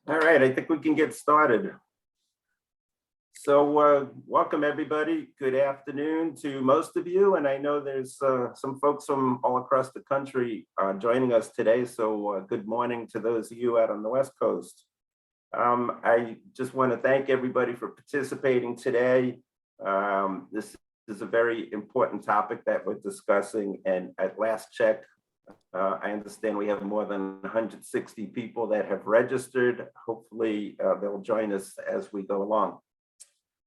All right, I think we can get started. So welcome everybody. Good afternoon to most of you. And I know there's some folks from all across the country joining us today. So good morning to those of you out on the West Coast. I just want to thank everybody for participating today. This is a very important topic that we're discussing. And at last check, I understand we have more than 160 people that have registered. Hopefully they'll join us as we go along.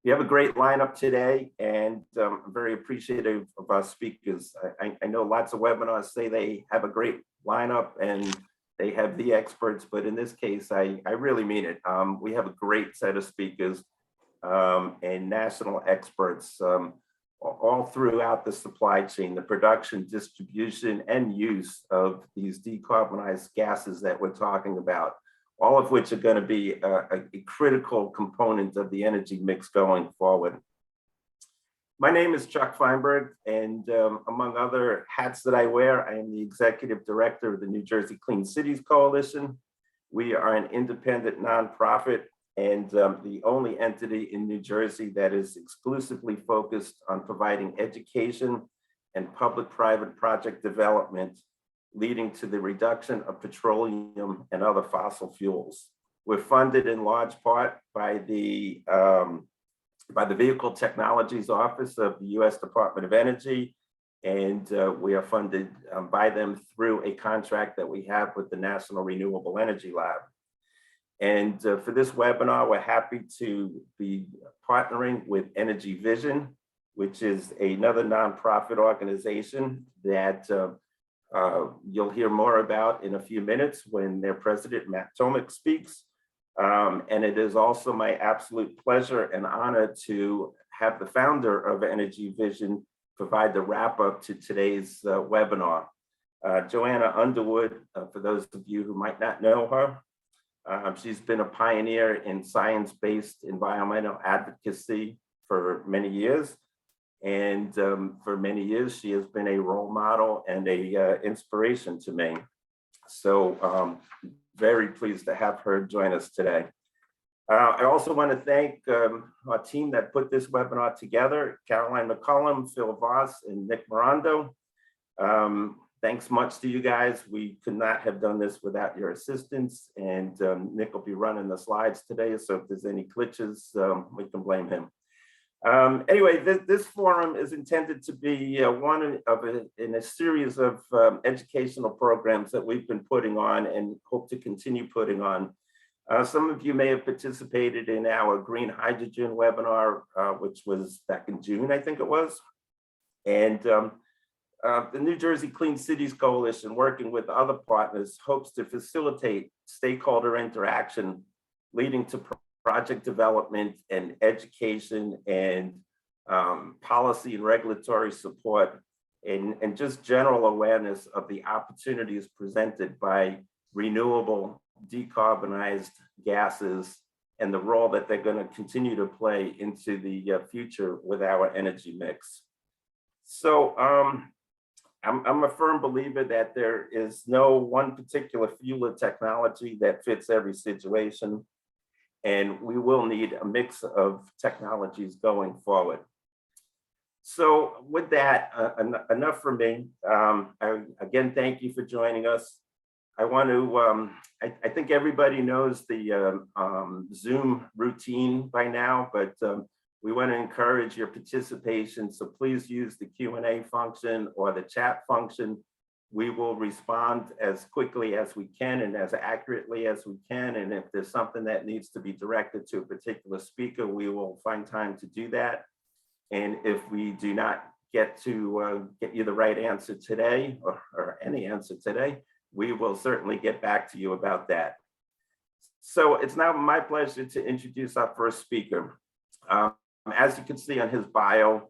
We have a great lineup today, and I'm very appreciative of our speakers. I know lots of webinars say they have a great lineup and they have the experts, but in this case, I really mean it. We have a great set of speakers and national experts all throughout the supply chain, the production, distribution, and use of these decarbonized gases that we're talking about, all of which are going to be a critical component of the energy mix going forward. My name is Chuck Feinberg, and among other hats that I wear, I am the Executive Director of the New Jersey Clean Cities Coalition. We are an independent nonprofit and the only entity in New Jersey that is exclusively focused on providing education and public-private project development leading to the reduction of petroleum and other fossil fuels. We're funded in large part by the Vehicle Technologies Office of the U.S. Department of Energy, and we are funded by them through a contract that we have with the National Renewable Energy Lab. And for this webinar, we're happy to be partnering with Energy Vision, which is another nonprofit organization that you'll hear more about in a few minutes when their president, Matt Tomic, speaks. And it is also my absolute pleasure and honor to have the founder of Energy Vision provide the wrap up to today's webinar. Joanna Underwood, for those of you who might not know her, she's been a pioneer in science-based environmental advocacy for many years. And for many years, she has been a role model and a inspiration to me. So very pleased to have her join us today. I also want to thank our team that put this webinar together, Caroline McCullum, Phil Voss, and Nick Morando. Thanks much to you guys. We could not have done this without your assistance. And Nick will be running the slides today. So if there's any glitches, we can blame him. Anyway, this forum is intended to be one of in a series of educational programs that we've been putting on and hope to continue putting on. Some of you may have participated in our green hydrogen webinar, which was back in June, I think it was. And the New Jersey Clean Cities Coalition, working with other partners, hopes to facilitate stakeholder interaction, leading to project development and education and policy and regulatory support and just general awareness of the opportunities presented by renewable decarbonized gases and the role that they're going to continue to play into the future with our energy mix. So I'm a firm believer that there is no one particular fuel or technology that fits every situation. And we will need a mix of technologies going forward. So with that, enough from me. Again, thank you for joining us. I want to, I think everybody knows the Zoom routine by now, but we want to encourage your participation. So please use the Q&A function or the chat function. We will respond as quickly as we can and as accurately as we can. And if there's something that needs to be directed to a particular speaker, we will find time to do that. And if we do not get to get you the right answer today or any answer today, we will certainly get back to you about that. So it's now my pleasure to introduce our first speaker. As you can see on his bio,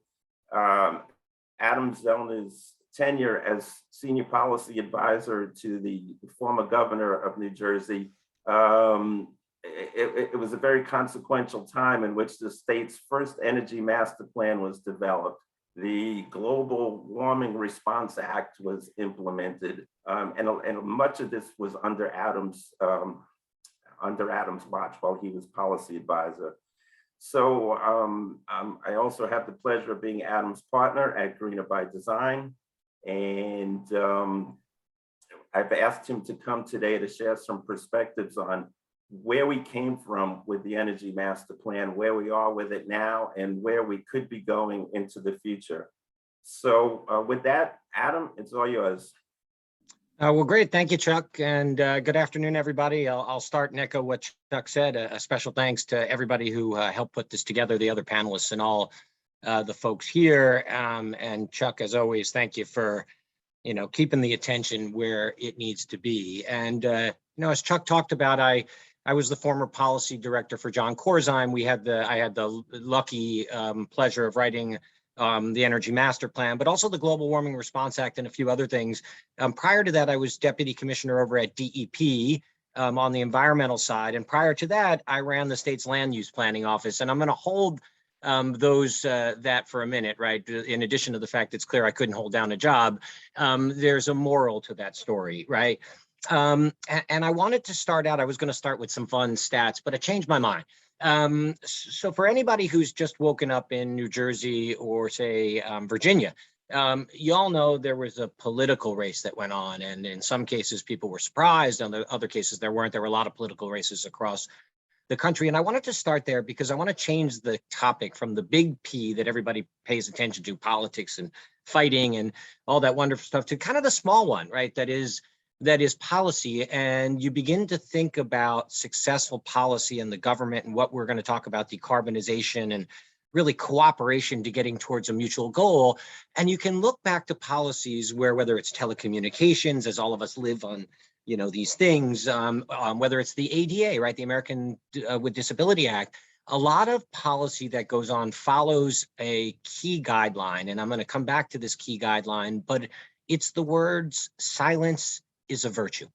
Adam Zellner's tenure as senior policy advisor to the former governor of New Jersey, it was a very consequential time in which the state's first energy master plan was developed. The Global Warming Response Act was implemented, and much of this was under Adam's under Adam's watch while he was policy advisor. So I also have the pleasure of being Adam's partner at Greener by Design. And I've asked him to come today to share some perspectives on where we came from with the Energy Master Plan, where we are with it now, and where we could be going into the future. So with that, Adam, it's all yours. Well, great. Thank you, Chuck. And good afternoon, everybody. I'll start and echo what Chuck said. A special thanks to everybody who helped put this together, the other panelists and all the folks here. And Chuck, as always, thank you for, keeping the attention where it needs to be. And, as Chuck talked about, I was the former policy director for John Corzine. I had the lucky pleasure of writing the Energy Master Plan, but also the Global Warming Response Act and a few other things. Prior to that, I was deputy commissioner over at DEP on the environmental side. And prior to that, I ran the state's land use planning office. And I'm going to hold that for a minute, right? In addition to the fact it's clear I couldn't hold down a job, there's a moral to that story, right? And I wanted to start out, I was going to start with some fun stats, but I changed my mind. So for anybody who's just woken up in New Jersey or say Virginia, you all know there was a political race that went on, and in some cases people were surprised, in other cases there weren't. There were a lot of political races across the country, and I wanted to start there because I want to change the topic from the big P that everybody pays attention to, politics and fighting and all that wonderful stuff, to kind of the small one, right? That is policy. And you begin to think about successful policy in the government and what we're going to talk about, decarbonization and really cooperation to getting towards a mutual goal. And you can look back to policies where, whether it's telecommunications, as all of us live on, these things, whether it's the ADA, right, the American with Disability Act, a lot of policy that goes on follows a key guideline. And I'm going to come back to this key guideline, but it's the words silence is a virtue.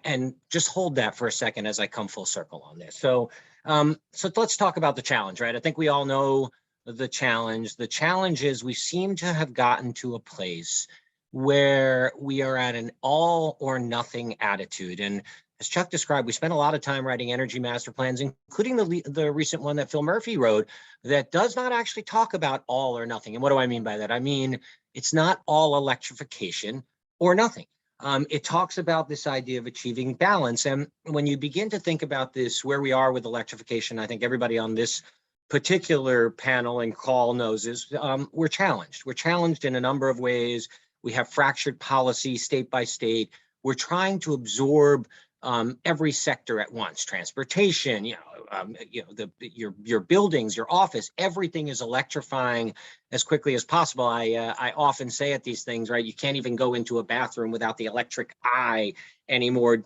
And just hold that for a second as I come full circle on this. So let's talk about the challenge, right? I think we all know the challenge. The challenge is we seem to have gotten to a place where we are at an all or nothing attitude. And as Chuck described, we spent a lot of time writing energy master plans, including the recent one that Phil Murphy wrote, that does not actually talk about all or nothing. And what do I mean by that? I mean, it's not all electrification or nothing. It talks about this idea of achieving balance. And when you begin to think about this, where we are with electrification, I think everybody on this particular panel and call knows is we're challenged. We're challenged in a number of ways. We have fractured policy state by state. We're trying to absorb every sector at once. Transportation, your buildings, your office, everything is electrifying as quickly as possible. I often say at these things, right, you can't even go into a bathroom without the electric eye anymore,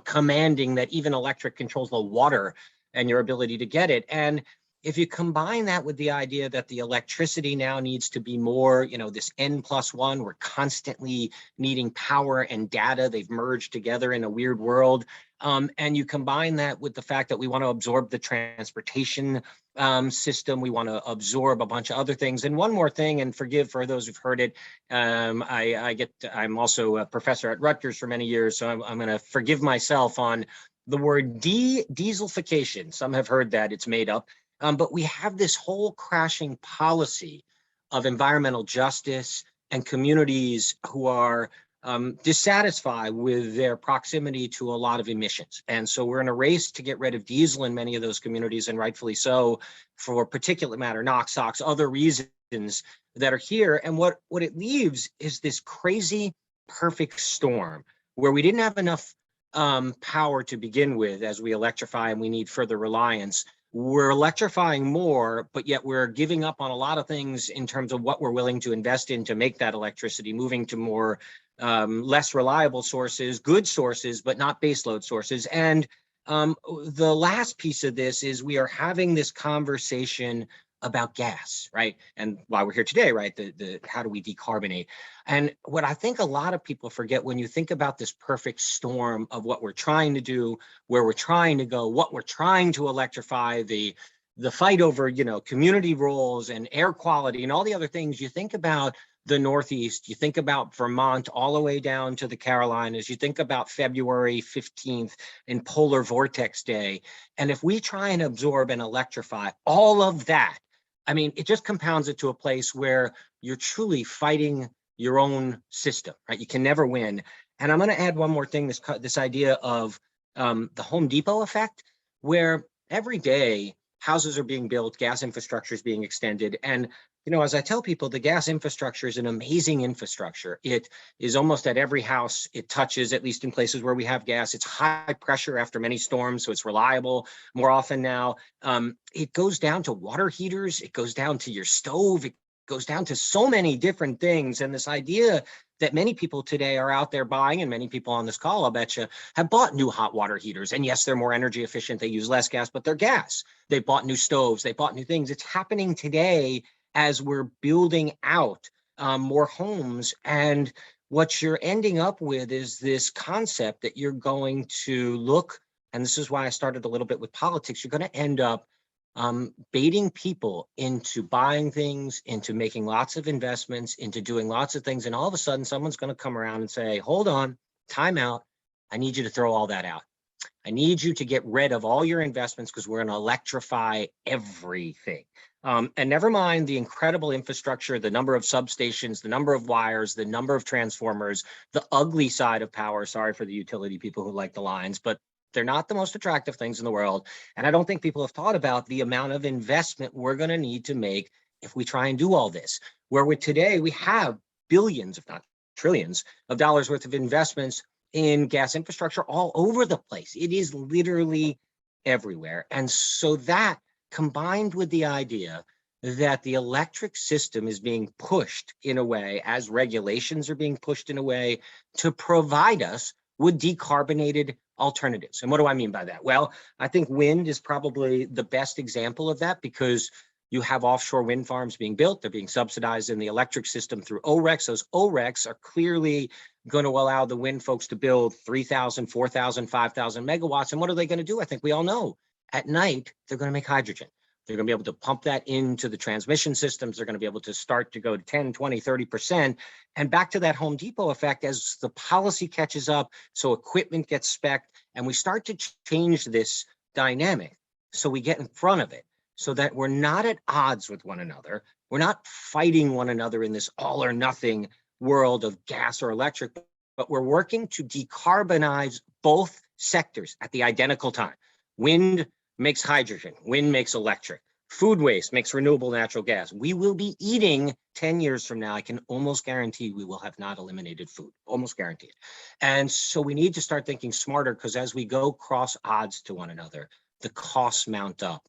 commanding that even electric controls the water and your ability to get it. And if you combine that with the idea that the electricity now needs to be more, this N+1, we're constantly needing power and data. They've merged together in a weird world. And you combine that with the fact that we want to absorb the transportation system. We want to absorb a bunch of other things. And one more thing, and forgive for those who've heard it, I'm also a professor at Rutgers for many years, so I'm going to forgive myself on the word dieselification. Some have heard that, it's made up. But we have this whole crashing policy of environmental justice and communities who are dissatisfied with their proximity to a lot of emissions. And so we're in a race to get rid of diesel in many of those communities, and rightfully so, for particulate matter, NOx, SOx, other reasons that are here. And what it leaves is this crazy perfect storm where we didn't have enough power to begin with as we electrify, and we need further reliance. We're electrifying more, but yet we're giving up on a lot of things in terms of what we're willing to invest in to make that electricity, moving to more less reliable sources, good sources, but not baseload sources. And the last piece of this is we are having this conversation about gas, right? And why we're here today, right? The how do we decarbonate? And what I think a lot of people forget when you think about this perfect storm of what we're trying to do, where we're trying to go, what we're trying to electrify, the fight over, community roles and air quality and all the other things, you think about the Northeast, you think about Vermont all the way down to the Carolinas, you think about February 15th and polar vortex day. And if we try and absorb and electrify all of that, I mean, it just compounds it to a place where you're truly fighting your own system, right? You can never win. And I'm going to add one more thing, this idea of the Home Depot effect, where every day houses are being built, gas infrastructure is being extended. And, you know, as I tell people, the gas infrastructure is an amazing infrastructure. It is almost at every house it touches, at least in places where we have gas. It's high pressure after many storms, so it's reliable more often now. It goes down to water heaters. It goes down to your stove. It goes down to so many different things. And this idea that many people today are out there buying, and many people on this call, I'll bet you, have bought new hot water heaters. And yes, they're more energy efficient. They use less gas, but they're gas. They bought new stoves. They bought new things. It's happening today as we're building out more homes. And what you're ending up with is this concept that you're going to look, and this is why I started a little bit with politics, you're going to end up baiting people into buying things, into making lots of investments, into doing lots of things. And all of a sudden, someone's going to come around and say, hold on, time out. I need you to throw all that out. I need you to get rid of all your investments because we're going to electrify everything. And never mind the incredible infrastructure, the number of substations, the number of wires, the number of transformers, the ugly side of power. Sorry for the utility people who like the lines, but they're not the most attractive things in the world. And I don't think people have thought about the amount of investment we're going to need to make if we try and do all this. Where with today, we have billions, if not trillions, of dollars worth of investments in gas infrastructure all over the place. It is literally everywhere. And so that, combined with the idea that the electric system is being pushed in a way, as regulations are being pushed in a way, to provide us with decarbonated alternatives. And what do I mean by that? Well, I think wind is probably the best example of that, because you have offshore wind farms being built. They're being subsidized in the electric system through ORECs. Those ORECs are clearly going to allow the wind folks to build 3,000, 4,000, 5,000 megawatts. And what are they going to do? I think we all know. At night, they're going to make hydrogen. They're going to be able to pump that into the transmission systems. They're going to be able to start to go to 10, 20, 30%. And back to that Home Depot effect, as the policy catches up, so equipment gets spec'd, and we start to change this dynamic. So we get in front of it so that we're not at odds with one another. We're not fighting one another in this all or nothing world of gas or electric, but we're working to decarbonize both sectors at the identical time. Wind makes hydrogen, wind makes electric, food waste makes renewable natural gas. We will be eating 10 years from now. I can almost guarantee we will have not eliminated food, almost guaranteed. And so we need to start thinking smarter, because as we go cross odds to one another, the costs mount up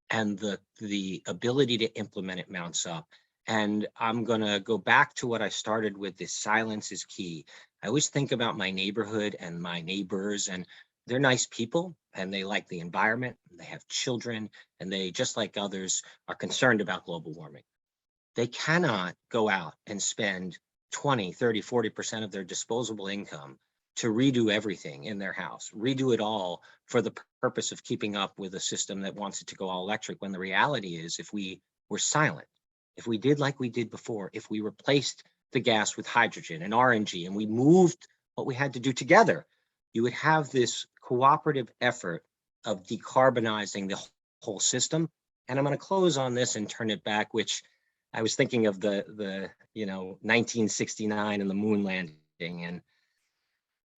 and the ability to implement it mounts up. And I'm going to go back to what I started with, this silence is key. I always think about my neighborhood and my neighbors, and they're nice people and they like the environment. They have children, and they, just like others, are concerned about global warming. They cannot go out and spend 20, 30, 40% of their disposable income to redo everything in their house, redo it all for the purpose of keeping up with a system that wants it to go all electric, when the reality is, if we were silent, if we did like we did before, if we replaced the gas with hydrogen and RNG, and we moved what we had to do together, you would have this cooperative effort of decarbonizing the whole system. And I'm going to close on this and turn it back, which I was thinking of the 1969 and the moon landing, and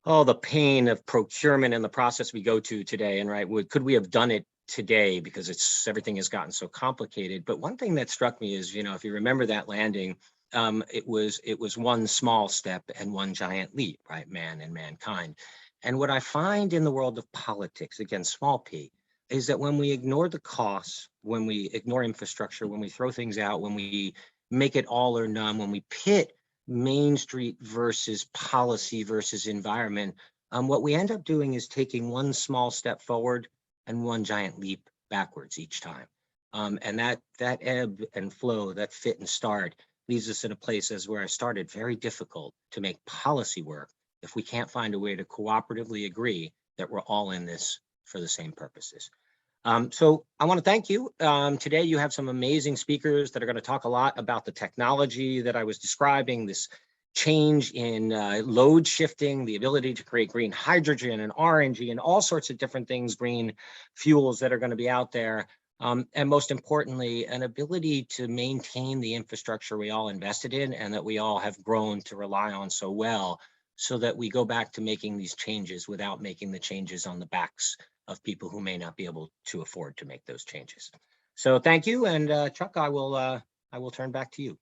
all the pain of procurement and the process we go to today. And right, could we have done it today, because everything has gotten so complicated? But one thing that struck me is, if you remember that landing, it was one small step and one giant leap, right? Man and mankind. And what I find in the world of politics, again, small p, is that when we ignore the costs, when we ignore infrastructure, when we throw things out, when we make it all or none, when we pit Main Street versus policy versus environment, what we end up doing is taking one small step forward and one giant leap backwards each time. And that ebb and flow, that fit and start, leaves us in a place, as where I started, very difficult to make policy work if we can't find a way to cooperatively agree that we're all in this for the same purposes. So I want to thank you. Today you have some amazing speakers that are going to talk a lot about the technology that I was describing, this change in load shifting, the ability to create green hydrogen and RNG and all sorts of different things, green fuels that are going to be out there. And most importantly, an ability to maintain the infrastructure we all invested in and that we all have grown to rely on so well, so that we go back to making these changes without making the changes on the backs of people who may not be able to afford to make those changes. So thank you, and Chuck, I will turn back to you.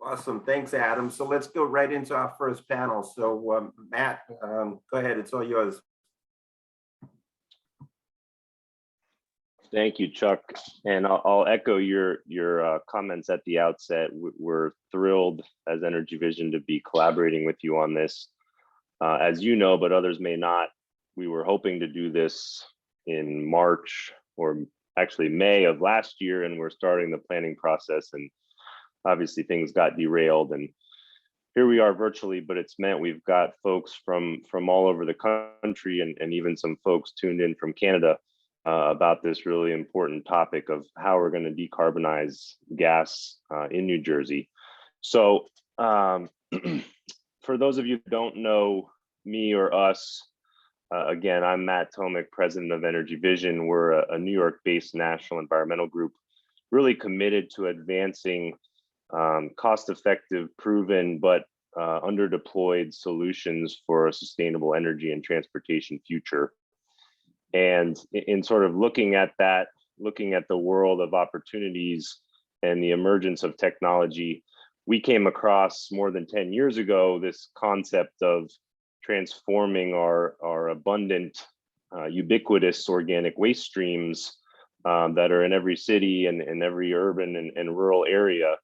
Awesome, thanks, Adam. So let's go right into our first panel. So Matt, go ahead, it's all yours. Thank you, Chuck. And I'll echo your comments at the outset. We're thrilled as Energy Vision to be collaborating with you on this. As you know, but others may not, we were hoping to do this in March or actually May of last year, and we're starting the planning process, and obviously things got derailed, and here we are virtually, but it's meant we've got folks from all over the country and even some folks tuned in from Canada about this really important topic of how we're going to decarbonize gas in New Jersey. So for those of you who don't know me or us, again, I'm Matt Tomic, president of Energy Vision. We're a New York-based national environmental group, really committed to advancing cost-effective, proven, but underdeployed solutions for a sustainable energy and transportation future. And in sort of looking at that, looking at the world of opportunities and the emergence of technology, we came across more than 10 years ago this concept of transforming our abundant, ubiquitous organic waste streams that are in every city and in every urban and rural area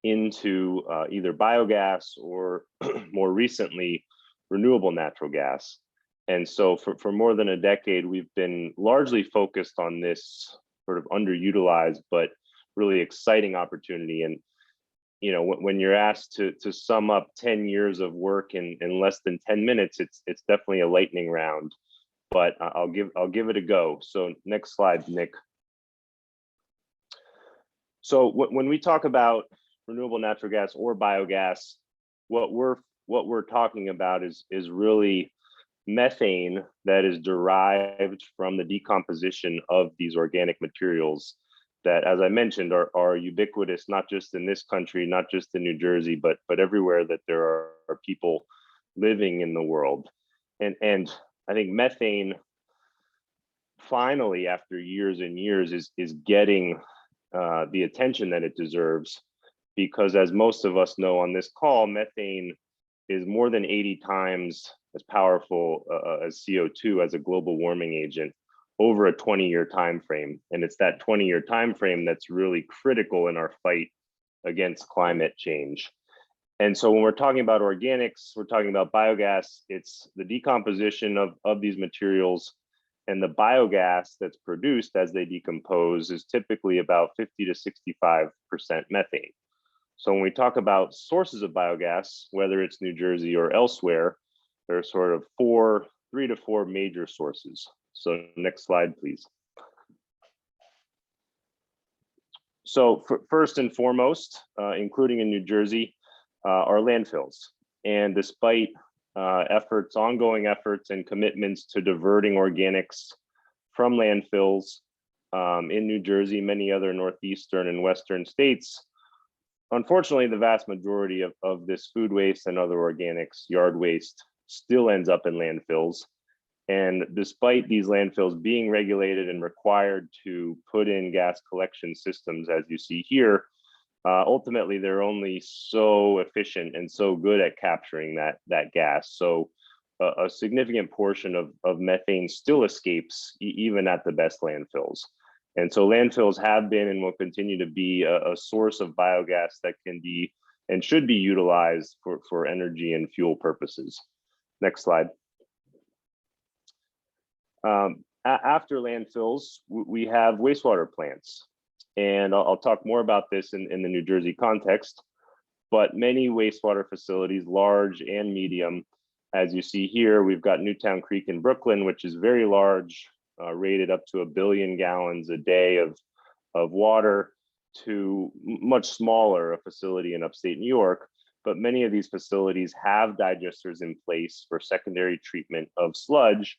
into either biogas or more recently, renewable natural gas. And so for more than a decade, we've been largely focused on this sort of underutilized, but really exciting opportunity. And you know, when you're asked to sum up 10 years of work in less than 10 minutes, it's definitely a lightning round, but I'll give it a go. So next slide, Nick. So when we talk about renewable natural gas or biogas, what we're talking about is really methane that is derived from the decomposition of these organic materials that, as I mentioned, are ubiquitous, not just in this country, not just in New Jersey, but everywhere that there are people living in the world. And I think methane, finally, after years and years, is getting the attention that it deserves, because as most of us know on this call, methane is more than 80 times as powerful as CO2 as a global warming agent over a 20-year time frame. And it's that 20-year time frame that's really critical in our fight against climate change. And so when we're talking about organics, we're talking about biogas, it's the decomposition of these materials, and the biogas that's produced as they decompose is typically about 50 to 65% methane. So when we talk about sources of biogas, whether it's New Jersey or elsewhere, there are sort of 3 to 4 major sources. So next slide, please. So first and foremost, including in New Jersey, are landfills. And despite ongoing efforts and commitments to diverting organics from landfills in New Jersey, many other northeastern and western states, unfortunately, the vast majority of this food waste and other organics, yard waste, still ends up in landfills. And despite these landfills being regulated and required to put in gas collection systems, as you see here, ultimately they're only so efficient and so good at capturing that gas. So a significant portion of methane still escapes even at the best landfills. And so landfills have been and will continue to be a source of biogas that can be and should be utilized for energy and fuel purposes. Next slide. After landfills, we have wastewater plants. And I'll talk more about this in the New Jersey context, but many wastewater facilities, large and medium, As you see here, we've got Newtown Creek in Brooklyn, which is very large, rated up to 1 billion gallons a day of water, to much smaller, a facility in upstate New York. But many of these facilities have digesters in place for secondary treatment of sludge.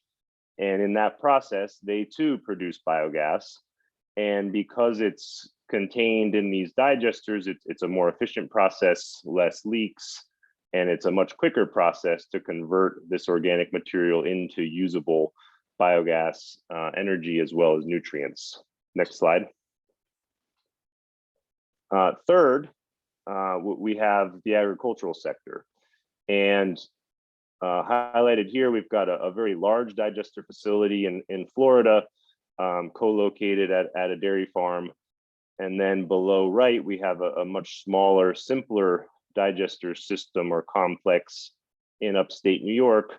And in that process, they too produce biogas. And because it's contained in these digesters, it's a more efficient process, less leaks, and it's a much quicker process to convert this organic material into usable biogas energy as well as nutrients. Next slide. Third, we have the agricultural sector. And highlighted here, we've got a very large digester facility in Florida, co-located at a dairy farm. And then below right, we have a much smaller, simpler digester system or complex in upstate New York.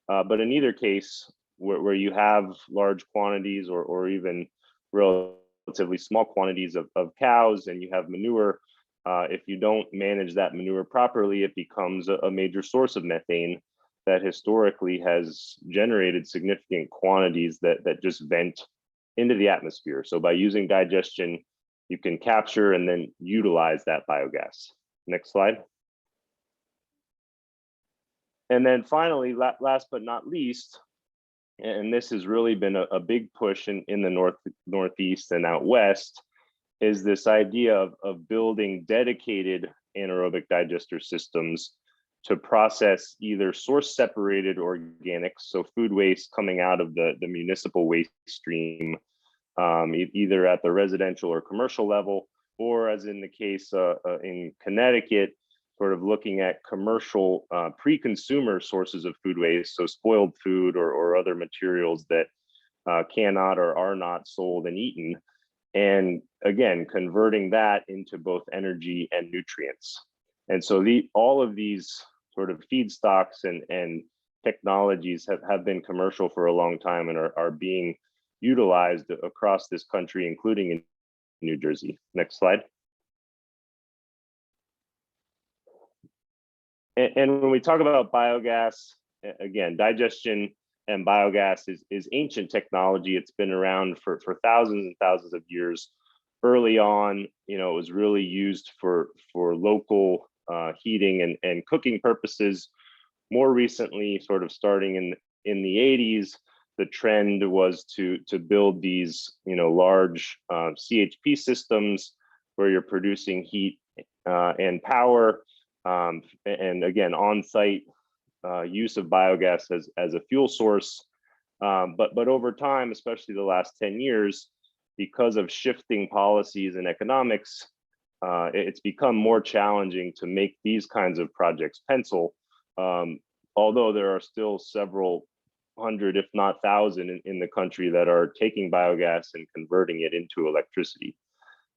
But in either case, where you have large quantities or even relatively small quantities of cows and you have manure, if you don't manage that manure properly, it becomes a major source of methane that historically has generated significant quantities that just vent into the atmosphere. So by using digestion, you can capture and then utilize that biogas. Next slide. And then finally, last but not least, and this has really been a big push in the Northeast and out West, is this idea of building dedicated anaerobic digester systems to process either source separated organics, so food waste coming out of the municipal waste stream, either at the residential or commercial level, or as in the case in Connecticut, sort of looking at commercial pre-consumer sources of food waste, so spoiled food or other materials that cannot or are not sold and eaten. And again, converting that into both energy and nutrients. And so all of these sort of feedstocks and technologies have been commercial for a long time and are being utilized across this country, including in New Jersey. Next slide. And when we talk about biogas, again, digestion and biogas is ancient technology. It's been around for thousands and thousands of years. Early on, it was really used for local heating and cooking purposes. More recently, sort of starting in the 80s, the trend was to build these large CHP systems where you're producing heat and power, and again, on-site use of biogas as a fuel source. But over time, especially the last 10 years, because of shifting policies and economics, it's become more challenging to make these kinds of projects pencil, although there are still several hundred, if not thousand, in the country that are taking biogas and converting it into electricity.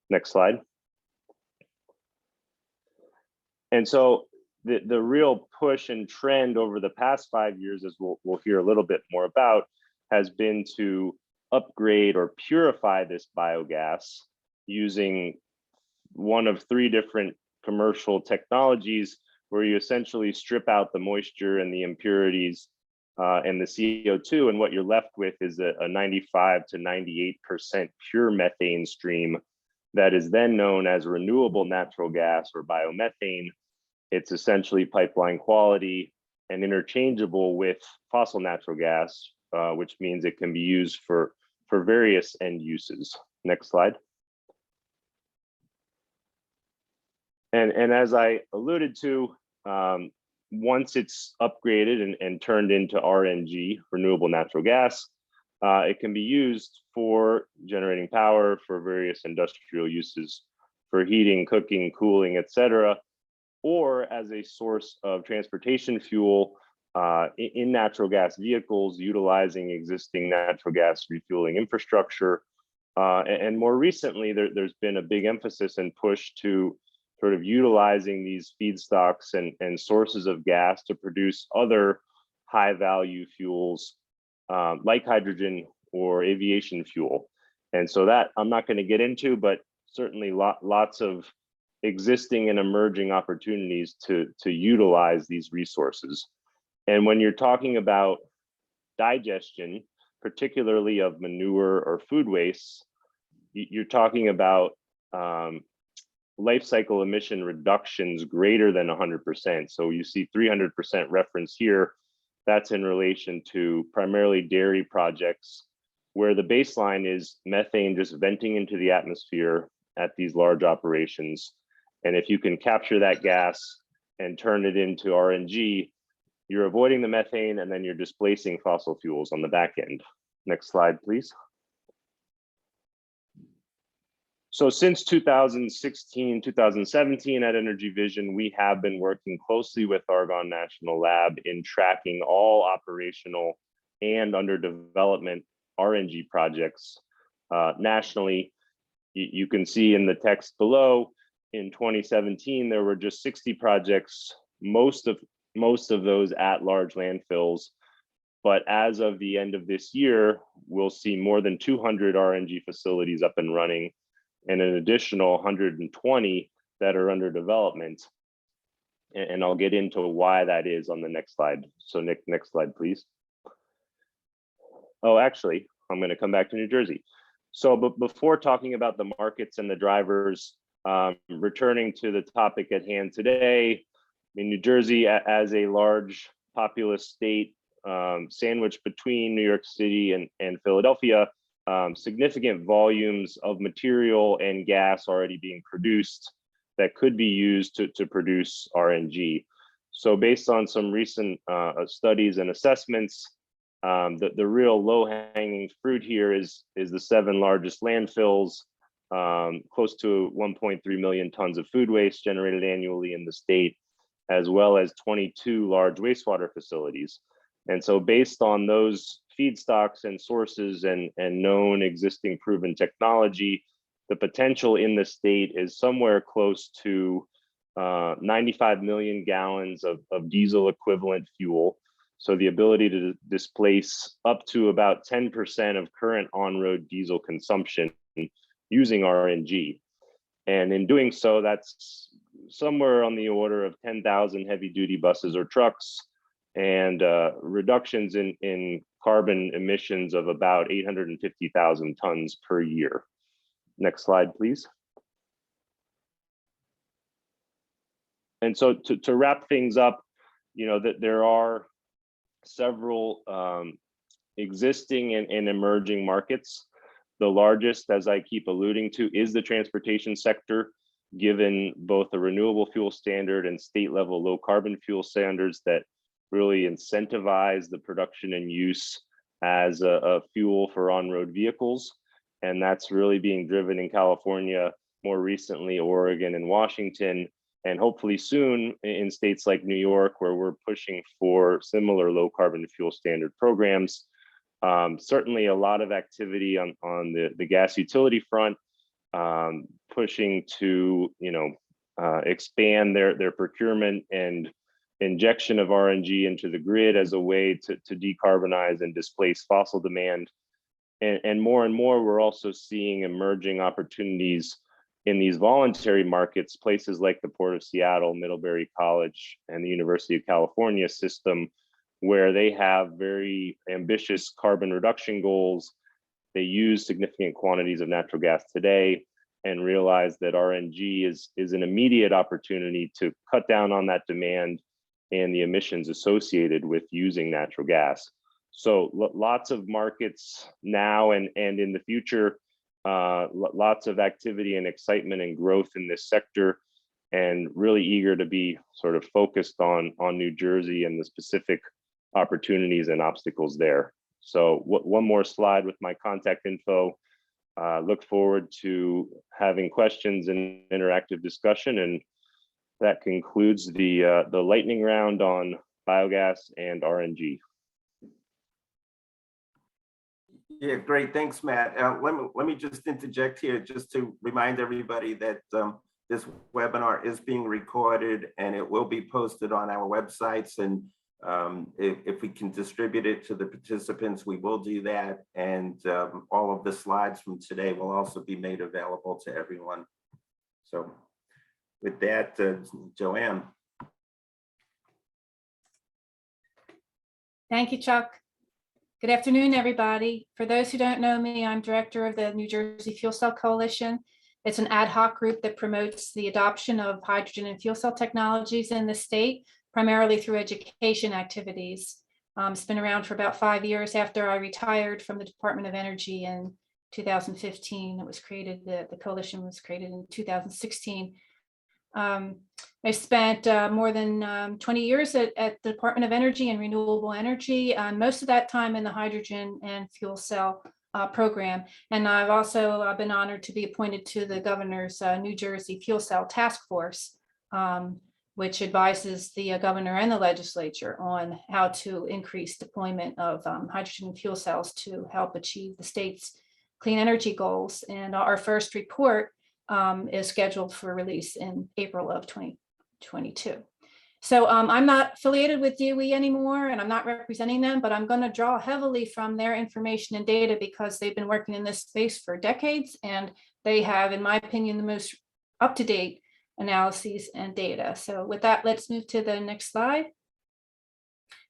Next slide. And so the real push and trend over the past 5 years, as we'll hear a little bit more about, has been to upgrade or purify this biogas using one of 3 different commercial technologies where you essentially strip out the moisture and the impurities and the CO2, and what you're left with is a 95 to 98% pure methane stream that is then known as renewable natural gas or biomethane. It's essentially pipeline quality and interchangeable with fossil natural gas, which means it can be used for various end uses. Next slide. And as I alluded to, once it's upgraded and turned into RNG, renewable natural gas, it can be used for generating power for various industrial uses, for heating, cooking, cooling, etc., or as a source of transportation fuel in natural gas vehicles, utilizing existing natural gas refueling infrastructure. And more recently, there's been a big emphasis and push to sort of utilizing these feedstocks and sources of gas to produce other high value fuels like hydrogen or aviation fuel. And so that I'm not going to get into, but certainly lots of existing and emerging opportunities to utilize these resources. And when you're talking about digestion, particularly of manure or food waste, you're talking about life cycle emission reductions greater than 100%. So you see 300% reference here. That's in relation to primarily dairy projects where the baseline is methane just venting into the atmosphere at these large operations. And if you can capture that gas and turn it into RNG, you're avoiding the methane and then you're displacing fossil fuels on the back end. Next slide, please. So since 2016, 2017 at Energy Vision, we have been working closely with Argonne National Lab in tracking all operational and under development RNG projects nationally. You can see in the text below, in 2017, there were just 60 projects, most of those at large landfills. But as of the end of this year, we'll see more than 200 RNG facilities up and running, and an additional 120 that are under development. And I'll get into why that is on the next slide. So Nick, next slide, please. Oh, actually, I'm going to come back to New Jersey. So but before talking about the markets and the drivers, returning to the topic at hand today, in New Jersey, as a large populous state sandwiched between New York City and Philadelphia, significant volumes of material and gas already being produced that could be used to produce RNG. So based on some recent studies and assessments, the real low-hanging fruit here is the 7 largest landfills, close to 1.3 million tons of food waste generated annually in the state, as well as 22 large wastewater facilities. And so based on those feedstocks and sources and known existing proven technology, the potential in the state is somewhere close to 95 million gallons of diesel equivalent fuel. So the ability to displace up to about 10% of current on-road diesel consumption using RNG. And in doing so, that's somewhere on the order of 10,000 heavy-duty buses or trucks, and reductions in carbon emissions of about 850,000 tons per year. Next slide, please. And so to wrap things up, you know, that there are several existing and emerging markets. The largest, as I keep alluding to, is the transportation sector, given both the renewable fuel standard and state level low carbon fuel standards that really incentivize the production and use as a fuel for on-road vehicles. And that's really being driven in California, more recently Oregon and Washington, and hopefully soon in states like New York, where we're pushing for similar low carbon fuel standard programs. Certainly a lot of activity on the gas utility front, pushing to, you know, expand their procurement and injection of RNG into the grid as a way to decarbonize and displace fossil demand. And more, we're also seeing emerging opportunities in these voluntary markets, places like the Port of Seattle, Middlebury College, and the University of California system, where they have very ambitious carbon reduction goals. They use significant quantities of natural gas today and realize that RNG is an immediate opportunity to cut down on that demand and the emissions associated with using natural gas. So lots of markets now and in the future, lots of activity and excitement and growth in this sector, and really eager to be sort of focused on New Jersey and the specific opportunities and obstacles there. So one more slide with my contact info. Look forward to having questions and interactive discussion, and that concludes the lightning round on biogas and RNG. Yeah, great. Thanks, Matt. Let me just interject here just to remind everybody that this webinar is being recorded and it will be posted on our websites. And if we can distribute it to the participants, we will do that. And all of the slides from today will also be made available to everyone. So with that, Joanne. Thank you, Chuck. Good afternoon, everybody. For those who don't know me, I'm director of the New Jersey Fuel Cell Coalition. It's an ad hoc group that promotes the adoption of hydrogen and fuel cell technologies in the state, primarily through education activities. It's been around for about 5 years. After I retired from the Department of Energy in 2015, it was created, the coalition was created in 2016. I spent more than 20 years at the Department of Energy and Renewable Energy, most of that time in the hydrogen and fuel cell program. And I've also been honored to be appointed to the governor's New Jersey Fuel Cell Task Force, which advises the governor and the legislature on how to increase deployment of hydrogen and fuel cells to help achieve the state's clean energy goals. And our first report is scheduled for release in April of 2022. So I'm not affiliated with DOE anymore, and I'm not representing them, but I'm going to draw heavily from their information and data because they've been working in this space for decades, and they have, in my opinion, the most up-to-date analyses and data. So with that, let's move to the next slide.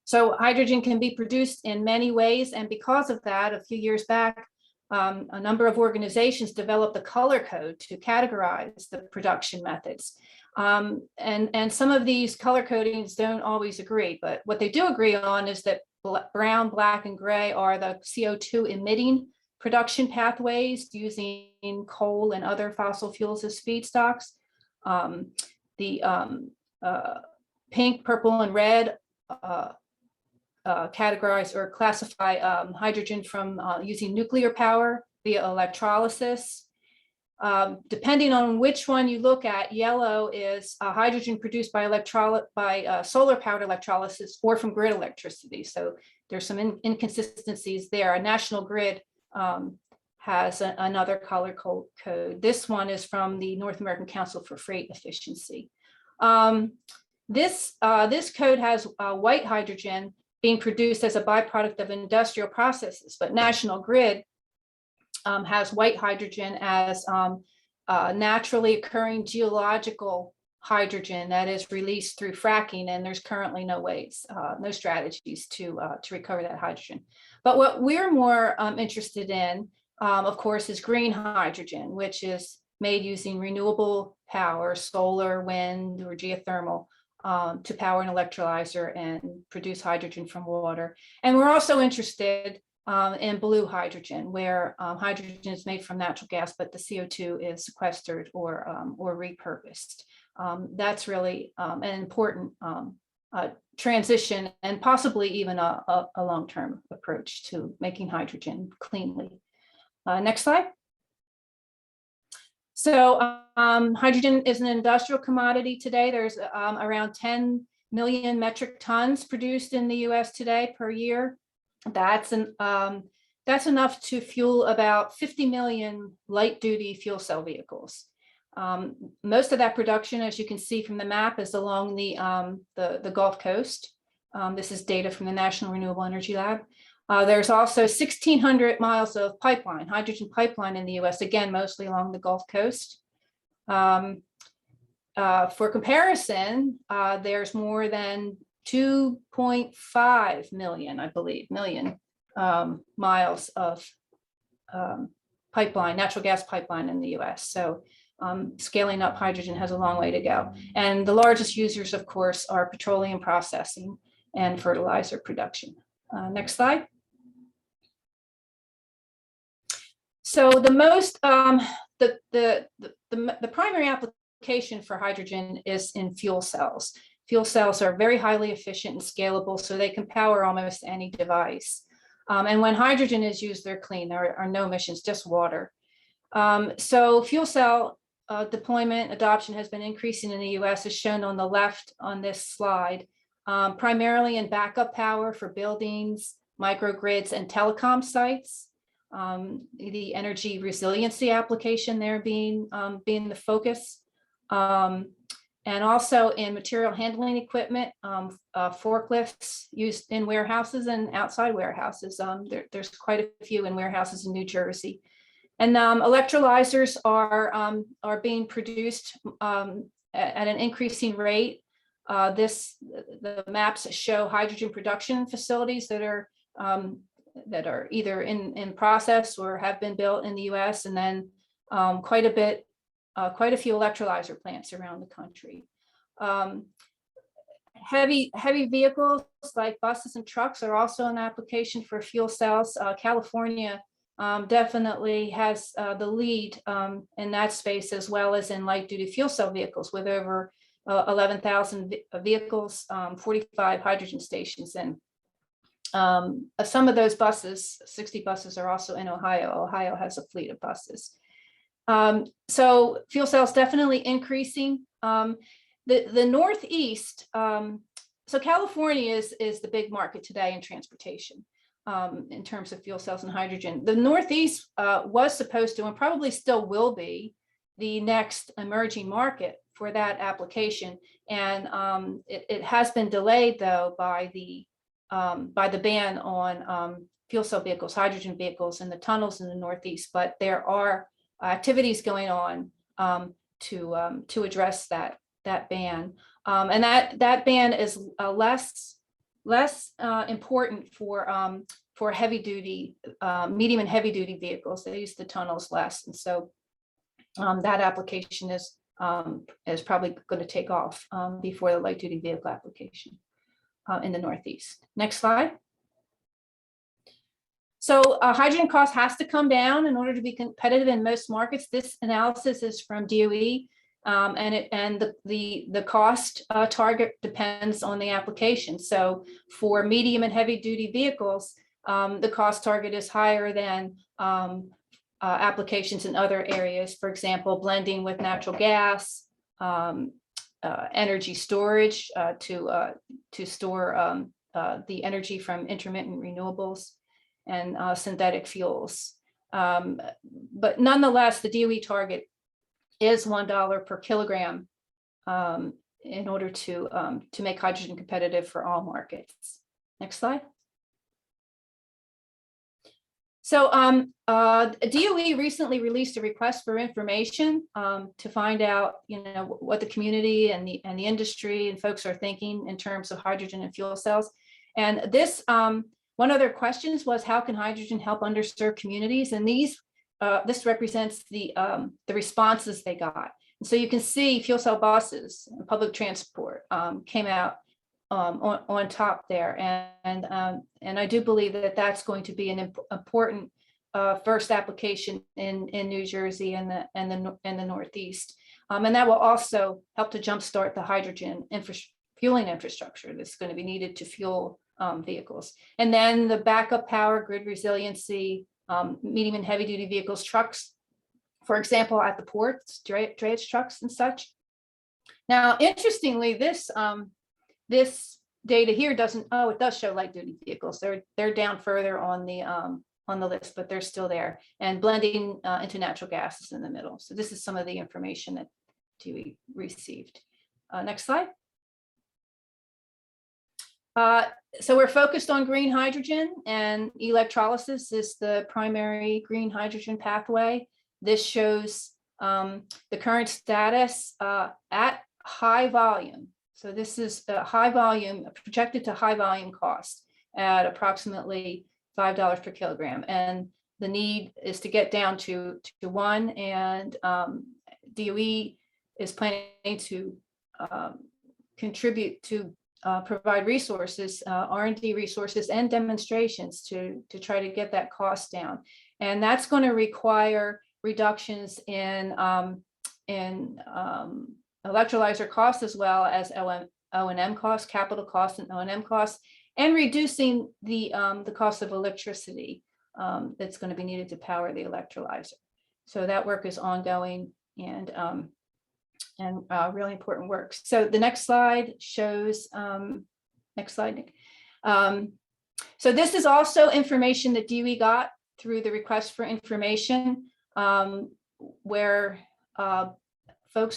So hydrogen can be produced in many ways, and because of that, a few years back, a number of organizations developed a color code to categorize the production methods. And some of these color codings don't always agree, but what they do agree on is that brown, black, and gray are the CO2 emitting production pathways using coal and other fossil fuels as feedstocks. The pink, purple, and red categorize or classify hydrogen from using nuclear power via electrolysis. Depending on which one you look at, yellow is hydrogen produced by solar powered electrolysis or from grid electricity. So there's some inconsistencies there. A national grid has another color code. This one is from the North American Council for Freight Efficiency. This code has white hydrogen being produced as a byproduct of industrial processes, but National Grid has white hydrogen as naturally occurring geological hydrogen that is released through fracking, and there's currently no strategies to recover that hydrogen. But what we're more interested in, of course, is green hydrogen, which is made using renewable power, solar, wind, or geothermal, to power an electrolyzer and produce hydrogen from water. And we're also interested in blue hydrogen, where hydrogen is made from natural gas, but the CO2 is sequestered or repurposed. That's really an important transition, and possibly even a long-term approach to making hydrogen cleanly. Next slide. So hydrogen is an industrial commodity today. There's around 10 million metric tons produced in the US today per year. That's enough to fuel about 50 million light duty fuel cell vehicles. Most of that production, as you can see from the map, is along the Gulf Coast. This is data from the National Renewable Energy Lab. There's also 1,600 miles of pipeline, hydrogen pipeline in the US, again, mostly along the Gulf Coast. For comparison, there's more than 2.5 million, I believe, miles of pipeline, natural gas pipeline in the US. So scaling up hydrogen has a long way to go. And the largest users, of course, are petroleum processing and fertilizer production. Next slide. So the primary application for hydrogen is in fuel cells. Fuel cells are very highly efficient and scalable, so they can power almost any device. And when hydrogen is used, they're clean. There are no emissions, just water. So fuel cell deployment adoption has been increasing in the US, as shown on the left on this slide, primarily in backup power for buildings, microgrids, and telecom sites. The energy resiliency application there being the focus. And also in material handling equipment, forklifts used in warehouses and outside warehouses. There's quite a few in warehouses in New Jersey. And electrolyzers are being produced at an increasing rate. The maps show hydrogen production facilities that are either in process or have been built in the US, and then quite a few electrolyzer plants around the country. Heavy vehicles like buses and trucks are also an application for fuel cells. California definitely has the lead in that space, as well as in light duty fuel cell vehicles, with over 11,000 vehicles, 45 hydrogen stations. And some of those buses, 60 buses, are also in Ohio. Ohio has a fleet of buses. So fuel cells definitely increasing. The Northeast, so California is the big market today in transportation in terms of fuel cells and hydrogen. The Northeast was supposed to, and probably still will be, the next emerging market for that application. And it has been delayed, though, by the ban on fuel cell vehicles, hydrogen vehicles in the tunnels in the Northeast. But there are activities going on to address that ban, and that ban is less important for heavy duty, medium and heavy duty vehicles. They use the tunnels less, and so that application is probably going to take off before the light duty vehicle application in the Northeast. Next slide. So hydrogen cost has to come down in order to be competitive in most markets. This analysis is from DOE, and the cost target depends on the application. So for medium and heavy duty vehicles, the cost target is higher than applications in other areas. For example, blending with natural gas, energy storage to store the energy from intermittent renewables, and synthetic fuels. But nonetheless, the DOE target is $1 per kilogram in order to make hydrogen competitive for all markets. Next slide. So DOE recently released a request for information to find out, what the community and the industry and folks are thinking in terms of hydrogen and fuel cells. And this one of their questions was, how can hydrogen help underserved communities? And this represents the responses they got. And so you can see fuel cell buses and public transport came out on top there. And I do believe that that's going to be an important first application in New Jersey and the Northeast. And that will also help to jumpstart the hydrogen fueling infrastructure that's going to be needed to fuel vehicles. And then the backup power, grid resiliency, medium and heavy duty vehicles, trucks, for example, at the ports, drayage trucks and such. Now, interestingly, this data here doesn't, it does show light duty vehicles. They're down further on the list, but they're still there, and blending into natural gas is in the middle. So this is some of the information that DOE received. Next slide. So we're focused on green hydrogen, and electrolysis is the primary green hydrogen pathway. This shows the current status at high volume. So this is a high volume, projected to high volume cost at approximately $5 per kilogram. And the need is to get down to 1, and DOE is planning to contribute to provide resources, R&D resources and demonstrations to try to get that cost down. And that's going to require reductions in electrolyzer costs, as well as O&M costs, capital costs and O&M costs, and reducing the cost of electricity that's going to be needed to power the electrolyzer. So that work is ongoing and really important work. So the next slide shows, next slide, Nick. So this is also information that DOE got through the request for information, where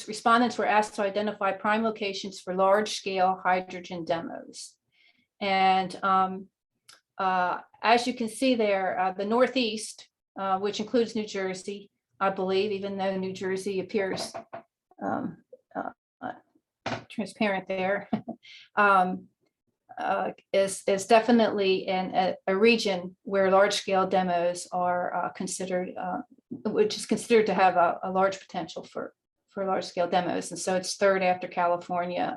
respondents were asked to identify prime locations for large-scale hydrogen demos. And as you can see there, the Northeast, which includes New Jersey, I believe, even though New Jersey appears transparent there, is definitely in a region where large-scale demos are considered, which is considered to have a large potential for large-scale demos. And so it's third after California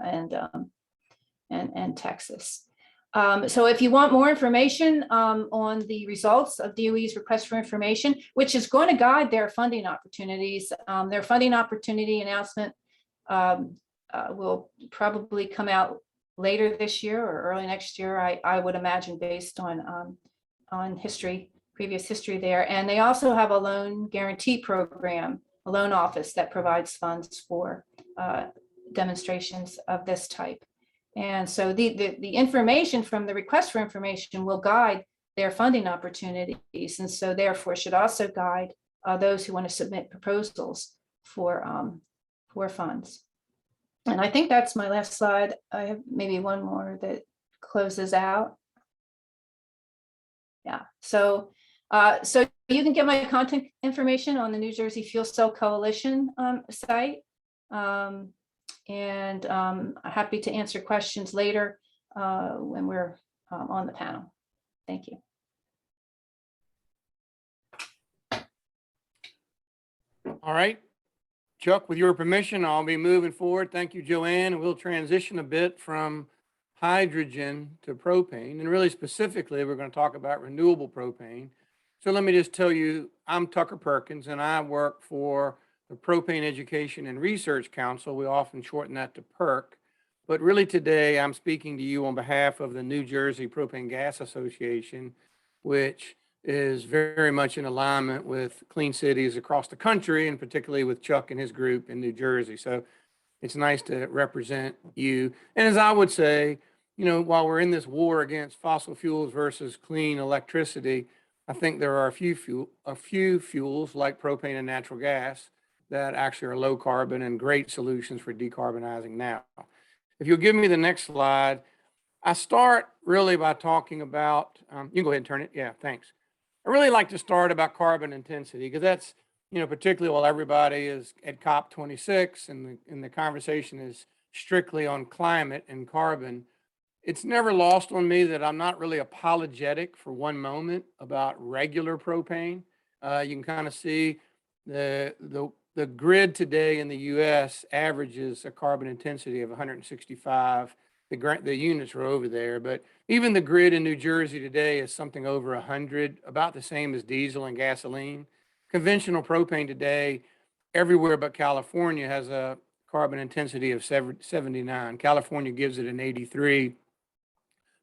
and Texas. So if you want more information on the results of DOE's request for information, which is going to guide their funding opportunities, their funding opportunity announcement will probably come out later this year or early next year, I would imagine, based on history, previous history there. And they also have a loan guarantee program, a loan office that provides funds for demonstrations of this type. And so the information from the request for information will guide their funding opportunities, and so therefore should also guide those who want to submit proposals for funds. And I think that's my last slide. I have maybe one more that closes out. Yeah, so you can get my contact information on the New Jersey Fuel Cell Coalition site. And I'm happy to answer questions later when we're on the panel. Thank you. All right, Chuck, with your permission, I'll be moving forward. Thank you, Joanne. And we'll transition a bit from hydrogen to propane. And really specifically, we're going to talk about renewable propane. So let me just tell you, I'm Tucker Perkins, and I work for the Propane Education and Research Council. We often shorten that to PERC. But really today, I'm speaking to you on behalf of the New Jersey Propane Gas Association, which is very much in alignment with clean cities across the country, and particularly with Chuck and his group in New Jersey. So it's nice to represent you. And as I would say, you know, while we're in this war against fossil fuels versus clean electricity, I think there are a few fuels like propane and natural gas that actually are low carbon and great solutions for decarbonizing now. If you'll give me the next slide, I start really by talking about, you can go ahead and turn it. Yeah, thanks. I really like to start about carbon intensity because that's, you know, particularly while everybody is at COP26 and the conversation is strictly on climate and carbon, it's never lost on me that I'm not really apologetic for one moment about regular propane. You can kind of see the grid today in the US averages a carbon intensity of 165. The units are over there, but even the grid in New Jersey today is something over 100, about the same as diesel and gasoline. Conventional propane today, everywhere but California, has a carbon intensity of 79. California gives it an 83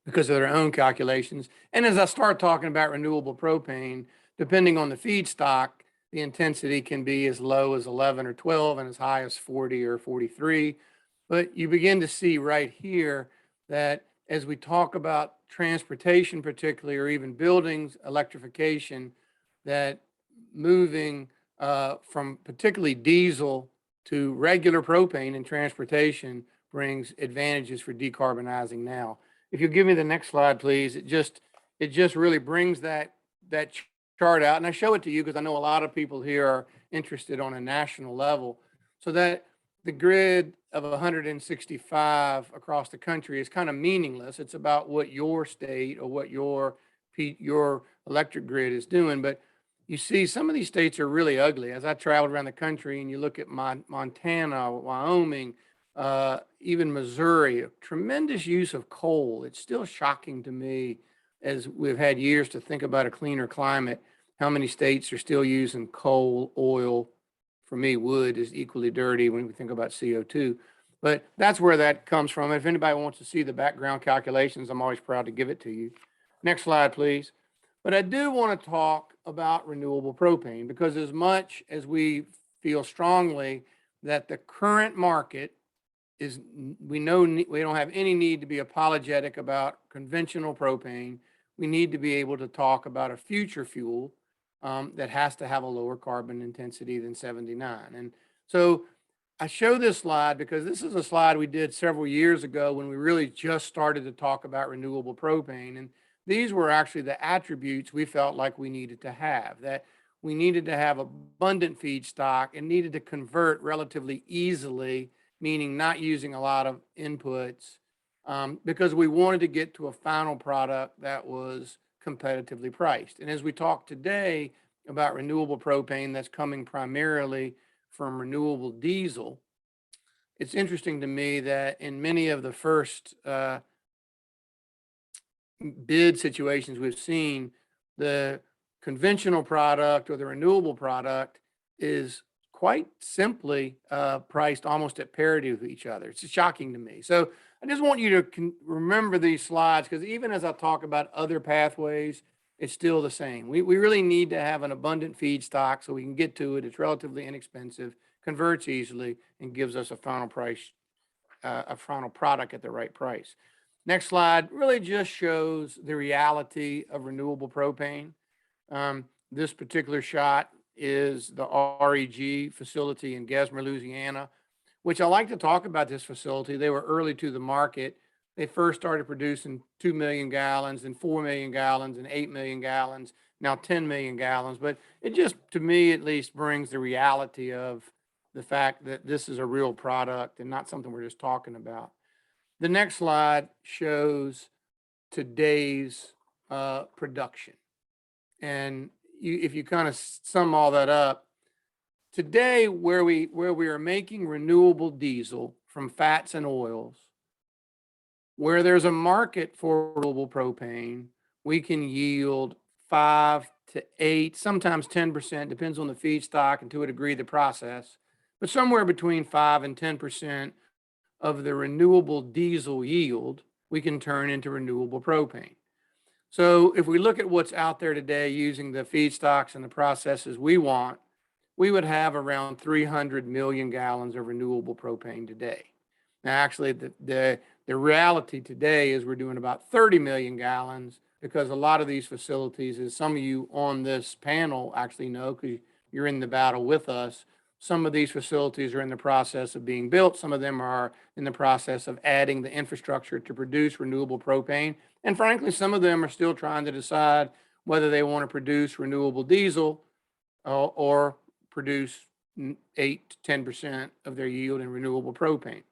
because of their own calculations. And as I start talking about renewable propane, depending on the feedstock, the intensity can be as low as 11 or 12 and as high as 40 or 43. But you begin to see right here that as we talk about transportation particularly, or even buildings, electrification, that moving from particularly diesel to regular propane in transportation brings advantages for decarbonizing now. If you give me the next slide, please, it just really brings that chart out, and I show it to you because I know a lot of people here are interested on a national level, so that the grid of 165 across the country is kind of meaningless. It's about what your state or what your electric grid is doing. But you see, some of these states are really ugly. As I traveled around the country and you look at Montana, Wyoming, even Missouri, a tremendous use of coal. It's still shocking to me, as we've had years to think about a cleaner climate, how many states are still using coal, oil. For me, wood is equally dirty when we think about CO2. But that's where that comes from. If anybody wants to see the background calculations, I'm always proud to give it to you. Next slide, please. But I do want to talk about renewable propane, because as much as we feel strongly that the current market is, we know we don't have any need to be apologetic about conventional propane. We need to be able to talk about a future fuel that has to have a lower carbon intensity than 79. And so I show this slide because this is a slide we did several years ago when we really just started to talk about renewable propane. And these were actually the attributes we felt like we needed to have, that we needed to have abundant feedstock and needed to convert relatively easily meaning not using a lot of inputs, because we wanted to get to a final product that was competitively priced. And as we talk today about renewable propane that's coming primarily from renewable diesel, it's interesting to me that in many of the first bid situations we've seen, the conventional product or the renewable product is quite simply priced almost at parity with each other. It's shocking to me. So I just want you to remember these slides, because even as I talk about other pathways, it's still the same. We really need to have an abundant feedstock so we can get to it. It's relatively inexpensive, converts easily, and gives us a final price, a final product at the right price. Next slide really just shows the reality of renewable propane. This particular shot is the REG facility in Gesmer, Louisiana, which I like to talk about this facility. They were early to the market. They first started producing 2 million gallons, then 4 million gallons, and 8 million gallons, now 10 million gallons. But it just, to me at least, brings the reality of the fact that this is a real product and not something we're just talking about. The next slide shows today's production. And if you kind of sum all that up, today where we are making renewable diesel from fats and oils, where there's a market for renewable propane, we can yield 5 to 8, sometimes 10%, depends on the feedstock and to a degree the process, but somewhere between 5 and 10% of the renewable diesel yield we can turn into renewable propane. So if we look at what's out there today using the feedstocks and the processes we want, we would have around 300 million gallons of renewable propane today. Now, actually, the reality today is we're doing about 30 million gallons, because a lot of these facilities, as some of you on this panel actually know, because you're in the battle with us, some of these facilities are in the process of being built. Some of them are in the process of adding the infrastructure to produce renewable propane. And frankly, some of them are still trying to decide whether they want to produce renewable diesel or produce 8 to 10% of their yield in renewable propane.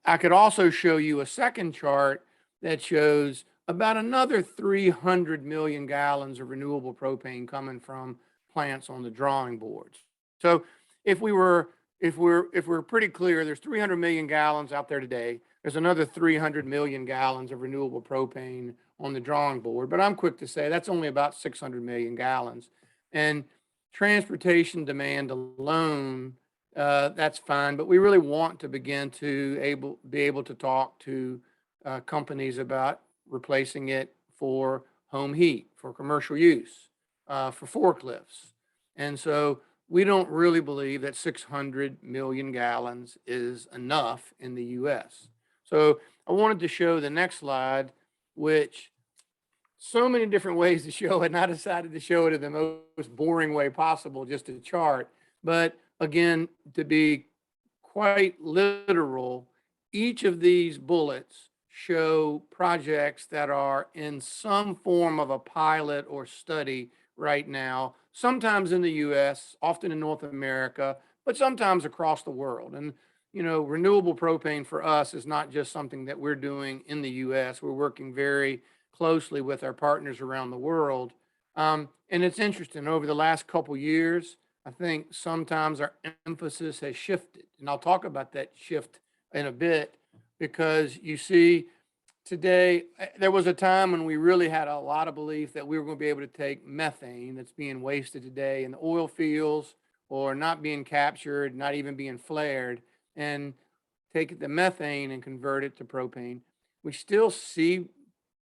I could also show you a second chart that shows about another 300 million gallons of renewable propane coming from plants on the drawing boards. So if we're pretty clear, there's 300 million gallons out there today. There's another 300 million gallons of renewable propane on the drawing board, but I'm quick to say that's only about 600 million gallons. And transportation demand alone, that's fine, but we really want to begin to be able to talk to companies about replacing it for home heat, for commercial use, for forklifts. And so we don't really believe that 600 million gallons is enough in the US. So I wanted to show the next slide, which so many different ways to show it, and I decided to show it in the most boring way possible, just a chart. But again, to be quite literal, each of these bullets show projects that are in some form of a pilot or study right now, sometimes in the US, often in North America, but sometimes across the world. And, you know, renewable propane for us is not just something that we're doing in the US. We're working very closely with our partners around the world. And it's interesting, over the last couple years, I think sometimes our emphasis has shifted. And I'll talk about that shift in a bit, because you see, today, there was a time when we really had a lot of belief that we were going to be able to take methane that's being wasted today in the oil fields or not being captured, not even being flared, and take the methane and convert it to propane. We still see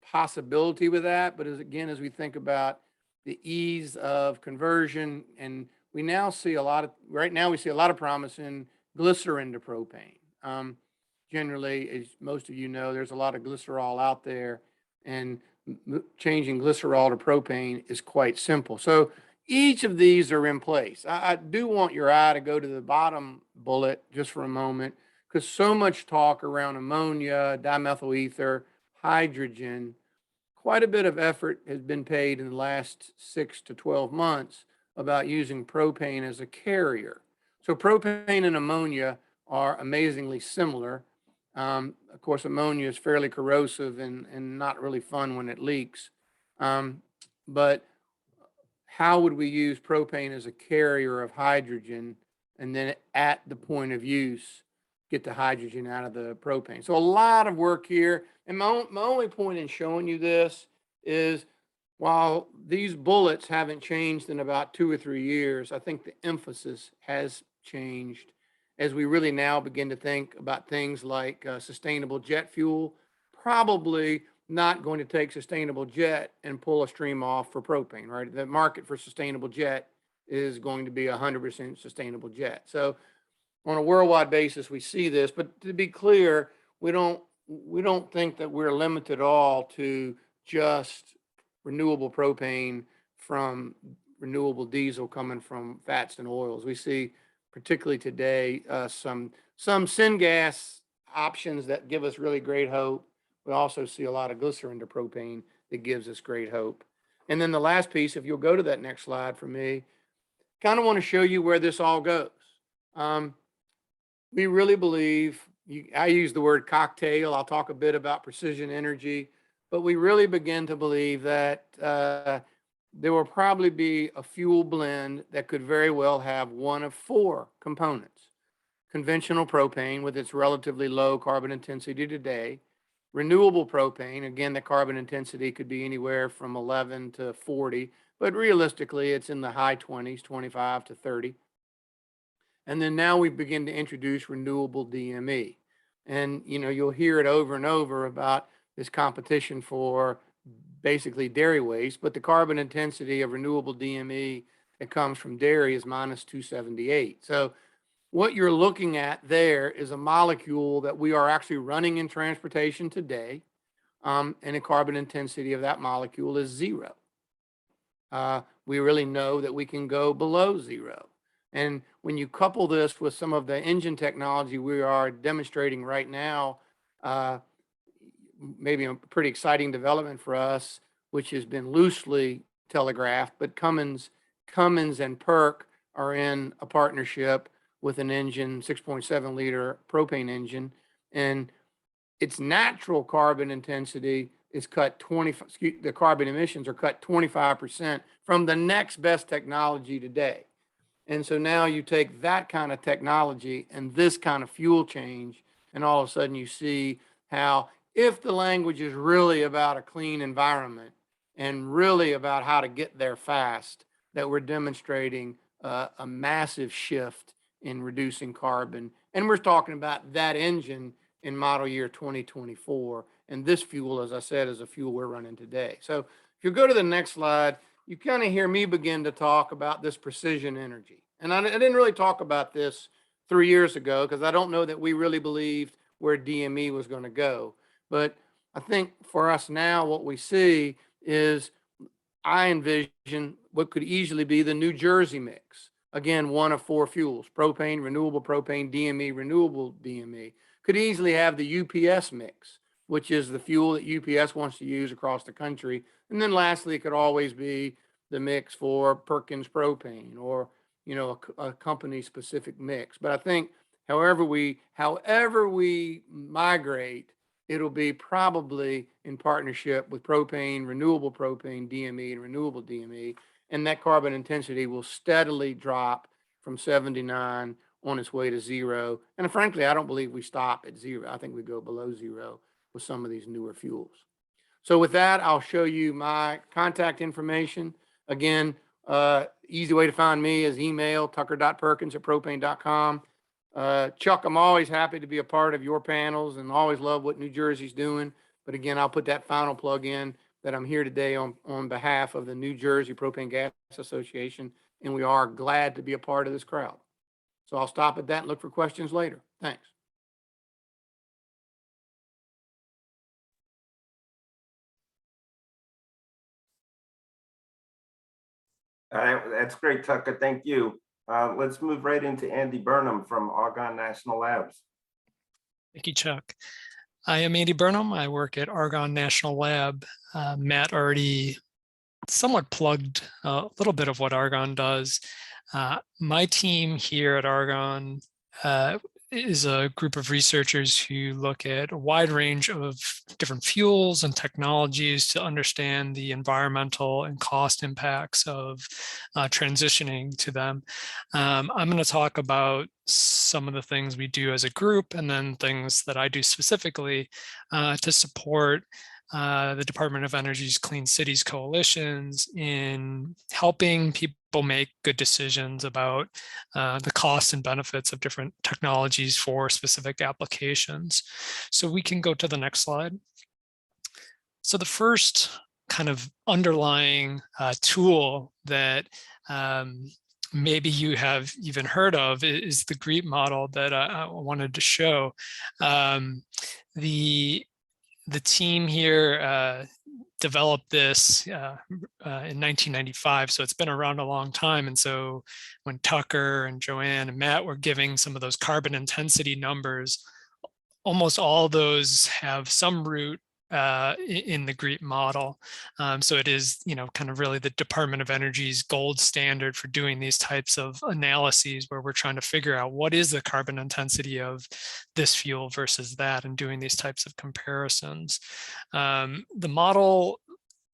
possibility with that, but as we think about the ease of conversion, and we now see right now we see a lot of promise in glycerin to propane. Generally, as most of you know, there's a lot of glycerol out there, and changing glycerol to propane is quite simple. So each of these are in place. I do want your eye to go to the bottom bullet just for a moment, because so much talk around ammonia, dimethyl ether, hydrogen, quite a bit of effort has been paid in the last 6 to 12 months about using propane as a carrier. So propane and ammonia are amazingly similar. Of course, ammonia is fairly corrosive and not really fun when it leaks. But how would we use propane as a carrier of hydrogen, and then at the point of use, get the hydrogen out of the propane? So a lot of work here. And my only point in showing you this is, while these bullets haven't changed in about 2 or 3 years, I think the emphasis has changed as we really now begin to think about things like sustainable jet fuel. Probably not going to take sustainable jet and pull a stream off for propane, right? The market for sustainable jet is going to be 100% sustainable jet. So on a worldwide basis, we see this, but to be clear, we don't think that we're limited at all to just renewable propane from renewable diesel coming from fats and oils. We see, particularly today, some syngas options that give us really great hope. We also see a lot of glycerin to propane that gives us great hope. And then the last piece, if you'll go to that next slide for me, kind of want to show you where this all goes. We really believe, I use the word cocktail. I'll talk a bit about precision energy, but we really begin to believe that there will probably be a fuel blend that could very well have one of 4 components: conventional propane with its relatively low carbon intensity today, renewable propane, again, the carbon intensity could be anywhere from 11 to 40, but realistically it's in the high 20s, 25 to 30. And then now we begin to introduce renewable DME. And you'll hear it over and over about this competition for basically dairy waste, but the carbon intensity of renewable DME that comes from dairy is minus 278. So what you're looking at there is a molecule that we are actually running in transportation today, and the carbon intensity of that molecule is 0. We really know that we can go below 0. And when you couple this with some of the engine technology we are demonstrating right now, maybe a pretty exciting development for us, which has been loosely telegraphed, but Cummins and PERC are in a partnership with an engine, 6.7 liter propane engine, and its natural carbon intensity is cut the carbon emissions are cut 25% from the next best technology today. And so now you take that kind of technology and this kind of fuel change, and all of a sudden you see how, if the language is really about a clean environment and really about how to get there fast, that we're demonstrating a massive shift in reducing carbon. And we're talking about that engine in model year 2024. And this fuel, as I said, is a fuel we're running today. So if you go to the next slide, you kind of hear me begin to talk about this precision energy. And I didn't really talk about this 3 years ago because I don't know that we really believed where DME was going to go. But I think for us now, what we see is, I envision what could easily be the New Jersey mix. Again, one of 4 fuels: propane, renewable propane, DME, renewable DME. Could easily have the UPS mix, which is the fuel that UPS wants to use across the country. And then lastly, it could always be the mix for Perkins propane, or a company specific mix. But I think however we migrate, it'll be probably in partnership with propane, renewable propane, DME, and renewable DME. And that carbon intensity will steadily drop from 79 on its way to 0. And frankly, I don't believe we stop at 0. I think we go below 0 with some of these newer fuels. So with that, I'll show you my contact information. Again, easy way to find me is email tucker.perkins@propane.com. Chuck, I'm always happy to be a part of your panels and always love what New Jersey's doing. But again, I'll put that final plug in that I'm here today on behalf of the New Jersey Propane Gas Association, and we are glad to be a part of this crowd. So I'll stop at that and look for questions later. Thanks. That's great, Tucker. Thank you. Let's move right into Andy Burnham from Argonne National Labs. Thank you, Chuck. I am Andy Burnham. I work at Argonne National Lab. Matt already somewhat plugged a little bit of what Argonne does. My team here at Argonne is a group of researchers who look at a wide range of different fuels and technologies to understand the environmental and cost impacts of transitioning to them. I'm going to talk about some of the things we do as a group and then things that I do specifically to support the Department of Energy's Clean Cities coalitions in helping people make good decisions about the costs and benefits of different technologies for specific applications. So we can go to the next slide. So the first kind of underlying tool that maybe you have even heard of is the GREET model that I wanted to show. The team here developed this in 1995, so it's been around a long time. And so when Tucker and Joanne and Matt were giving some of those carbon intensity numbers, almost all those have some root in the GREET model. So it is, kind of really the Department of Energy's gold standard for doing these types of analyses where we're trying to figure out what is the carbon intensity of this fuel versus that and doing these types of comparisons. The model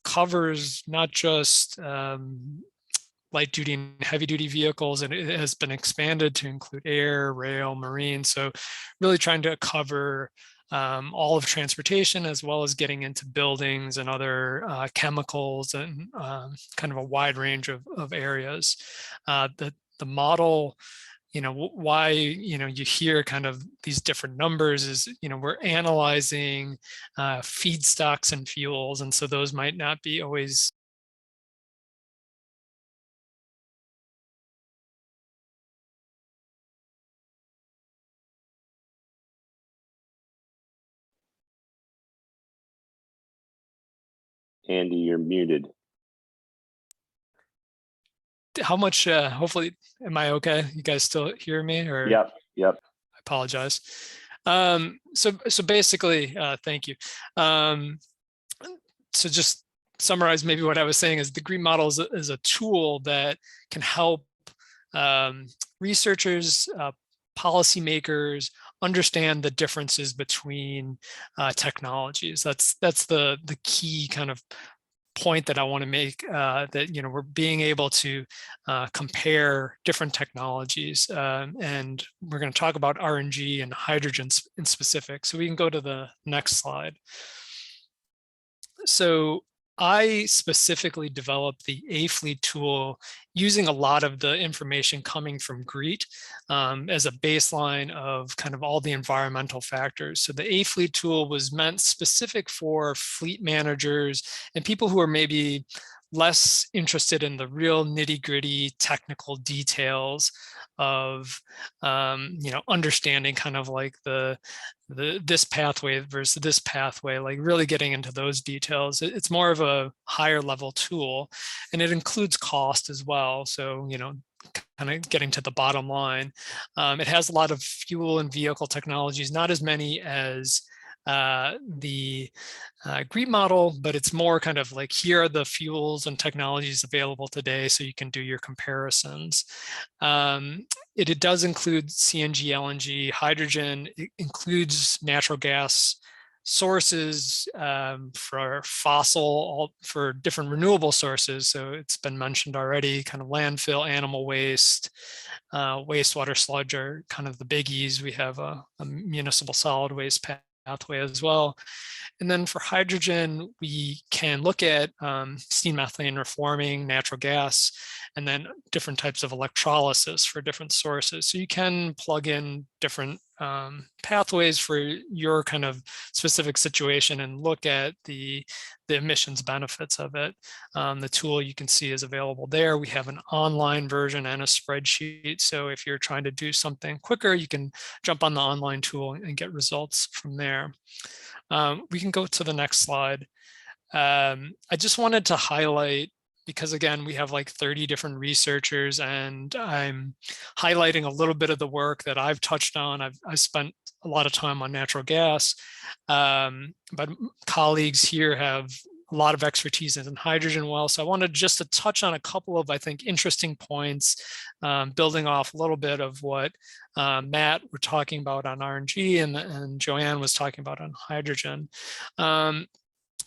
covers not just light duty and heavy duty vehicles, and it has been expanded to include air, rail, marine. So really trying to cover all of transportation, as well as getting into buildings and other chemicals and kind of a wide range of areas. The model, why, you hear kind of these different numbers is, we're analyzing feedstocks and fuels. And so those might not be always Andy, you're muted. how much, hopefully, am I okay? You guys still hear me? Or Yep. I apologize. So basically, thank you. So just summarize maybe what I was saying is the GREET model is a tool that can help researchers, policymakers understand the differences between technologies. That's the key kind of point that I want to make, that we're being able to compare different technologies, and we're going to talk about RNG and hydrogen in specific. So we can go to the next slide. So I specifically developed the A-Fleet tool using a lot of the information coming from GREET as a baseline of kind of all the environmental factors. So the A-Fleet tool was meant specific for fleet managers and people who are maybe less interested in the real nitty-gritty technical details of understanding kind of like this pathway versus this pathway, like really getting into those details. It's more of a higher level tool, and it includes cost as well. So, kind of getting to the bottom line. It has a lot of fuel and vehicle technologies, not as many as the GREET model, but it's more kind of like, here are the fuels and technologies available today, so you can do your comparisons. It does include CNG, LNG, hydrogen. It includes natural gas sources for for different renewable sources. So it's been mentioned already, kind of landfill, animal waste, wastewater sludge are kind of the biggies. We have a municipal solid waste pathway as well. And then for hydrogen, we can look at steam methane reforming, natural gas, and then different types of electrolysis for different sources. So you can plug in different pathways for your kind of specific situation and look at the emissions benefits of it. The tool you can see is available there. We have an online version and a spreadsheet. So if you're trying to do something quicker, you can jump on the online tool and get results from there. We can go to the next slide. I just wanted to highlight, because again, we have like 30 different researchers, and I'm highlighting a little bit of the work that I've touched on. I've spent a lot of time on natural gas, but colleagues here have a lot of expertise in hydrogen well. So I wanted just to touch on a couple of, I think, interesting points, building off a little bit of what Matt were talking about on RNG and Joanne was talking about on hydrogen.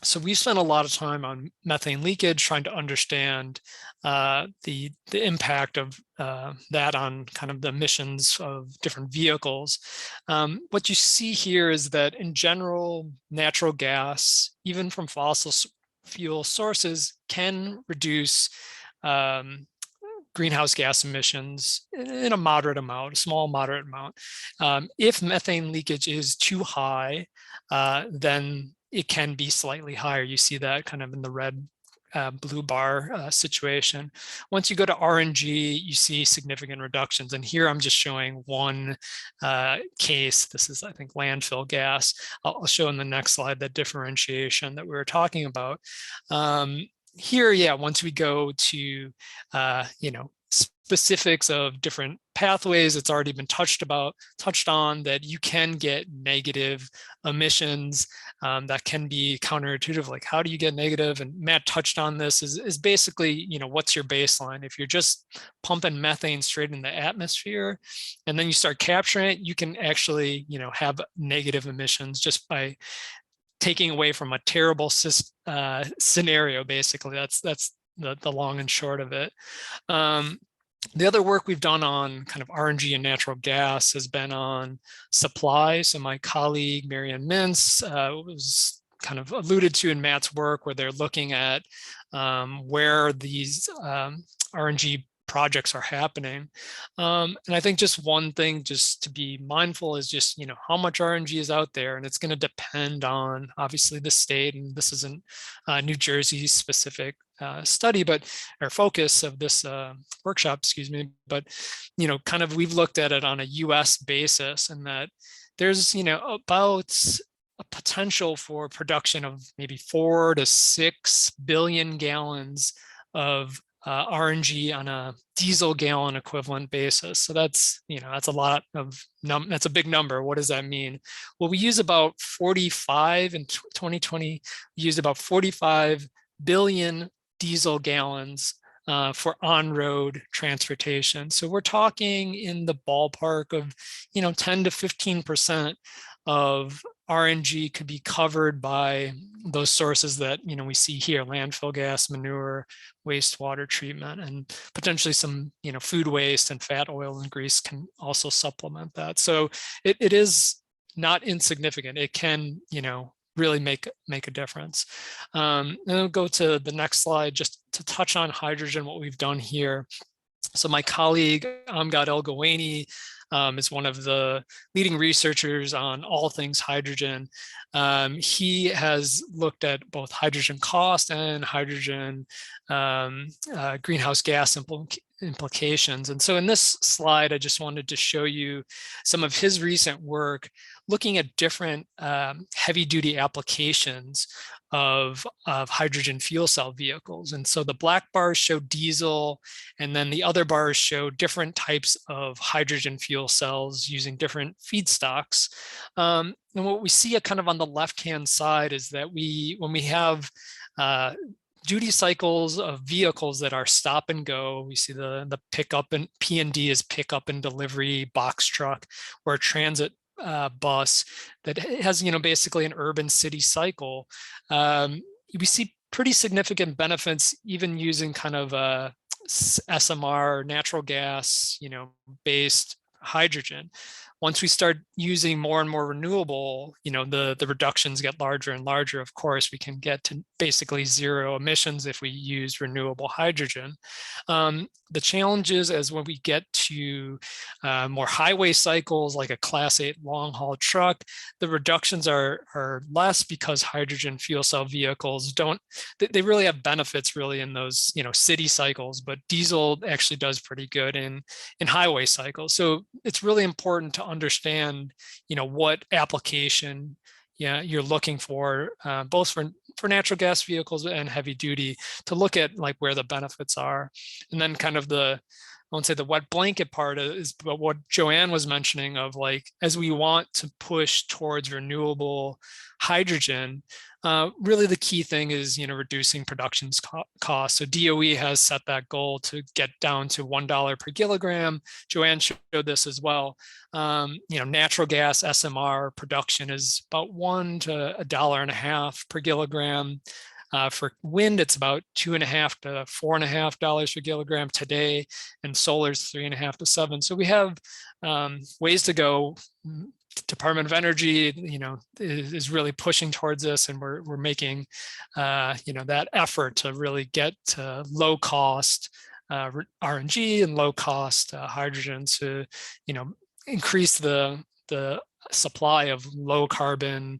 So we spent a lot of time on methane leakage, trying to understand the impact of that on kind of the emissions of different vehicles. What you see here is that in general, natural gas, even from fossil fuel sources, can reduce greenhouse gas emissions in a moderate amount, a small moderate amount. If methane leakage is too high, then it can be slightly higher. You see that kind of in the red blue bar situation. Once you go to RNG, you see significant reductions. And here I'm just showing one case. This is, I think, landfill gas. I'll show in the next slide that differentiation that we were talking about. Here, yeah, once we go to, specifics of different pathways, it's already been touched on that you can get negative emissions that can be counterintuitive. Like, how do you get negative? And Matt touched on this is basically, what's your baseline? If you're just pumping methane straight in the atmosphere and then you start capturing it, you can actually, have negative emissions just by taking away from a terrible scenario. Basically, that's the long and short of it. The other work we've done on kind of RNG and natural gas has been on supply. So my colleague, Marianne Mintz, was kind of alluded to in Matt's work, where they're looking at where these RNG projects are happening. And I think just one thing just to be mindful is just, how much RNG is out there. And it's going to depend on, obviously, the state. And this isn't New Jersey specific study, but our focus of this workshop, but, kind of we've looked at it on a US basis, and that there's, about a potential for production of maybe 4 to 6 billion gallons of RNG on a diesel gallon equivalent basis. So that's, that's a lot of, that's a big number. What does that mean? Well, we use about 45 in 2020, we used about 45 billion diesel gallons for on-road transportation. So we're talking in the ballpark of, 10 to 15% of RNG could be covered by those sources that, we see here: landfill gas, manure, wastewater treatment, and potentially some, food waste and fat, oil, and grease can also supplement that. So it is not insignificant. It can, really make a difference. And I'll go to the next slide just to touch on hydrogen, what we've done here. So my colleague, Amgad El-Gawani, is one of the leading researchers on all things hydrogen. He has looked at both hydrogen cost and hydrogen greenhouse gas implications. And so in this slide, I just wanted to show you some of his recent work looking at different heavy duty applications of hydrogen fuel cell vehicles. And so the black bars show diesel, and then the other bars show different types of hydrogen fuel cells using different feedstocks. And what we see kind of on the left-hand side is that when we have duty cycles of vehicles that are stop and go, we see the pickup, and P&D is pickup and delivery box truck, or a transit bus that has, basically an urban city cycle. We see pretty significant benefits even using kind of a SMR, natural gas, based hydrogen. Once we start using more and more renewable, the reductions get larger and larger. Of course, we can get to basically zero emissions if we use renewable hydrogen. The challenges as when we get to more highway cycles, like a Class 8 long haul truck, the reductions are less because hydrogen fuel cell vehicles they really have benefits really in those, city cycles, but diesel actually does pretty good in highway cycles. So it's really important to understand, what application you're looking for, both for natural gas vehicles and heavy duty, to look at like where the benefits are. And then kind of I won't say the wet blanket part is, but what Joanne was mentioning of, like, as we want to push towards renewable hydrogen, really the key thing is, reducing production costs. So DOE has set that goal to get down to $1 per kilogram. Joanne showed this as well. Natural gas SMR production is about $1 to $1.50 per kilogram. For wind, it's about $2.50 to $4.50 per kilogram today, and solar's $3.50 to $7. So we have ways to go. Department of Energy, is really pushing towards this, and we're making, that effort to really get to low cost RNG and low cost hydrogen to, increase the supply of low carbon,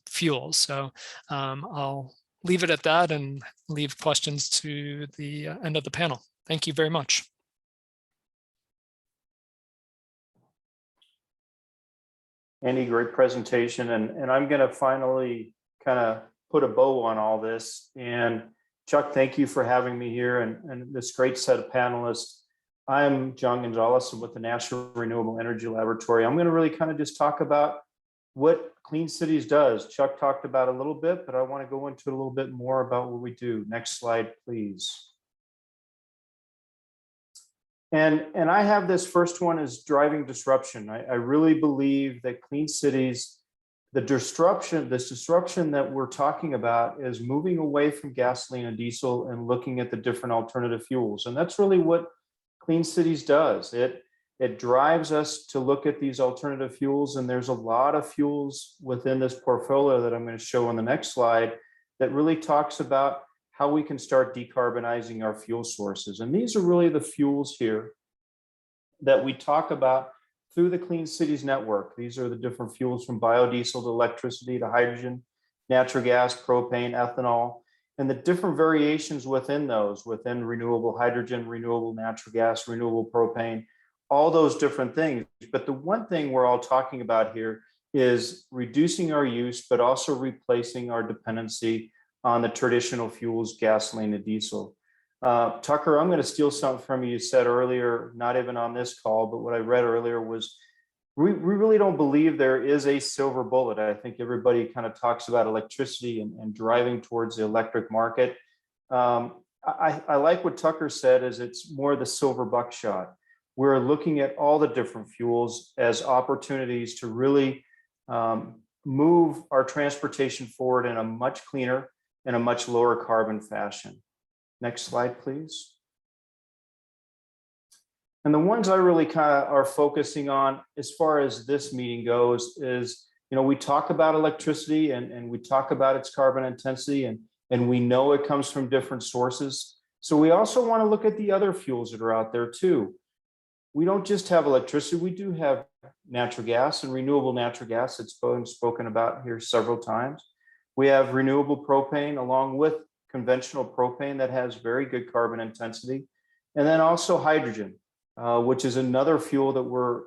fuels. So I'll leave it at that and leave questions to the end of the panel. Thank you very much. Andy, great presentation. And I'm going to finally kind of put a bow on all this. And Chuck, thank you for having me here and this great set of panelists. I'm John Gonzalez with the National Renewable Energy Laboratory. I'm going to really kind of just talk about what Clean Cities does. Chuck talked about a little bit, but I want to go into a little bit more about what we do. Next slide, please. And I have this first one is driving disruption. I really believe that Clean Cities, this disruption that we're talking about is moving away from gasoline and diesel and looking at the different alternative fuels. And that's really what Clean Cities does. It drives us to look at these alternative fuels. And there's a lot of fuels within this portfolio that I'm going to show on the next slide that really talks about how we can start decarbonizing our fuel sources. And these are really the fuels here that we talk about through the Clean Cities Network. These are the different fuels from biodiesel to electricity to hydrogen, natural gas, propane, ethanol, and the different variations within those, within renewable hydrogen, renewable natural gas, renewable propane, all those different things. But the one thing we're all talking about here is reducing our use, but also replacing our dependency on the traditional fuels, gasoline and diesel. Tucker, I'm going to steal something from you. You said earlier, not even on this call, but what I read earlier was we really don't believe there is a silver bullet. I think everybody kind of talks about electricity and driving towards the electric market. I like what Tucker said is it's more the silver buckshot. We're looking at all the different fuels as opportunities to really move our transportation forward in a much cleaner in a much lower carbon fashion. Next slide, please. And the ones I really kind of are focusing on as far as this meeting goes is, we talk about electricity and we talk about its carbon intensity and we know it comes from different sources. So we also want to look at the other fuels that are out there too. We don't just have electricity, we do have natural gas and renewable natural gas. It's been spoken about here several times. We have renewable propane along with conventional propane that has very good carbon intensity. And then also hydrogen, which is another fuel that we're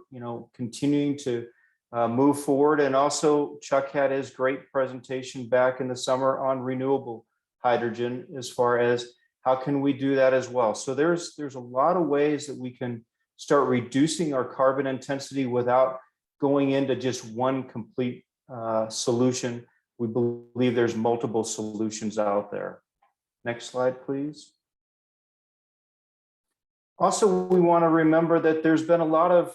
continuing to move forward. And also Chuck had his great presentation back in the summer on renewable hydrogen as far as how can we do that as well. So there's a lot of ways that we can start reducing our carbon intensity without going into just one complete solution. We believe there's multiple solutions out there. Next slide, please. Also, we want to remember that there's been a lot of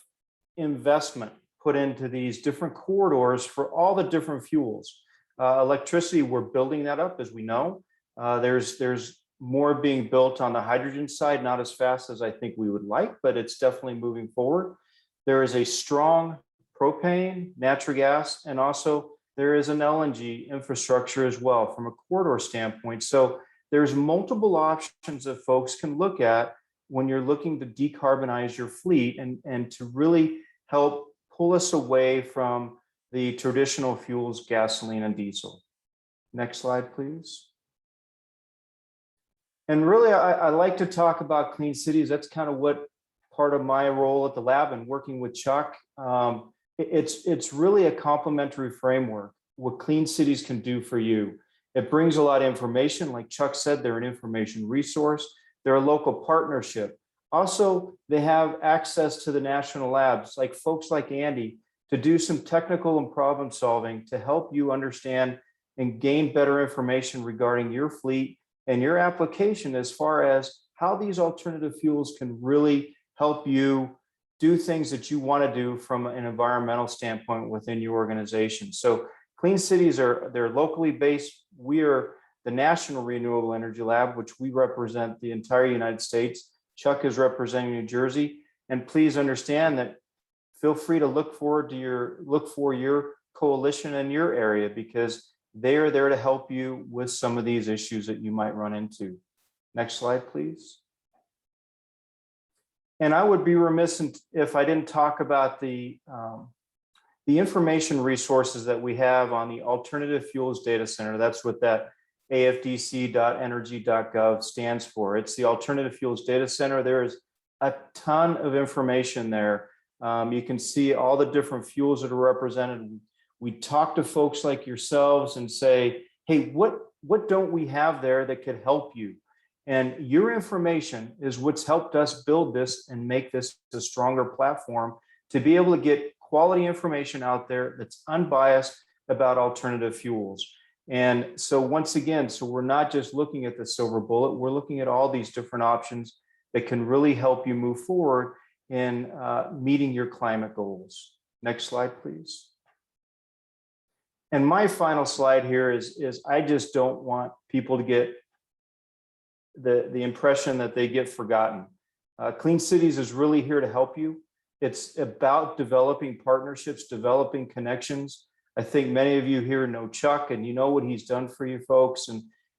investment put into these different corridors for all the different fuels. Electricity, we're building that up, as we know. There's more being built on the hydrogen side, not as fast as I think we would like, but it's definitely moving forward. There is a strong propane, natural gas, and also there is an LNG infrastructure as well from a corridor standpoint. So there's multiple options that folks can look at when you're looking to decarbonize your fleet and to really help pull us away from the traditional fuels, gasoline and diesel. Next slide, please. And really, I like to talk about Clean Cities. That's kind of what part of my role at the lab and working with Chuck. It's really a complementary framework, what Clean Cities can do for you. It brings a lot of information. Like Chuck said, they're an information resource. They're a local partnership. Also, they have access to the national labs, like folks like Andy, to do some technical and problem solving to help you understand and gain better information regarding your fleet and your application as far as how these alternative fuels can really help you do things that you want to do from an environmental standpoint within your organization. So Clean Cities they're locally based. We are the National Renewable Energy Lab, which we represent the entire United States. Chuck is representing New Jersey. And please understand that feel free to look for your coalition in your area, because they are there to help you with some of these issues that you might run into. Next slide, please. And I would be remiss if I didn't talk about the information resources that we have on the Alternative Fuels Data Center. That's what that afdc.energy.gov stands for. It's the Alternative Fuels Data Center. There is a ton of information there. You can see all the different fuels that are represented. We talk to folks like yourselves and say, hey, what don't we have there that could help you? And your information is what's helped us build this and make this a stronger platform to be able to get quality information out there that's unbiased about alternative fuels. And so once again, so we're not just looking at the silver bullet, we're looking at all these different options that can really help you move forward in meeting your climate goals. Next slide, please. And my final slide here is I just don't want people to get the impression that they get forgotten. Clean Cities is really here to help you. It's about developing partnerships, developing connections. I think many of you here know Chuck, and you know what he's done for you folks,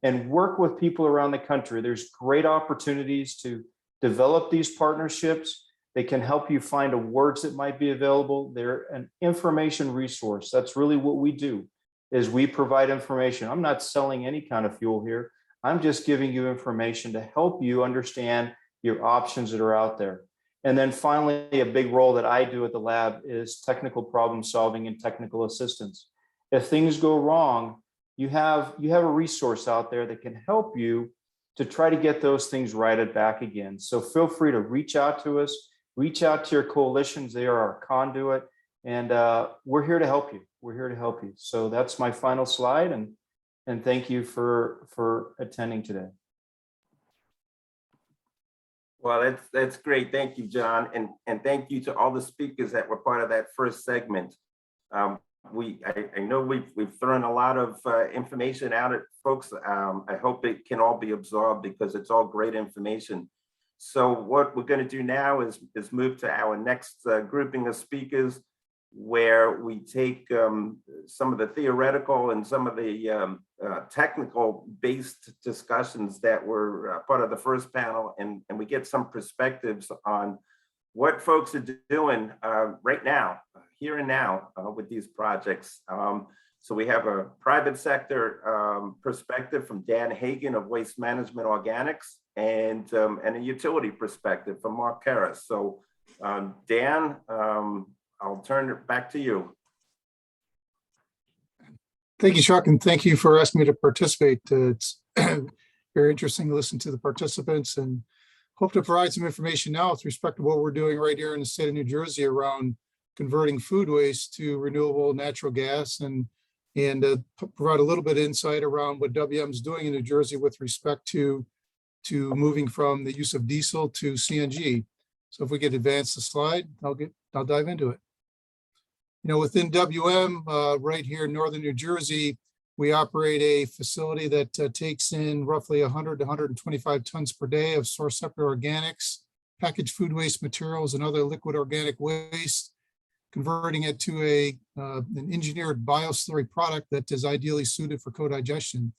and work with people around the country. There's great opportunities to develop these partnerships. They can help you find awards that might be available. They're an information resource. That's really what we do, is we provide information. I'm not selling any kind of fuel here. I'm just giving you information to help you understand your options that are out there. And then finally, a big role that I do at the lab is technical problem solving and technical assistance. If things go wrong, you have a resource out there that can help you to try to get those things righted back again. So feel free to reach out to us, reach out to your coalitions. They are our conduit, and we're here to help you. We're here to help you. So that's my final slide, and thank you for attending today. Well, that's great. Thank you, John. And thank you to all the speakers that were part of that first segment. I know we've thrown a lot of information out at folks. I hope it can all be absorbed, because it's all great information. So what we're going to do now is move to our next grouping of speakers, where we take some of the theoretical and some of the technical based discussions that were part of the first panel, and we get some perspectives on what folks are doing right now, here and now, with these projects. So we have a private sector perspective from Dan Hagan of Waste Management Organics, and a utility perspective from Mark Karras. So Dan, I'll turn it back to you. Thank you, Chuck, and thank you for asking me to participate. It's very interesting to listen to the participants, and hope to provide some information now with respect to what we're doing right here in the state of New Jersey around converting food waste to renewable natural gas, and provide a little bit of insight around what WM is doing in New Jersey with respect to moving from the use of diesel to CNG. So if we could advance the slide, I'll dive into it. You know, within WM, right here in northern New Jersey, we operate a facility that takes in roughly 100 to 125 tons per day of source separate organics, packaged food waste materials, and other liquid organic waste, converting it to an engineered bioslurry product that is ideally suited for co-digestion.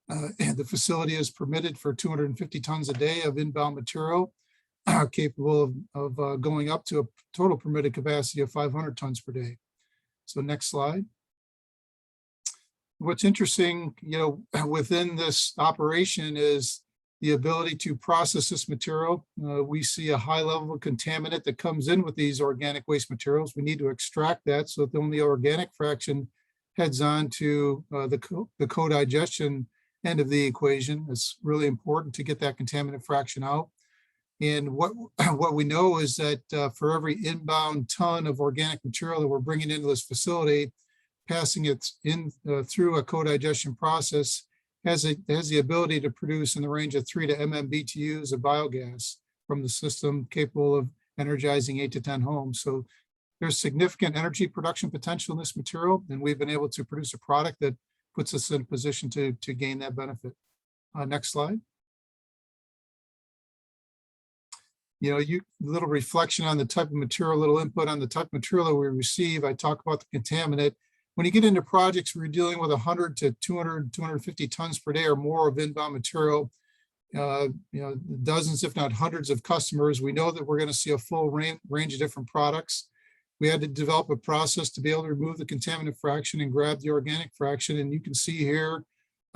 And the facility is permitted for 250 tons a day of inbound material, capable of going up to a total permitted capacity of 500 tons per day. So next slide. What's interesting, you know, within this operation is the ability to process this material. We see a high level of contaminant that comes in with these organic waste materials. We need to extract that so that only organic fraction heads on to the co-digestion end of the equation. It's really important to get that contaminant fraction out. And what we know is that for every inbound ton of organic material that we're bringing into this facility, passing it in through a co-digestion process has the ability to produce in the range of 3 to MMBTUs of biogas from the system, capable of energizing 8 to 10 homes. So there's significant energy production potential in this material, and we've been able to produce a product that puts us in a position to gain that benefit. Next slide. You know, little reflection on the type of material, little input on the type of material that we receive. I talk about the contaminant. When you get into projects where you're dealing with 100 to 200, 250 tons per day or more of inbound material, you know, dozens, if not hundreds of customers, we know that we're going to see a full range of different products. We had to develop a process to be able to remove the contaminant fraction and grab the organic fraction. And you can see here,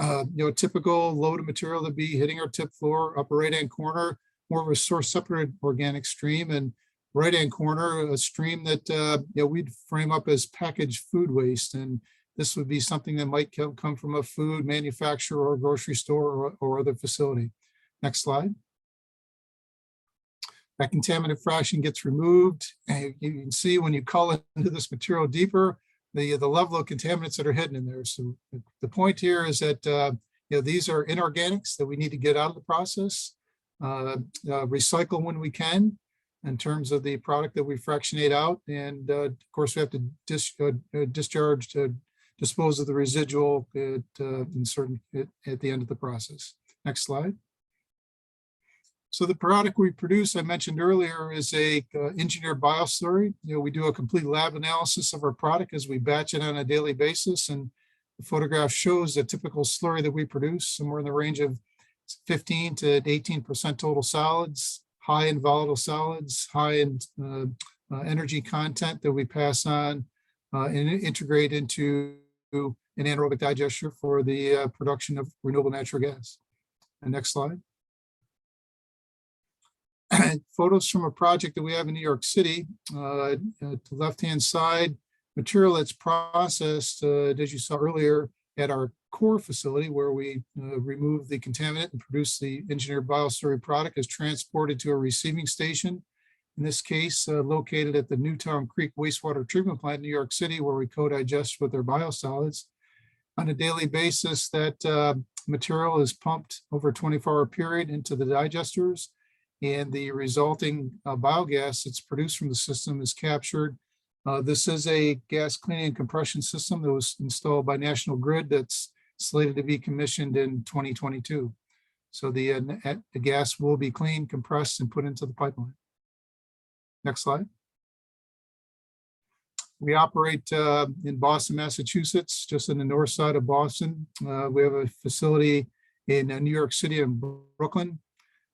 you know, a typical load of material to be hitting our tip floor, upper right-hand corner, more of a source separated organic stream, and right-hand corner, a stream that you know, we'd frame up as packaged food waste. And this would be something that might come from a food manufacturer or a grocery store or other facility. Next slide. That contaminant fraction gets removed. And you can see when you call into this material deeper, the level of contaminants that are hidden in there. So the point here is that you know, these are inorganics that we need to get out of the process, recycle when we can in terms of the product that we fractionate out. And of course, we have to discharge to dispose of the residual at the end of the process. Next slide. So the product we produce, I mentioned earlier, is a engineered bioslurry. You know, we do a complete lab analysis of our product as we batch it on a daily basis. And the photograph shows the typical slurry that we produce, somewhere in the range of 15 to 18% total solids, high in volatile solids, high in energy content that we pass on and integrate into an anaerobic digester for the production of renewable natural gas. And next slide. Photos from a project that we have in New York City. To the left-hand side, material that's processed, as you saw earlier, at our core facility where we remove the contaminant and produce the engineered bioslurry product is transported to a receiving station. In this case, located at the Newtown Creek Wastewater Treatment Plant in New York City, where we co-digest with their biosolids. On a daily basis, that material is pumped over a 24-hour period into the digesters, and the resulting biogas that's produced from the system is captured. This is a gas cleaning and compression system that was installed by National Grid that's slated to be commissioned in 2022. So the gas will be cleaned, compressed, and put into the pipeline. Next slide. We operate in Boston, Massachusetts, just in the north side of Boston. We have a facility in New York City and Brooklyn,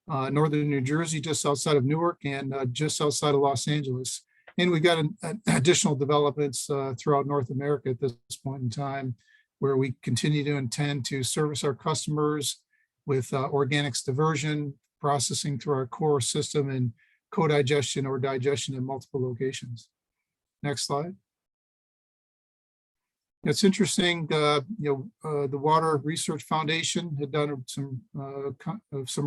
northern New Jersey, just outside of Newark, and just outside of Los Angeles. And we've got additional developments throughout North America at this point in time, where we continue to intend to service our customers with organics diversion, processing through our core system, and co-digestion or digestion in multiple locations. Next slide. It's interesting, the Water Research Foundation had done some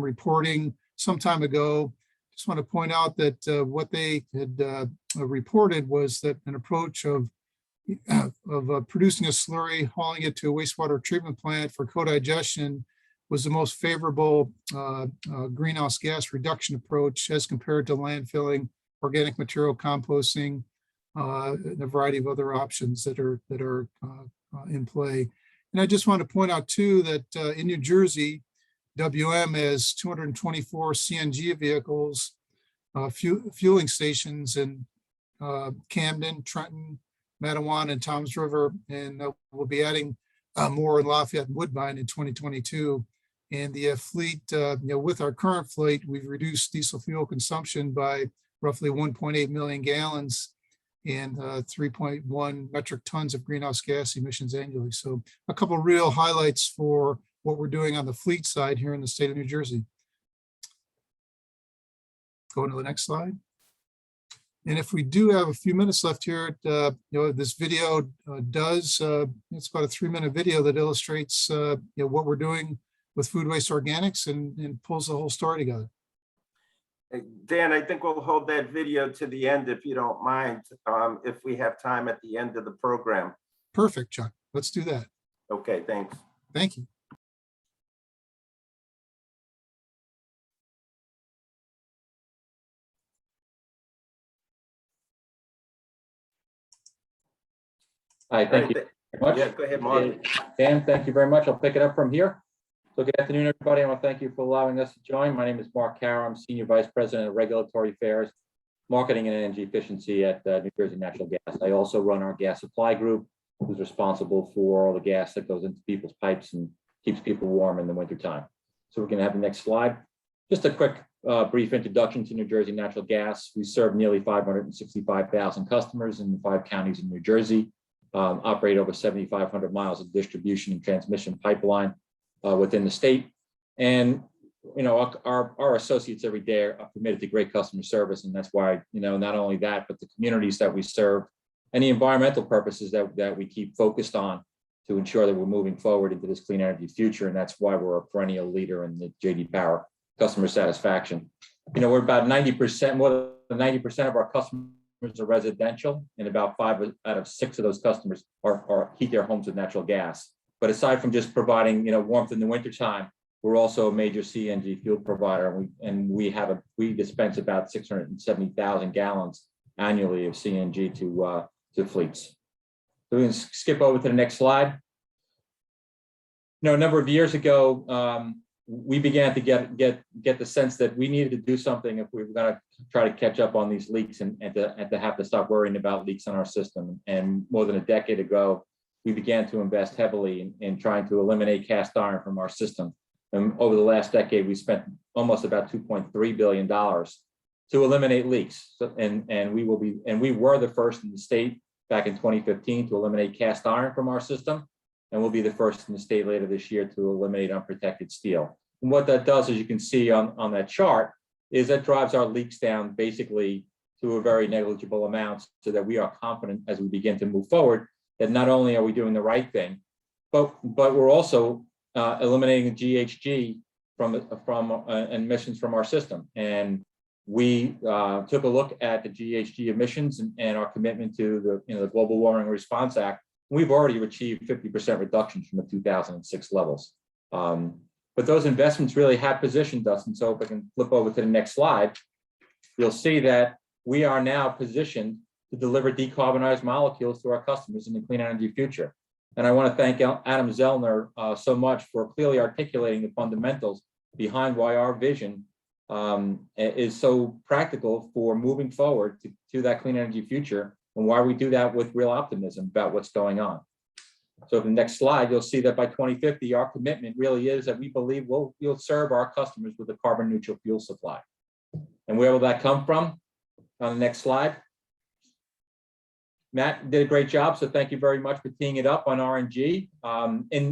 reporting some time ago. Just want to point out that what they had reported was that an approach of producing a slurry, hauling it to a wastewater treatment plant for co-digestion was the most favorable greenhouse gas reduction approach as compared to landfilling, organic material composting, and a variety of other options that are in play. And I just want to point out too that in New Jersey, WM has 224 CNG vehicles, fueling stations in Camden, Trenton, Matawan, and Toms River, and we'll be adding more in Lafayette and Woodbine in 2022. And the fleet, with our current fleet, we've reduced diesel fuel consumption by roughly 1.8 million gallons and 3.1 metric tons of greenhouse gas emissions annually. So a couple of real highlights for what we're doing on the fleet side here in the state of New Jersey. Go to the next slide. And if we do have a few minutes left here, this video it's about a 3-minute video that illustrates what we're doing with food waste organics and pulls the whole story together. Dan, I think we'll hold that video to the end if you don't mind, if we have time at the end of the program. Perfect, Chuck. Let's do that. Okay, thanks. Thank you. Hi, All thank right, you very much. Yeah, go ahead, Mark. Dan, thank you very much. I'll pick it up from here. So good afternoon, everybody. I want to thank you for allowing us to join. My name is Mark Carroll. I'm Senior Vice President of Regulatory Affairs, Marketing and Energy Efficiency at New Jersey Natural Gas. I also run our gas supply group, who's responsible for all the gas that goes into people's pipes and keeps people warm in the wintertime. So we're going to have the next slide. Just a quick brief introduction to New Jersey Natural Gas. We serve nearly 565,000 customers in the 5 counties in New Jersey. Operate over 7,500 miles of distribution and transmission pipeline within the state. And, you know, our associates every day are committed to great customer service. And that's why, you know, not only that, but the communities that we serve and the environmental purposes that we keep focused on to ensure that we're moving forward into this clean energy future. And that's why we're a perennial leader in the J.D. Power customer satisfaction. You know, we're about 90%, more than 90% of our customers are residential, and about 5 out of 6 of those customers are heat their homes with natural gas. But aside from just providing, you know, warmth in the wintertime, we're also a major CNG fuel provider, and we dispense about 670,000 gallons annually of CNG to fleets. So we can skip over to the next slide. You know, a number of years ago, we began to get the sense that we needed to do something if we were going to try to catch up on these leaks and to have to stop worrying about leaks on our system. And more than a decade ago, we began to invest heavily in trying to eliminate cast iron from our system. And over the last decade, we spent almost about $2.3 billion to eliminate leaks. So, and we were the first in the state back in 2015 to eliminate cast iron from our system. And we'll be the first in the state later this year to eliminate unprotected steel. And what that does, as you can see on that chart, is that drives our leaks down basically to a very negligible amount, so that we are confident as we begin to move forward that not only are we doing the right thing, but we're also eliminating the GHG from emissions from our system. And we took a look at the GHG emissions and our commitment to the Global Warming Response Act. We've already achieved 50% reductions from the 2006 levels. But those investments really have positioned us. And so if I can flip over to the next slide, you'll see that we are now positioned to deliver decarbonized molecules to our customers in the clean energy future. And I want to thank Adam Zellner so much for clearly articulating the fundamentals behind why our vision is so practical for moving forward to that clean energy future, and why we do that with real optimism about what's going on. So the next slide, you'll see that by 2050, our commitment really is that we believe we'll serve our customers with a carbon neutral fuel supply. And where will that come from? On the next slide. Matt did a great job, so thank you very much for teeing it up on RNG.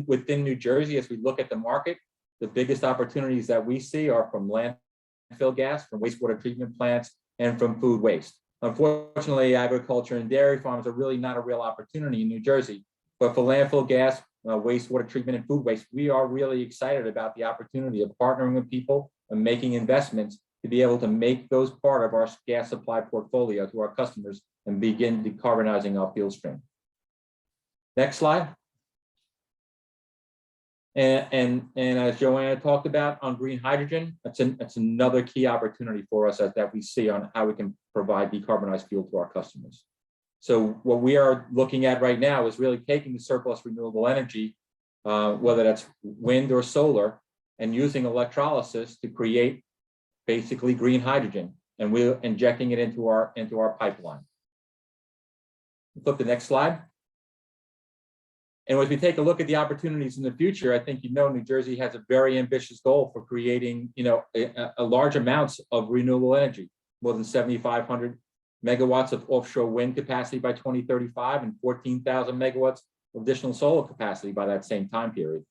Within New Jersey, as we look at the market, the biggest opportunities that we see are from landfill gas, from wastewater treatment plants, and from food waste. Unfortunately, agriculture and dairy farms are really not a real opportunity in New Jersey. But for landfill gas, wastewater treatment, and food waste, we are really excited about the opportunity of partnering with people and making investments to be able to make those part of our gas supply portfolio to our customers and begin decarbonizing our fuel stream. Next slide. And as Joanna talked about on green hydrogen, that's another key opportunity for us that we see on how we can provide decarbonized fuel to our customers. So what we are looking at right now is really taking the surplus renewable energy, whether that's wind or solar, and using electrolysis to create basically green hydrogen, and we're injecting it into our pipeline. Flip the next slide. And as we take a look at the opportunities in the future, I think New Jersey has a very ambitious goal for creating a large amounts of renewable energy, more than 7,500 megawatts of offshore wind capacity by 2035 and 14,000 megawatts of additional solar capacity by that same time period.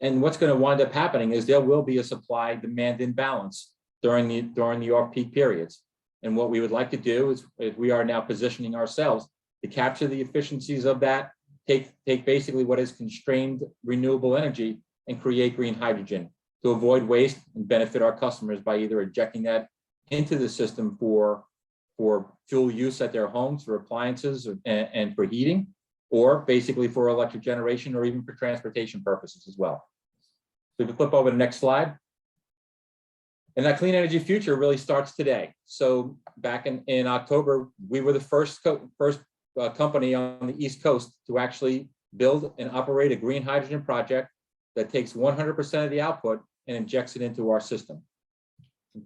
And what's going to wind up happening is there will be a supply demand imbalance during the off-peak periods. And what we would like to do is we are now positioning ourselves to capture the efficiencies of that, take basically what is constrained renewable energy and create green hydrogen to avoid waste and benefit our customers by either injecting that into the system for fuel use at their homes, for appliances and for heating, or basically for electric generation or even for transportation purposes as well. So if you flip over to the next slide. And that clean energy future really starts today. So back in October, we were the first company on the East Coast to actually build and operate a green hydrogen project that takes 100% of the output and injects it into our system.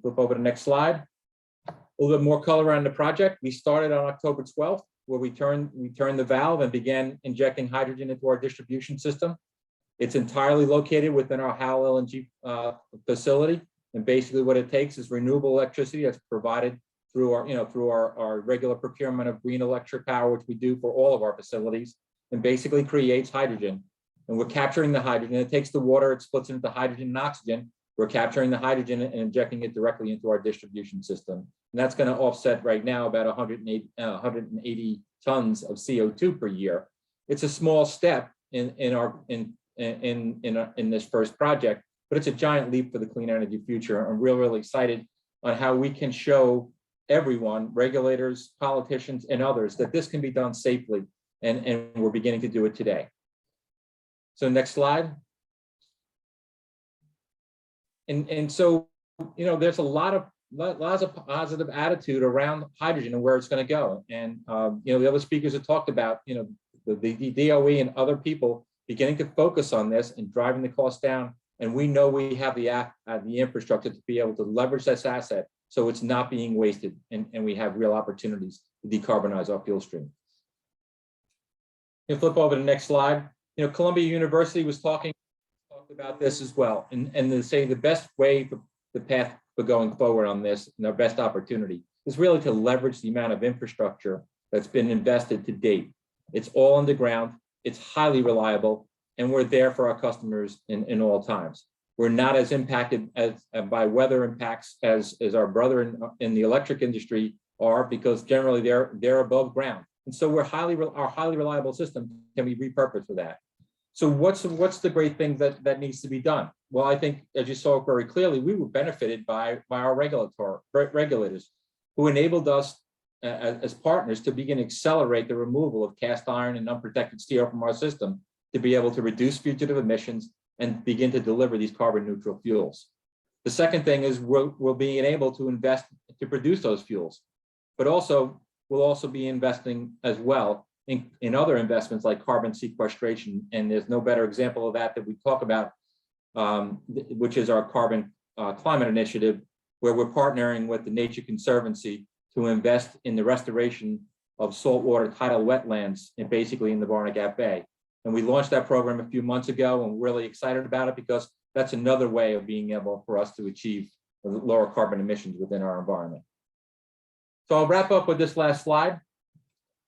Flip over to the next slide. A little bit more color on the project. We started on October 12th, where we turned the valve and began injecting hydrogen into our distribution system. It's entirely located within our Howell LNG facility. And basically what it takes is renewable electricity that's provided through our regular procurement of green electric power, which we do for all of our facilities, and basically creates hydrogen. And we're capturing the hydrogen. It takes the water, it splits it into hydrogen and oxygen. We're capturing the hydrogen and injecting it directly into our distribution system. And that's going to offset right now about 180 tons of CO2 per year. It's a small step in this first project, but it's a giant leap for the clean energy future. I'm really excited on how we can show everyone, regulators, politicians, and others, that this can be done safely, and we're beginning to do it today. So next slide. And so, there's lots of positive attitude around hydrogen and where it's going to go. And, the other speakers have talked about, the DOE and other people beginning to focus on this and driving the cost down. And we know we have the infrastructure to be able to leverage this asset so it's not being wasted, and we have real opportunities to decarbonize our fuel stream. You flip over to the next slide. Columbia University was talked about this as well, and they say the best way for the path for going forward on this, and our best opportunity, is really to leverage the amount of infrastructure that's been invested to date. It's all underground, it's highly reliable, and we're there for our customers in all times. We're not as impacted by weather impacts as our brother in the electric industry are, because generally they're above ground. And so our highly reliable system can be repurposed for that. So what's the great thing that needs to be done? Well, I think, as you saw very clearly, we were benefited by our regulators, who enabled us as partners to begin to accelerate the removal of cast iron and unprotected steel from our system, to be able to reduce fugitive emissions and begin to deliver these carbon neutral fuels. The second thing is we're being able to invest to produce those fuels, but we'll also be investing as well in other investments like carbon sequestration. And there's no better example of that we talk about, which is our carbon climate initiative, where we're partnering with the Nature Conservancy to invest in the restoration of saltwater tidal wetlands, and basically in the Barnegat Bay. And we launched that program a few months ago, and we're really excited about it, because that's another way of being able for us to achieve lower carbon emissions within our environment. So I'll wrap up with this last slide.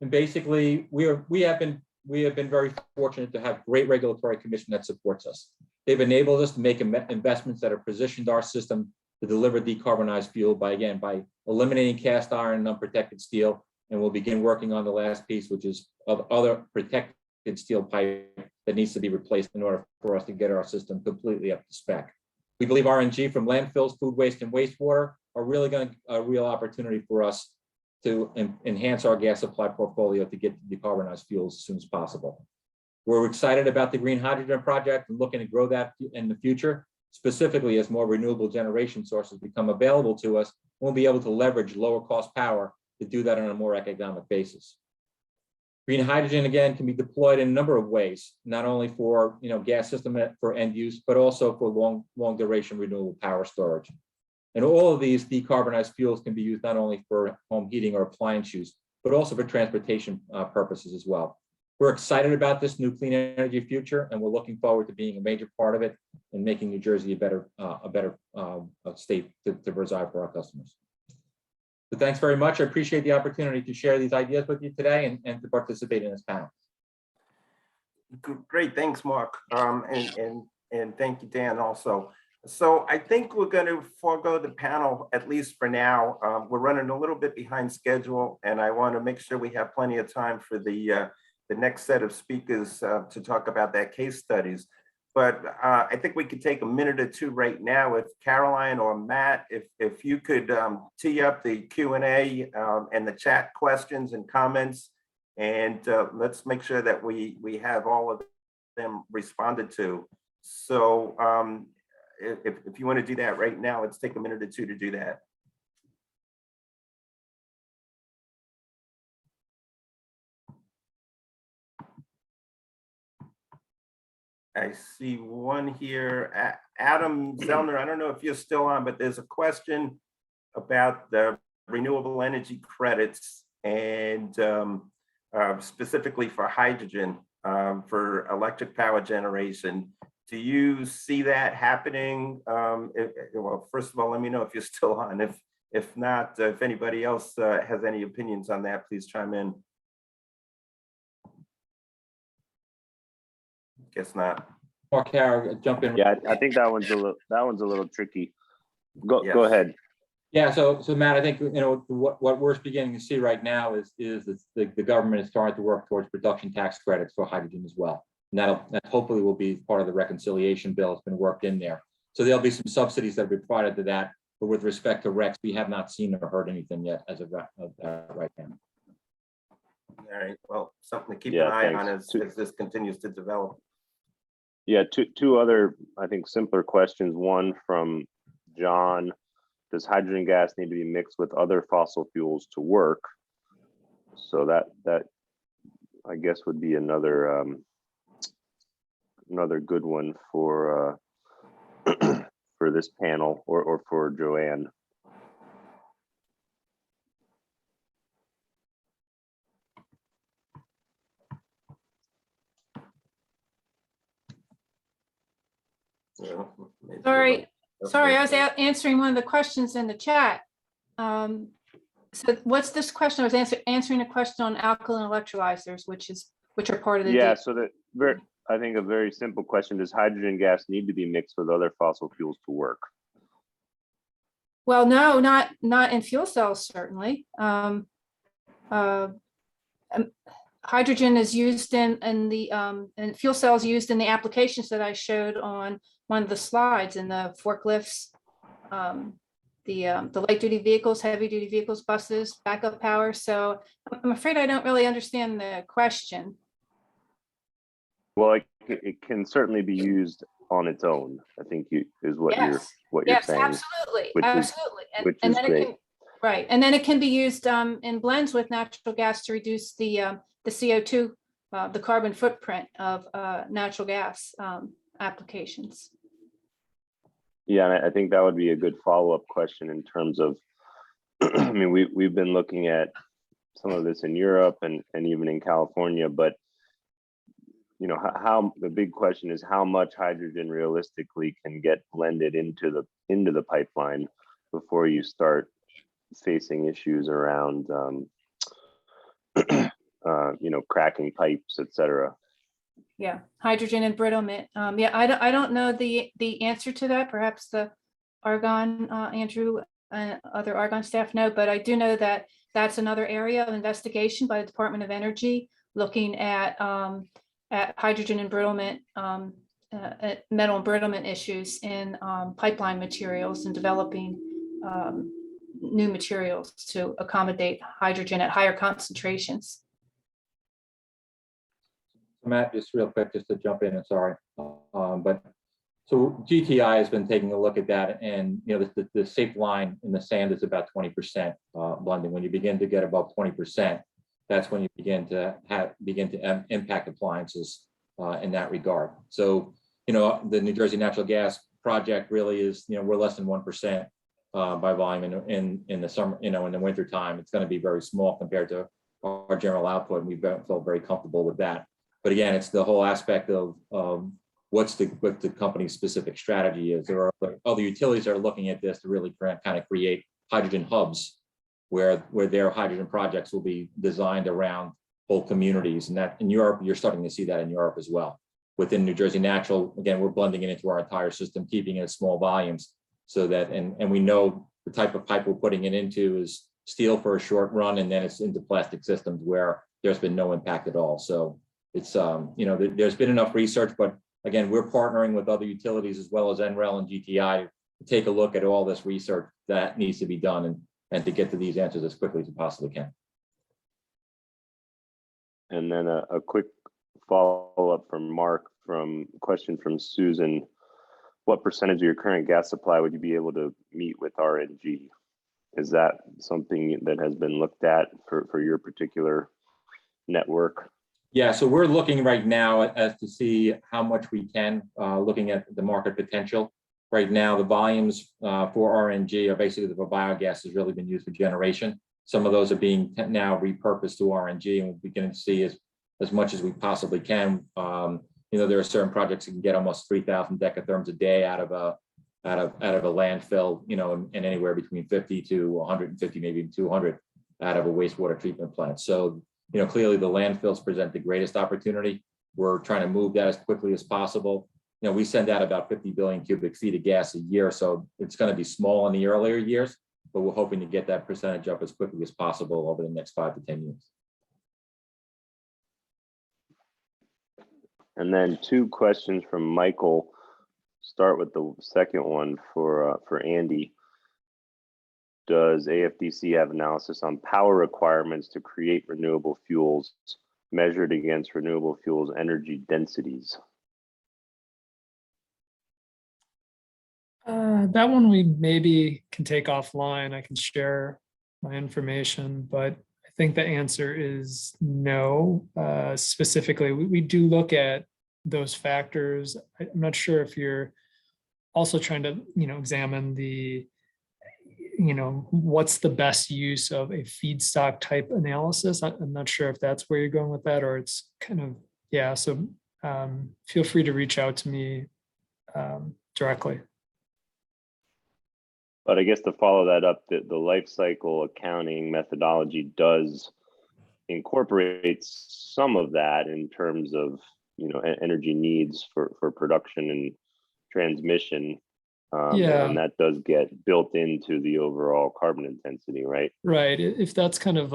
And basically, we have been very fortunate to have great regulatory commission that supports us. They've enabled us to make investments that have positioned our system to deliver decarbonized fuel by eliminating cast iron and unprotected steel. And we'll begin working on the last piece, which is of other protected steel pipe that needs to be replaced in order for us to get our system completely up to spec. We believe RNG from landfills, food waste, and wastewater are really going to a real opportunity for us to enhance our gas supply portfolio to get to decarbonized fuels as soon as possible. We're excited about the green hydrogen project and looking to grow that in the future, specifically as more renewable generation sources become available to us. We'll be able to leverage lower cost power to do that on a more economic basis. Green hydrogen, again, can be deployed in a number of ways, not only for gas system for end use, but also for long duration renewable power storage. And all of these decarbonized fuels can be used not only for home heating or appliance use, but also for transportation purposes as well. We're excited about this new clean energy future, and we're looking forward to being a major part of it and making New Jersey a better state to reside for our customers. So thanks very much. I appreciate the opportunity to share these ideas with you today and to participate in this panel. Great, thanks, Mark, and thank you, Dan, also. So I think we're going to forego the panel, at least for now. We're running a little bit behind schedule, and I want to make sure we have plenty of time for the next set of speakers to talk about that case studies. But I think we could take a minute or two right now. If Caroline or Matt, if you could tee up the Q&A and the chat questions and comments, and let's make sure that we have all of them responded to. So if you want to do that right now, let's take a minute or two to do that. I see one here, Adam Zellner. I don't know if you're still on, but there's a question about the renewable energy credits and specifically for hydrogen for electric power generation. Do you see that happening? Well, first of all, let me know if you're still on. If not, if anybody else has any opinions on that, please chime in. Guess not. Mark Hara, jump in. Yeah, I think that one's a little tricky. Go ahead. Yeah, so Matt, I think what we're beginning to see right now is the government is starting to work towards production tax credits for hydrogen as well. And that hopefully will be part of the reconciliation bill that's been worked in there. So there'll be some subsidies that will be provided to that. But with respect to RECs, we have not seen or heard anything yet as of right now. All right. Well, something to keep an eye on as this continues to develop. Yeah, two other, I think, simpler questions. One from John: does hydrogen gas need to be mixed with other fossil fuels to work? So that I guess would be another good one for for this panel or for Joanne. Sorry, I was answering one of the questions in the chat. So what's this question? I was answering a question on alkaline electrolyzers, which are part of the So I think a very simple question: does hydrogen gas need to be mixed with other fossil fuels to work? Well, no, not in fuel cells, certainly. Hydrogen is used in the and fuel cells used in the applications that I showed on one of the slides, in the forklifts, the light duty vehicles, heavy duty vehicles, buses, backup power. So I'm afraid I don't really understand the question. Well, it can certainly be used on its own, I think is what you're saying. Absolutely, which absolutely. Which and is then great. it can, right, and then it can be used in blends with natural gas to reduce the CO2, the carbon footprint of natural gas applications. Yeah, and I think that would be a good follow-up question in terms of, I mean, we've been looking at some of this in Europe and even in California, but how the big question is how much hydrogen realistically can get blended into the pipeline before you start facing issues around cracking pipes, etc. Yeah, hydrogen embrittlement. Yeah, I don't know the answer to that. Perhaps the Argonne, Andrew and other Argonne staff know, but I do know that that's another area of investigation by the Department of Energy, looking at hydrogen embrittlement, metal embrittlement issues in pipeline materials, and developing new materials to accommodate hydrogen at higher concentrations. Matt, just real quick, just to jump in, and sorry, but so GTI has been taking a look at that, and the safe line in the sand is about 20% blending. When you begin to get above 20%, that's when you begin to impact appliances in that regard. So the New Jersey Natural Gas project really is we're less than 1% by volume in the summer. In the winter time, it's going to be very small compared to our general output, and we felt very comfortable with that. But again, it's the whole aspect of what the company's specific strategy is. There are other utilities that are looking at this to really kind of create hydrogen hubs where their hydrogen projects will be designed around whole communities. And that in Europe, you're starting to see that in Europe as well. Within New Jersey Natural, again, we're blending it into our entire system, keeping it in small volumes so that, and we know the type of pipe we're putting it into is steel for a short run, and then it's into plastic systems where there's been no impact at all. So it's, there's been enough research, but again, we're partnering with other utilities as well as NREL and GTI to take a look at all this research that needs to be done and to get to these answers as quickly as we possibly can. And then a quick follow-up from Mark from question from Susan. What percentage of your current gas supply would you be able to meet with RNG? Is that something that has been looked at for your particular network? Yeah, so we're looking right now as to see how much we can, looking at the market potential. Right now, the volumes for RNG are basically the biogas has really been used for generation. Some of those are being now repurposed to RNG, and we're beginning to see as much as we possibly can. You know, there are certain projects that can get almost 3,000 decatherms a day out of a landfill, you know, and anywhere between 50 to 150, maybe even 200 out of a wastewater treatment plant. So, you know, clearly the landfills present the greatest opportunity. We're trying to move that as quickly as possible. You know, we send out about 50 billion cubic feet of gas a year, so it's going to be small in the earlier years, but we're hoping to get that percentage up as quickly as possible over the next 5 to 10 years. And then 2 questions from Michael. Start with the second one for Andy. Does AFDC have analysis on power requirements to create renewable fuels measured against renewable fuels energy densities? That one we maybe can take offline. I can share my information, but I think the answer is no. Specifically, we do look at those factors. I'm not sure if you're also trying to, you know, examine the, you know, what's the best use of a feedstock type analysis. I'm not sure if that's where you're going with that, or it's kind of, yeah. So feel free to reach out to me directly. But I guess to follow that up, the life cycle accounting methodology does incorporate some of that in terms of, you know, energy needs for production and transmission. Yeah. And that does get built into the overall carbon intensity, right? Right. If that's kind of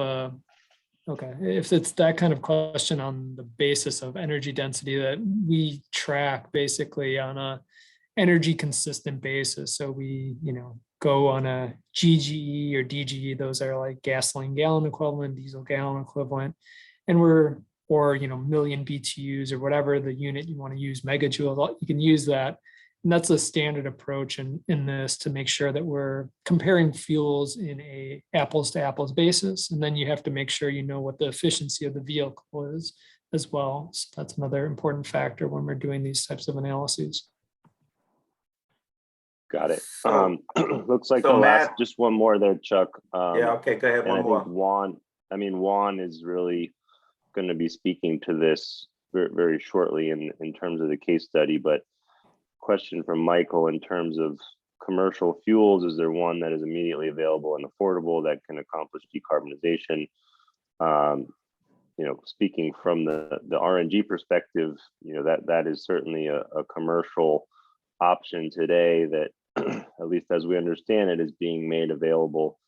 okay, if it's that kind of question on the basis of energy density that we track basically on a energy consistent basis. So we, you know, go on a GGE or DGE, those are like gasoline gallon equivalent, diesel gallon equivalent. And or, you know, million BTUs or whatever the unit you want to use, megajoules, you can use that. And that's a standard approach in this to make sure that we're comparing fuels in a apples to apples basis. And then you have to make sure you know what the efficiency of the vehicle is as well. So that's another important factor when we're doing these types of analyses. Got it. So- Looks like so the last, Matt- just one more there, Chuck. Yeah, okay, go ahead, And I one think more. Juan is really going to be speaking to this very, very shortly in terms of the case study, but question from Michael in terms of commercial fuels, is there one that is immediately available and affordable that can accomplish decarbonization? You know, speaking from the RNG perspective, you know, that is certainly a commercial option today that, at least as we understand it, is being made available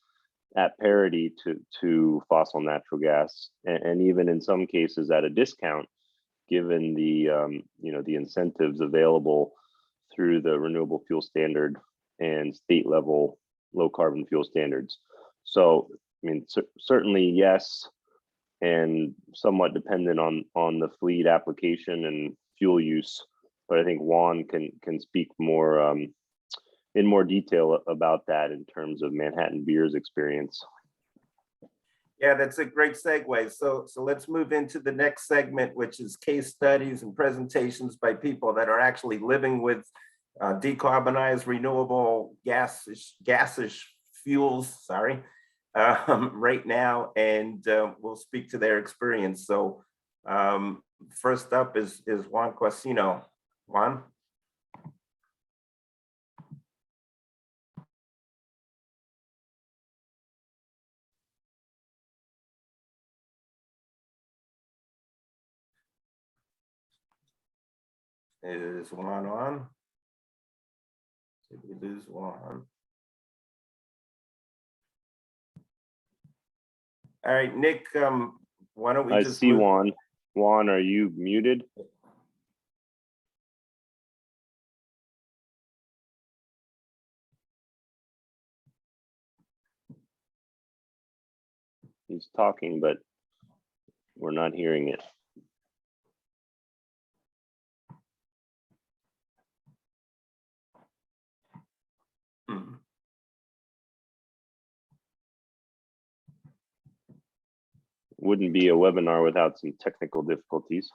at parity to fossil natural gas, and even in some cases at a discount, given the you know, the incentives available through the renewable fuel standard and state level low carbon fuel standards. So, I mean, certainly yes, and somewhat dependent on the fleet application and fuel use. But I think Juan can speak more in more detail about that in terms of Manhattan Beer's experience. Yeah, that's a great segue. So let's move into the next segment, which is case studies and presentations by people that are actually living with decarbonized renewable gaseous fuels, right now, and we'll speak to their experience. So first up is Juan Quasino. Juan? Is Juan on? Did we lose Juan? All right, Nick, why don't we I just see move- Juan. Juan, are you muted? He's talking, but We're not hearing it. Hmm. Wouldn't be a webinar without some technical difficulties.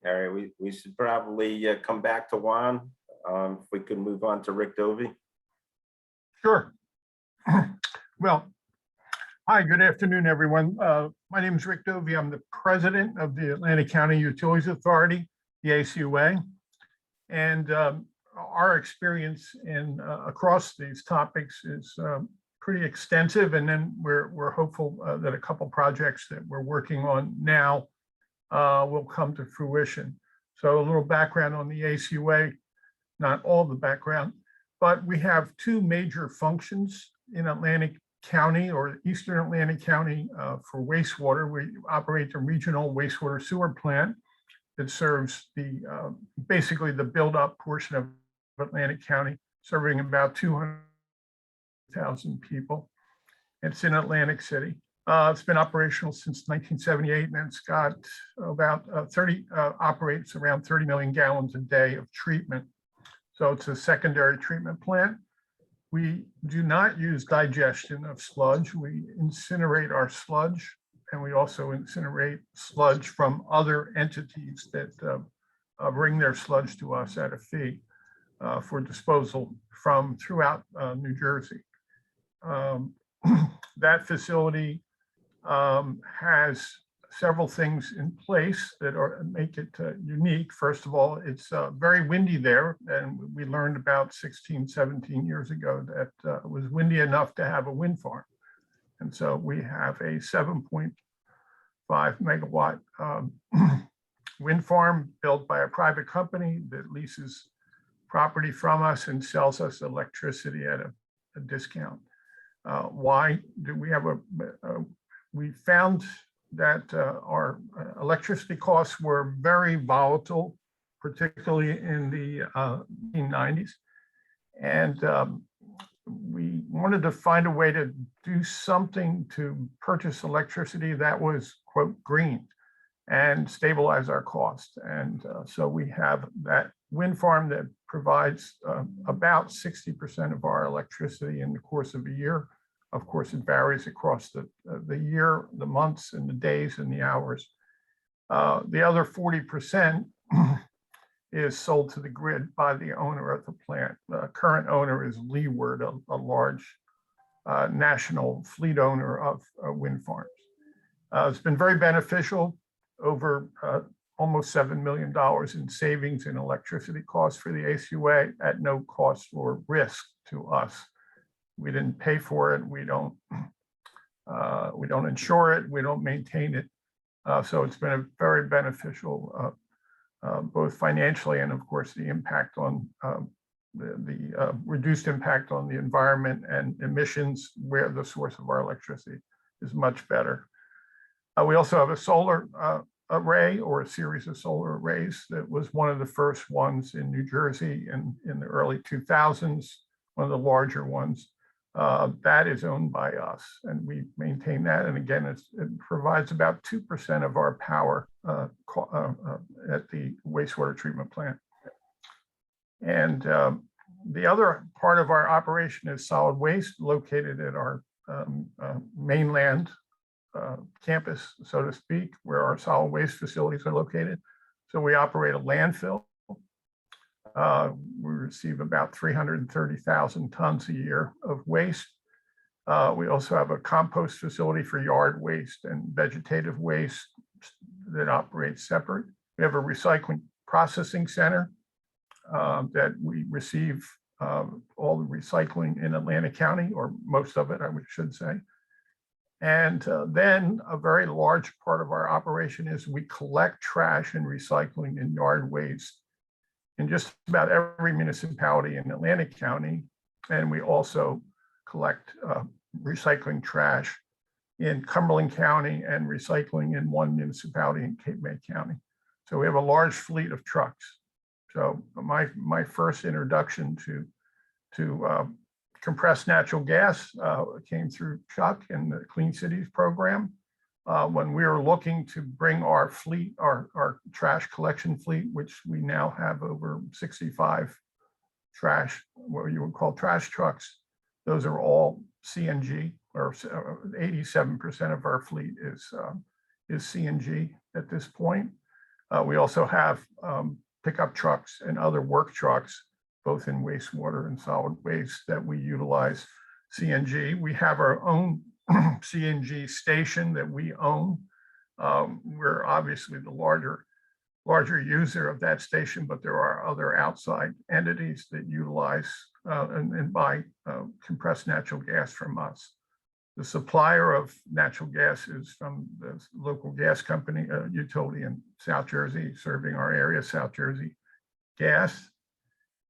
All right, we should probably come back to Juan. If we could move on to Rick Dovey. Sure. Well, hi, good afternoon, everyone. My name is Rick Dovey. I'm the president of the Atlantic County Utilities Authority, the ACUA. And our experience in across these topics is pretty extensive. And then we're hopeful that a couple projects that we're working on now will come to fruition. So a little background on the ACUA, not all the background, but we have two major functions in Atlantic County or Eastern Atlantic County for wastewater. We operate the regional wastewater sewer plant that serves the basically the build-up portion of Atlantic County, serving about 200,000 people. It's in Atlantic City. It's been operational since 1978, and it's got about operates around 30 million gallons a day of treatment. So it's a secondary treatment plant. We do not use digestion of sludge. We incinerate our sludge, and we also incinerate sludge from other entities that bring their sludge to us at a fee for disposal from throughout New Jersey. That facility has several things in place that make it unique. First of all, it's very windy there, and we learned about 16, 17 years ago that it was windy enough to have a wind farm. And so we have a 7.5 megawatt wind farm built by a private company that leases property from us and sells us electricity at a discount. Why do we have we found that our electricity costs were very volatile, particularly in the 1990s. And we wanted to find a way to do something to purchase electricity that was, quote, green and stabilize our cost. And so we have that wind farm that provides about 60% of our electricity in the course of a year. Of course, it varies across the year, the months, and the days and the hours. The other 40% is sold to the grid by the owner of the plant. The current owner is Leeward, a large national fleet owner of wind farms. It's been very beneficial, over almost $7 million in savings in electricity costs for the ACUA at no cost or risk to us. We didn't pay for it. We don't insure it. We don't maintain it. So it's been a very beneficial, both financially and, of course, the impact on the reduced impact on the environment and emissions, where the source of our electricity is much better. We also have a solar array, or a series of solar arrays, that was one of the first ones in New Jersey in the early 2000s, one of the larger ones. That is owned by us, and we maintain that. And again, it provides about 2% of our power at the wastewater treatment plant. And the other part of our operation is solid waste, located at our mainland campus, so to speak, where our solid waste facilities are located. So we operate a landfill. We receive about 330,000 tons a year of waste. We also have a compost facility for yard waste and vegetative waste that operates separate. We have a recycling processing center that we receive all the recycling in Atlantic County, or most of it, I should say. And then a very large part of our operation is we collect trash and recycling and yard waste in just about every municipality in Atlantic County. And we also collect recycling trash in Cumberland County and recycling in one municipality in Cape May County. So we have a large fleet of trucks. So my first introduction to to compressed natural gas came through Chuck and the Clean Cities program. When we were looking to bring our fleet, our trash collection fleet, which we now have over 65 trash, what you would call trash trucks, those are all CNG, or 87% of our fleet is CNG at this point. We also have pickup trucks and other work trucks, both in wastewater and solid waste, that we utilize CNG. We have our own CNG station that we own. We're obviously the larger user of that station, but there are other outside entities that utilize and buy compressed natural gas from us. The supplier of natural gas is from the local gas company, utility in South Jersey, serving our area, South Jersey Gas.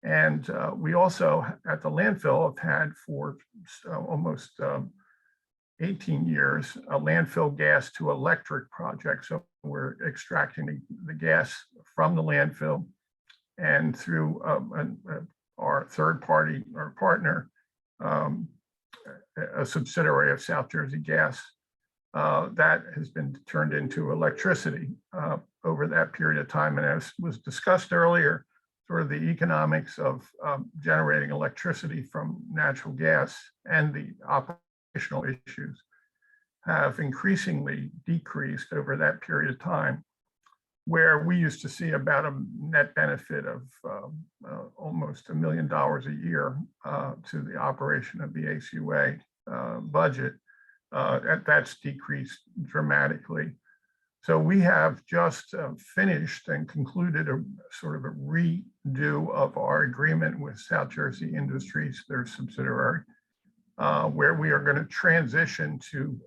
And we also, at the landfill, have had for almost 18 years, a landfill gas to electric project. So we're extracting the gas from the landfill, and through our third party, our partner, a subsidiary of South Jersey Gas, that has been turned into electricity over that period of time. And as was discussed earlier, sort of the economics of generating electricity from natural gas and the operational issues have increasingly decreased over that period of time, where we used to see about a net benefit of almost $1 million a year to the operation of the ACUA budget. That's decreased dramatically. So we have just finished and concluded a sort of a redo of our agreement with South Jersey Industries, their subsidiary, where we are going to transition to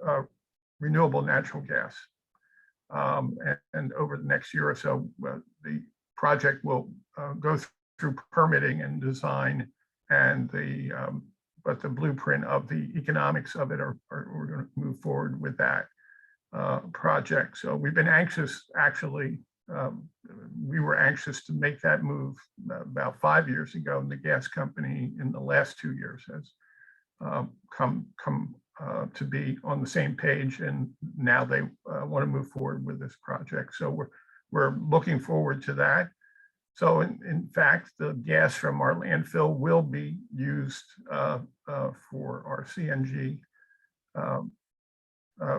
renewable natural gas. And over the next year or so, the project will go through permitting and design, and but the blueprint of the economics of it we're going to move forward with that project. So we've been anxious, actually, we were anxious to make that move about 5 years ago, and the gas company in the last 2 years has come to be on the same page, and now they want to move forward with this project. So we're looking forward to that. So in fact, the gas from our landfill will be used for our CNG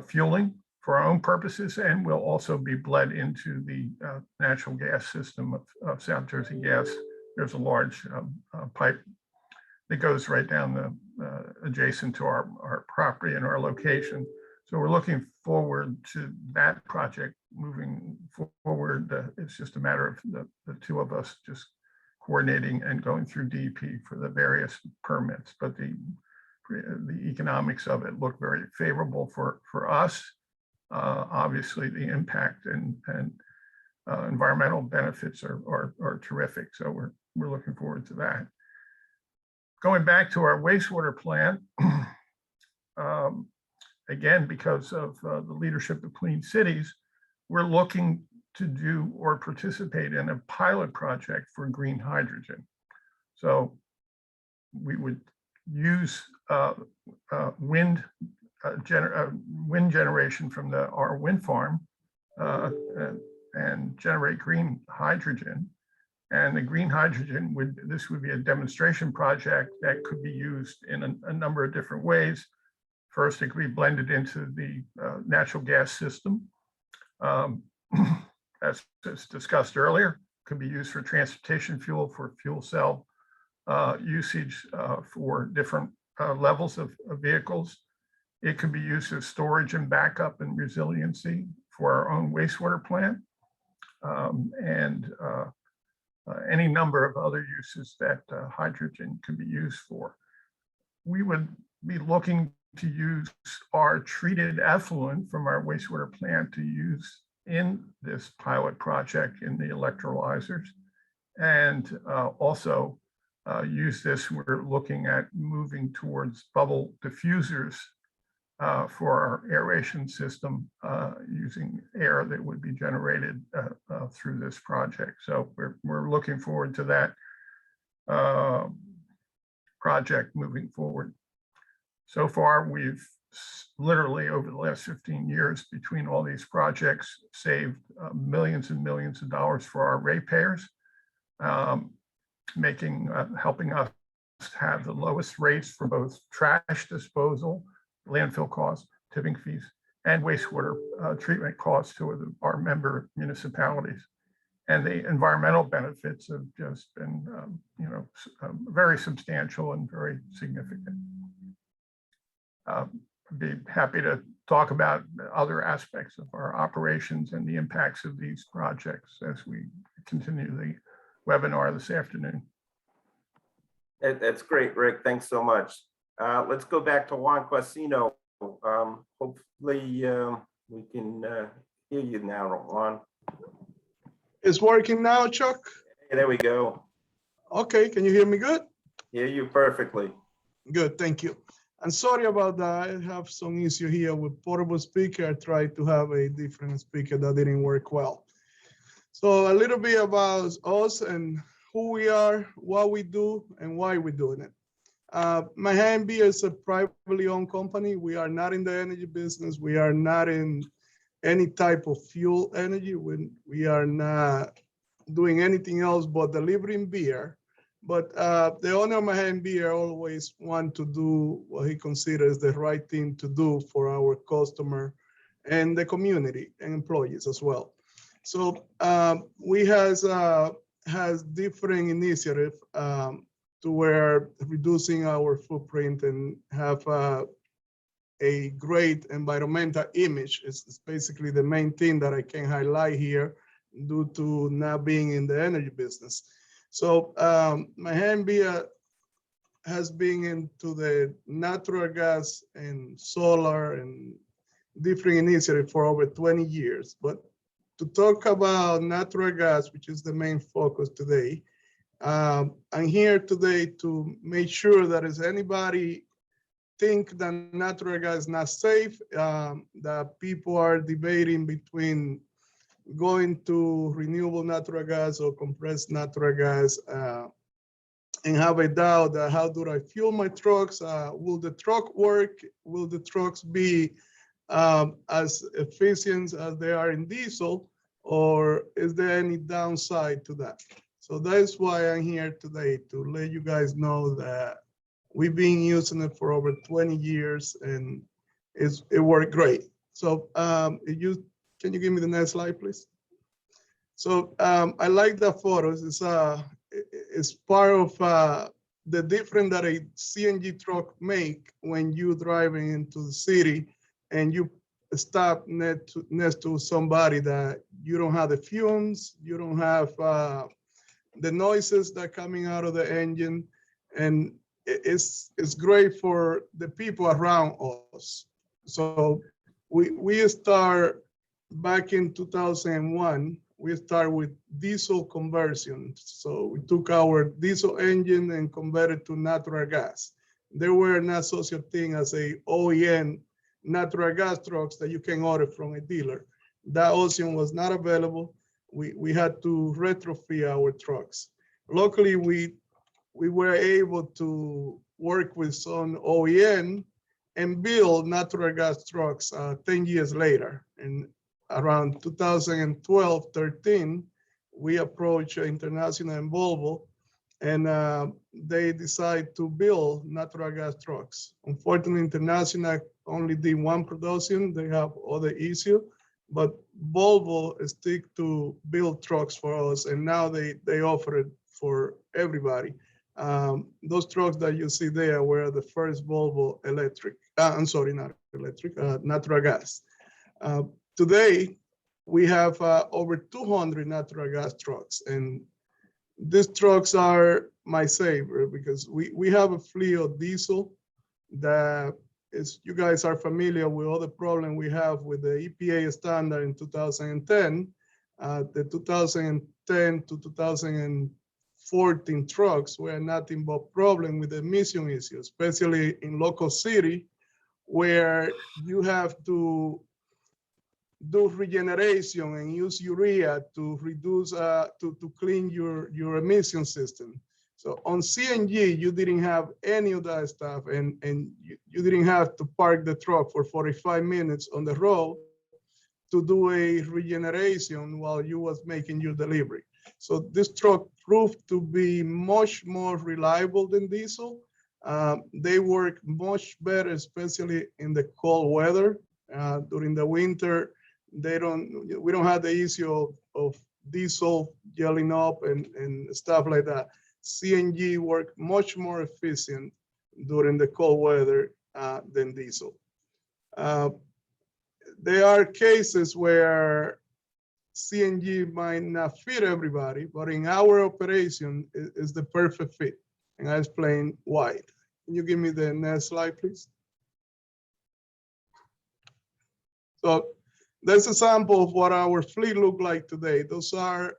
fueling for our own purposes, and will also be bled into the natural gas system of South Jersey Gas. There's a large pipe that goes right down adjacent to our property and our location. So we're looking forward to that project moving forward. It's just a matter of the two of us just coordinating and going through DEP for the various permits. But the economics of it look very favorable for us. Obviously, the impact and environmental benefits are terrific. So we're looking forward to that. Going back to our wastewater plant, again, because of the leadership of Clean Cities, we're looking to do or participate in a pilot project for green hydrogen. So we would use wind generation from our wind farm and generate green hydrogen. And the green hydrogen this would be a demonstration project that could be used in a number of different ways. First, it could be blended into the natural gas system. As discussed earlier, could be used for transportation fuel, for fuel cell usage for different levels of vehicles. It could be used as storage and backup and resiliency for our own wastewater plant, and any number of other uses that hydrogen can be used for. We would be looking to use our treated effluent from our wastewater plant to use in this pilot project in the electrolyzers, and also use this. We're looking at moving towards bubble diffusers for our aeration system using air that would be generated through this project. So we're looking forward to that project moving forward. So far, we've literally over the last 15 years between all these projects saved millions and millions of dollars for our ratepayers, helping us have the lowest rates for both trash disposal, landfill costs, tipping fees, and wastewater treatment costs to our member municipalities. And the environmental benefits have just been, very substantial and very significant. I'd be happy to talk about other aspects of our operations and the impacts of these projects as we continue the webinar this afternoon. That's great, Rick. Thanks so much. Let's go back to Juan Quasino. Hopefully we can hear you now, Juan. It's working now, Chuck? Hey, there we go. Okay, can you hear me good? Hear you perfectly. Good, thank you. I'm sorry about that. I have some issue here with portable speaker. I tried to have a different speaker that didn't work well. So a little bit about us and who we are, what we do, and why we're doing it. MHB is a privately owned company. We are not in the energy business. We are not in any type of fuel energy. We are not doing anything else but delivering beer. But the owner of MHB always want to do what he considers the right thing to do for our customer and the community and employees as well. So we has different initiatives to where reducing our footprint and have a great environmental image is basically the main thing that I can highlight here due to not being in the energy business. So MHB has been into the natural gas and solar and different initiatives for over 20 years. But to talk about natural gas, which is the main focus today, I'm here today to make sure that if anybody think that natural gas is not safe, that people are debating between going to renewable natural gas or compressed natural gas, and have a doubt that how do I fuel my trucks? Will the truck work? Will the trucks be as efficient as they are in diesel, or is there any downside to that? So that's why I'm here today, to let you guys know that we've been using it for over 20 years and it worked great. So can you give me the next slide, please? So I like the photos. It's part of the difference that a CNG truck make when you driving into the city and you stop next to somebody that you don't have the fumes, you don't have the noises that are coming out of the engine, and it's great for the people around us. So we start back in 2001. We start with diesel conversion. So we took our diesel engine and converted to natural gas. There were not such a thing as a OEM natural gas trucks that you can order from a dealer. That option was not available. We had to retrofit our trucks. Luckily, we were able to work with some OEM and build natural gas trucks 10 years later. And around 2012, 13, we approached International and Volvo, and they decided to build natural gas trucks. Unfortunately, International only did one production. They have other issues, but Volvo stick to build trucks for us, and now they offer it for everybody. Those trucks that you see there were the first Volvo electric. I'm sorry, not electric, natural gas. Today, we have over 200 natural gas trucks, and these trucks are my savior because we have a fleet of diesel that is, you guys are familiar with all the problem we have with the EPA standard in 2010. The 2010 to 2014 trucks were nothing but problem with the emission issues, especially in local city, where you have to do regeneration and use urea to reduce, to clean your emission system. So on CNG, you didn't have any of that stuff, and you didn't have to park the truck for 45 minutes on the road to do a regeneration while you was making your delivery. So this truck proved to be much more reliable than diesel. They work much better, especially in the cold weather. During the winter, we don't have the issue of diesel gelling up and stuff like that. CNG work much more efficient during the cold weather than diesel. There are cases where CNG might not fit everybody, but in our operation, it's the perfect fit. And I explain why. Can you give me the next slide, please? So that's a sample of what our fleet look like today. Those are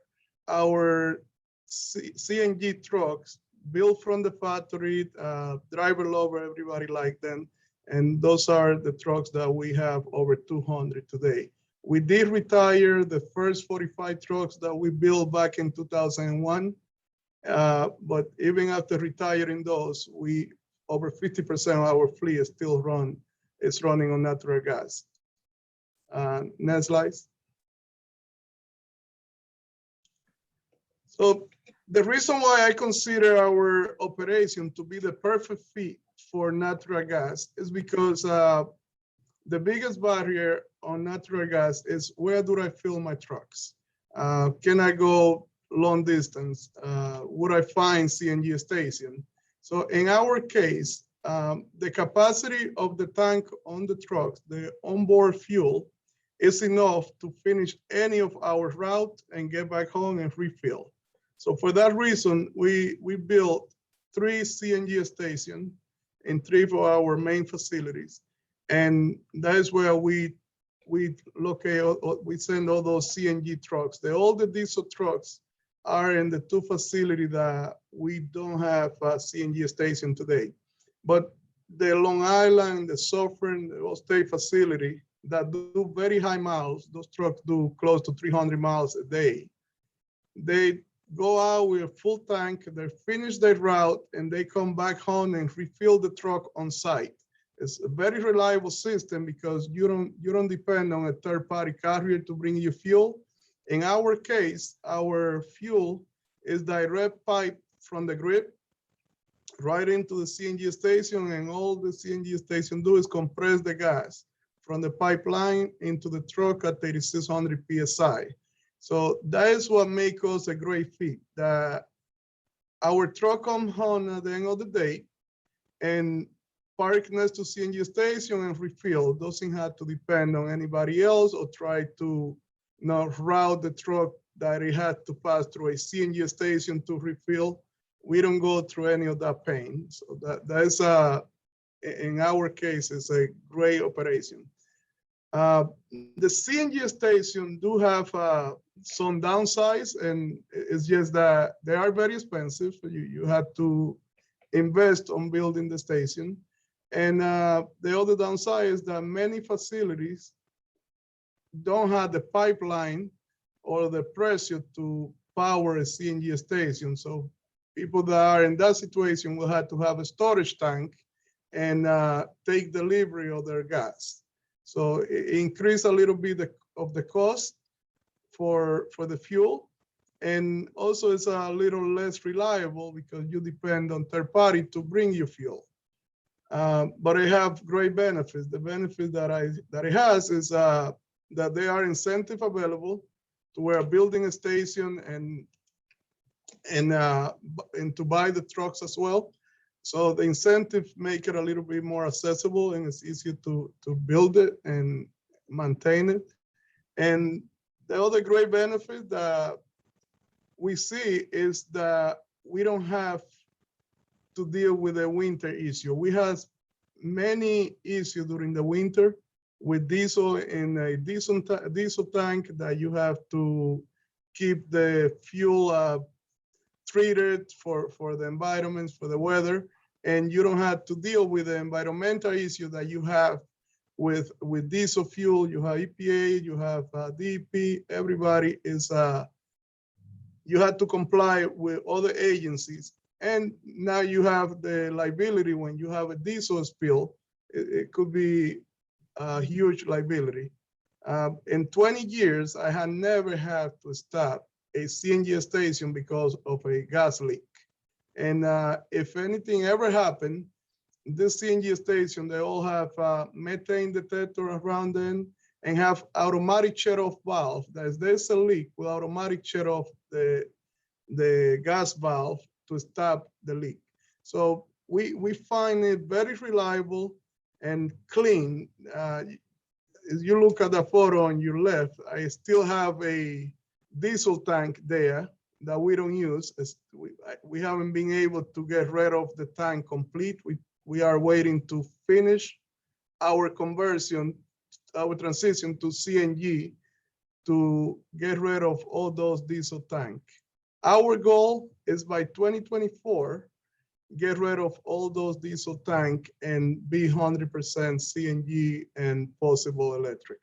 our CNG trucks built from the factory, driver lover, everybody like them. And those are the trucks that we have, over 200 today. We did retire the first 45 trucks that we built back in 2001. But even after retiring those, over 50% of our fleet is still running on natural gas. Next slide. So the reason why I consider our operation to be the perfect fit for natural gas is because the biggest barrier on natural gas is, where do I fill my trucks? Can I go long distance? Would I find CNG station? So in our case, the capacity of the tank on the trucks, the onboard fuel, is enough to finish any of our route and get back home and refill. So for that reason, we built 3 CNG stations in 3 of our main facilities. And that is where we locate, we send all those CNG trucks. All the diesel trucks are in the 2 facilities that we don't have a CNG station today. But the Long Island, the Suffern, the State facility that do very high miles, those trucks do close to 300 miles a day. They go out with a full tank, they finish their route, and they come back home and refill the truck on site. It's a very reliable system because you don't depend on a third-party carrier to bring you fuel. In our case, our fuel is direct pipe from the grid right into the CNG station, and all the CNG station do is compress the gas from the pipeline into the truck at 3,600 PSI. So that is what makes us a great fit, that our truck comes home at the end of the day and park next to CNG station and refill. Doesn't have to depend on anybody else or try to route the truck that it had to pass through a CNG station to refill. We don't go through any of that pain. So that is, in our case, is a great operation. The CNG station do have some downsides, and it's just that they are very expensive. You have to invest on building the station. And the other downside is that many facilities don't have the pipeline or the pressure to power a CNG station. So people that are in that situation will have to have a storage tank and take delivery of their gas. So it increase a little bit of the cost for the fuel. And also it's a little less reliable because you depend on third party to bring you fuel. But it have great benefits. The benefit that it has is that there are incentive available to where building a station and to buy the trucks as well. So the incentives make it a little bit more accessible, and it's easier to build it and maintain it. And the other great benefit that we see is that we don't have to deal with a winter issue. We have many issues during the winter with diesel in a diesel tank that you have to keep the fuel treated for the environment, for the weather, and you don't have to deal with the environmental issue that you have with diesel fuel. You have EPA, you have DEP, everybody is, you have to comply with other agencies And now you have the liability when you have a diesel spill, it could be a huge liability. In 20 years, I had never had to stop a CNG station because of a gas leak. And if anything ever happened, this CNG station, they all have a methane detector around them and have automatic shut off valve. That if there's a leak, will automatic shut off the gas valve to stop the leak. So we find it very reliable and clean. If you look at the photo on your left, I still have a diesel tank there that we don't use. We haven't been able to get rid of the tank complete. We are waiting to finish our conversion, our transition to CNG to get rid of all those diesel tanks. Our goal is by 2024, get rid of all those diesel tanks and be 100% CNG and possible electric.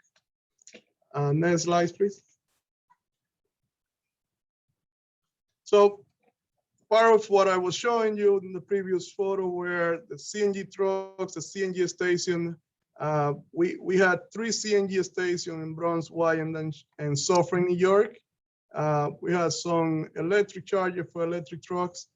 Next slide, please. So part of what I was showing you in the previous photo where the CNG trucks, the CNG station, we had 3 CNG stations in Bronx, Wyandotte, and Suffering, New York. We had some electric charger for electric trucks.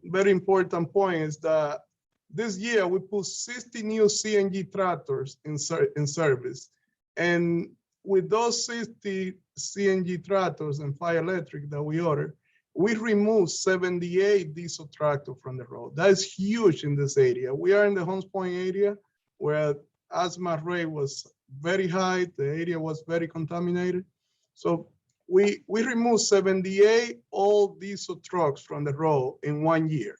Very important point is that this year we put 60 new CNG tractors in service. And with those 60 CNG tractors and 5 electric that we ordered, we removed 78 diesel tractors from the road. That is huge in this area. We are in the Hunts Point area where asthma rate was very high. The area was very contaminated. So we removed 78 old diesel trucks from the road in 1 year,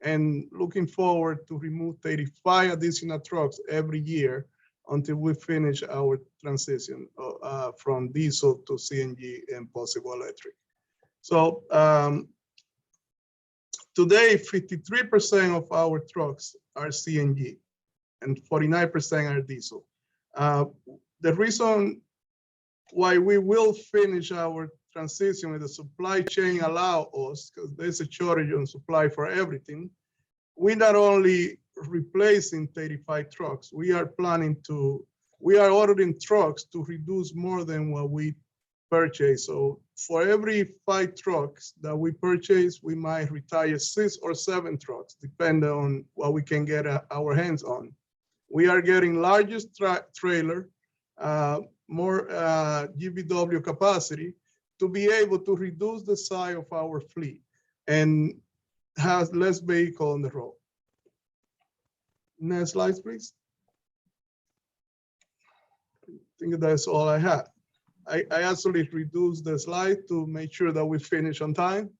and looking forward to remove 35 additional trucks every year until we finish our transition from diesel to CNG and possible electric. So today, 53% of our trucks are CNG and 49% are diesel. The reason why we will finish our transition with the supply chain allow us, because there's a shortage on supply for everything, we not only replacing 35 trucks, we are ordering trucks to reduce more than what we purchase. So for every 5 trucks that we purchase, we might retire 6 or 7 trucks, depending on what we can get our hands on. We are getting largest trailer, more GVW capacity to be able to reduce the size of our fleet and has less vehicle on the road. Next slide, please. I think that's all I have. I actually reduced the slide to make sure that we finish on time.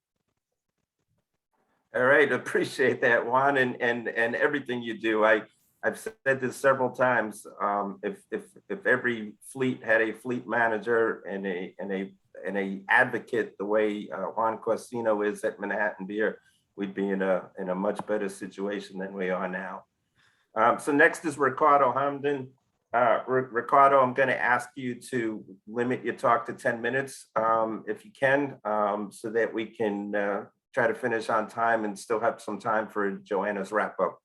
All right, appreciate that, Juan, and everything you do. I've said this several times. If every fleet had a fleet manager and a advocate the way Juan Costino is at Manhattan Beer, we'd be in a much better situation than we are now. So next is Ricardo Hamden. Ricardo, I'm going to ask you to limit your talk to 10 minutes if you can, so that we can try to finish on time and still have some time for Joanna's wrap up.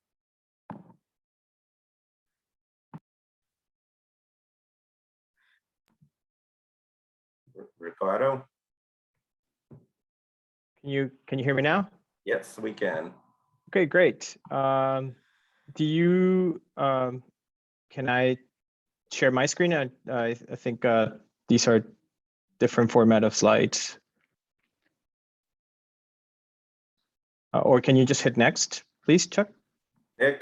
Ricardo? Can you hear me now? Yes, we can. Okay, great. Do you can I share my screen? I think these are different format of slides. Or can you just hit next, please, Chuck? Nick,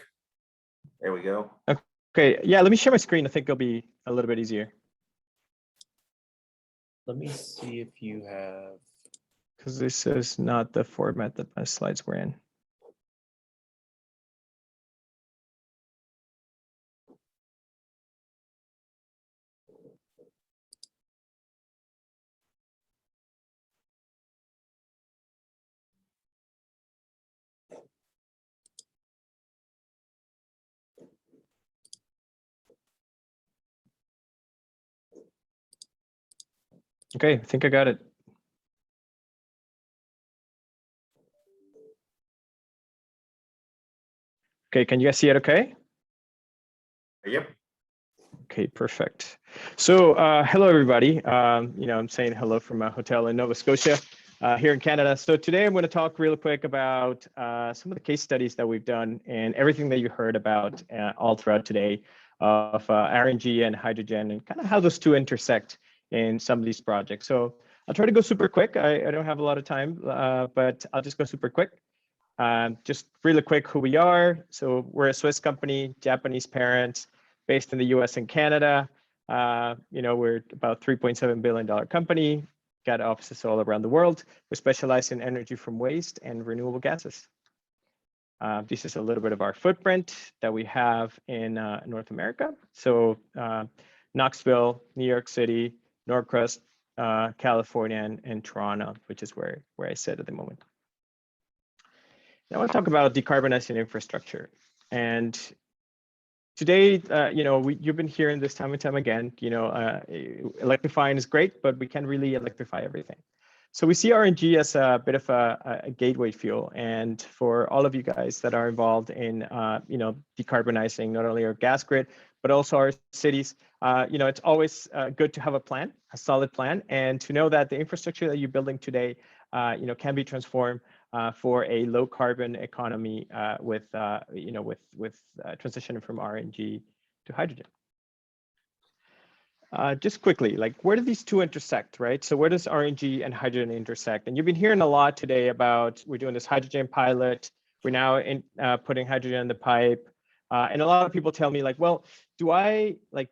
there we go. Okay, yeah, let me share my screen. I think it'll be a little bit easier. Let me see if you have. Because this is not the format that my slides were in. Okay, I think I got it. Okay, can you guys see it okay? Yep. Okay, perfect. So hello, everybody. I'm saying hello from a hotel in Nova Scotia here in Canada. So today I'm going to talk real quick about some of the case studies that we've done and everything that you heard about all throughout today of RNG and hydrogen and kind of how those two intersect in some of these projects. So I'll try to go super quick. I don't have a lot of time, but I'll just go super quick. Just really quick who we are. So we're a Swiss company, Japanese parents, based in the US and Canada. We're about $3.7 billion company, got offices all around the world. We specialize in energy from waste and renewable gases. This is a little bit of our footprint that we have in North America. So Knoxville, New York City, Norcross, California, and Toronto, which is where I sit at the moment. Now I want to talk about decarbonizing infrastructure. And today, you've been hearing this time and time again, electrifying is great, but we can't really electrify everything. So we see RNG as a bit of a gateway fuel. And for all of you guys that are involved in, decarbonizing not only our gas grid, but also our cities, it's always good to have a plan, a solid plan, and to know that the infrastructure that you're building today, can be transformed for a low carbon economy with transitioning from RNG to hydrogen. Just quickly, like where do these two intersect, right? So where does RNG and hydrogen intersect? And you've been hearing a lot today about we're doing this hydrogen pilot. We're now putting hydrogen in the pipe. And a lot of people tell me like, well, do I buy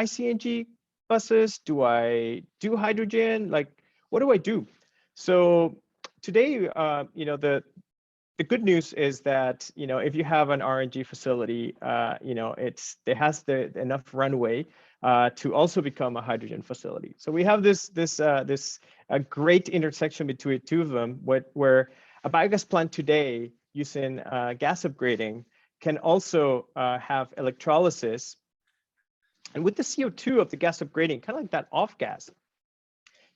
CNG buses? Do I do hydrogen? Like, what do I do? So today, the good news is that, if you have an RNG facility, it has enough runway to also become a hydrogen facility. So we have this great intersection between the two of them, where a biogas plant today using gas upgrading can also have electrolysis. And with the CO2 of the gas upgrading, kind of like that off gas,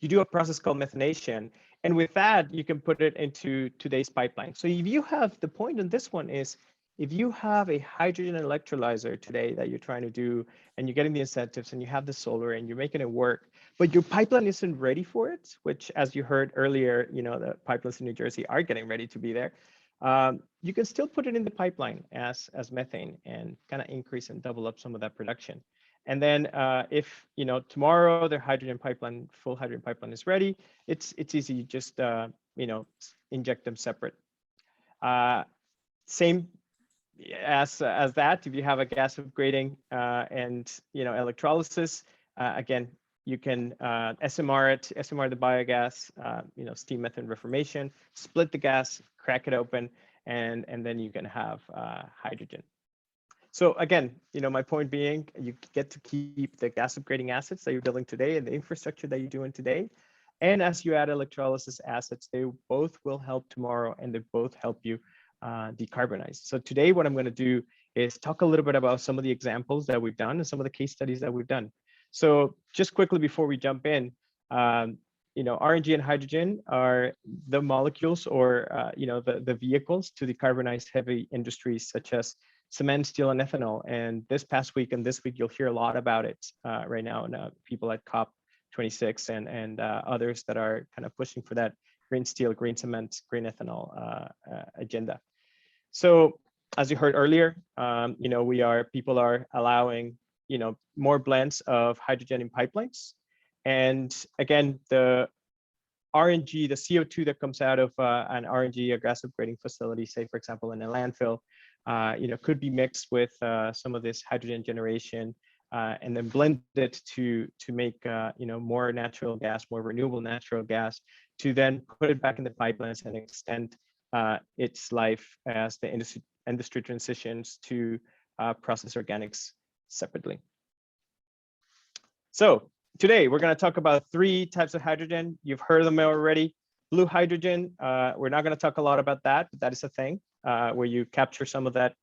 you do a process called methanation. And with that, you can put it into today's pipeline. So if you have, the point on this one is, if you have a hydrogen electrolyzer today that you're trying to do, and you're getting the incentives and you have the solar and you're making it work, but your pipeline isn't ready for it, which as you heard earlier, the pipelines in New Jersey are getting ready to be there. You can still put it in the pipeline as methane and kind of increase and double up some of that production. And then if tomorrow their hydrogen pipeline, full hydrogen pipeline is ready, it's easy. You just inject them separate. Same as that. If you have a gas upgrading and electrolysis, again you can SMR the biogas, steam methane reformation, split the gas, crack it open, and then you can have hydrogen. So again, my point being, you get to keep the gas upgrading assets that you're building today and the infrastructure that you're doing today. And as you add electrolysis assets, they both will help tomorrow and they both help you decarbonize. So today, what I'm going to do is talk a little bit about some of the examples that we've done and some of the case studies that we've done. So just quickly before we jump in, RNG and hydrogen are the molecules or, the vehicles to decarbonize heavy industries such as cement, steel, and ethanol. And this past week and this week, you'll hear a lot about it right now. And people at COP26 and others that are kind of pushing for that green steel, green cement, green ethanol agenda. So as you heard earlier, people are allowing, more blends of hydrogen in pipelines. And again, the RNG, the CO2 that comes out of an RNG, a gas upgrading facility, say, for example, in a landfill, could be mixed with some of this hydrogen generation and then blend it to make, more natural gas, more renewable natural gas, to then put it back in the pipelines and extend its life as the industry transitions to process organics separately. So today we're going to talk about 3 types of hydrogen. You've heard of them already. Blue hydrogen, we're not going to talk a lot about that, but that is a thing where you capture some of that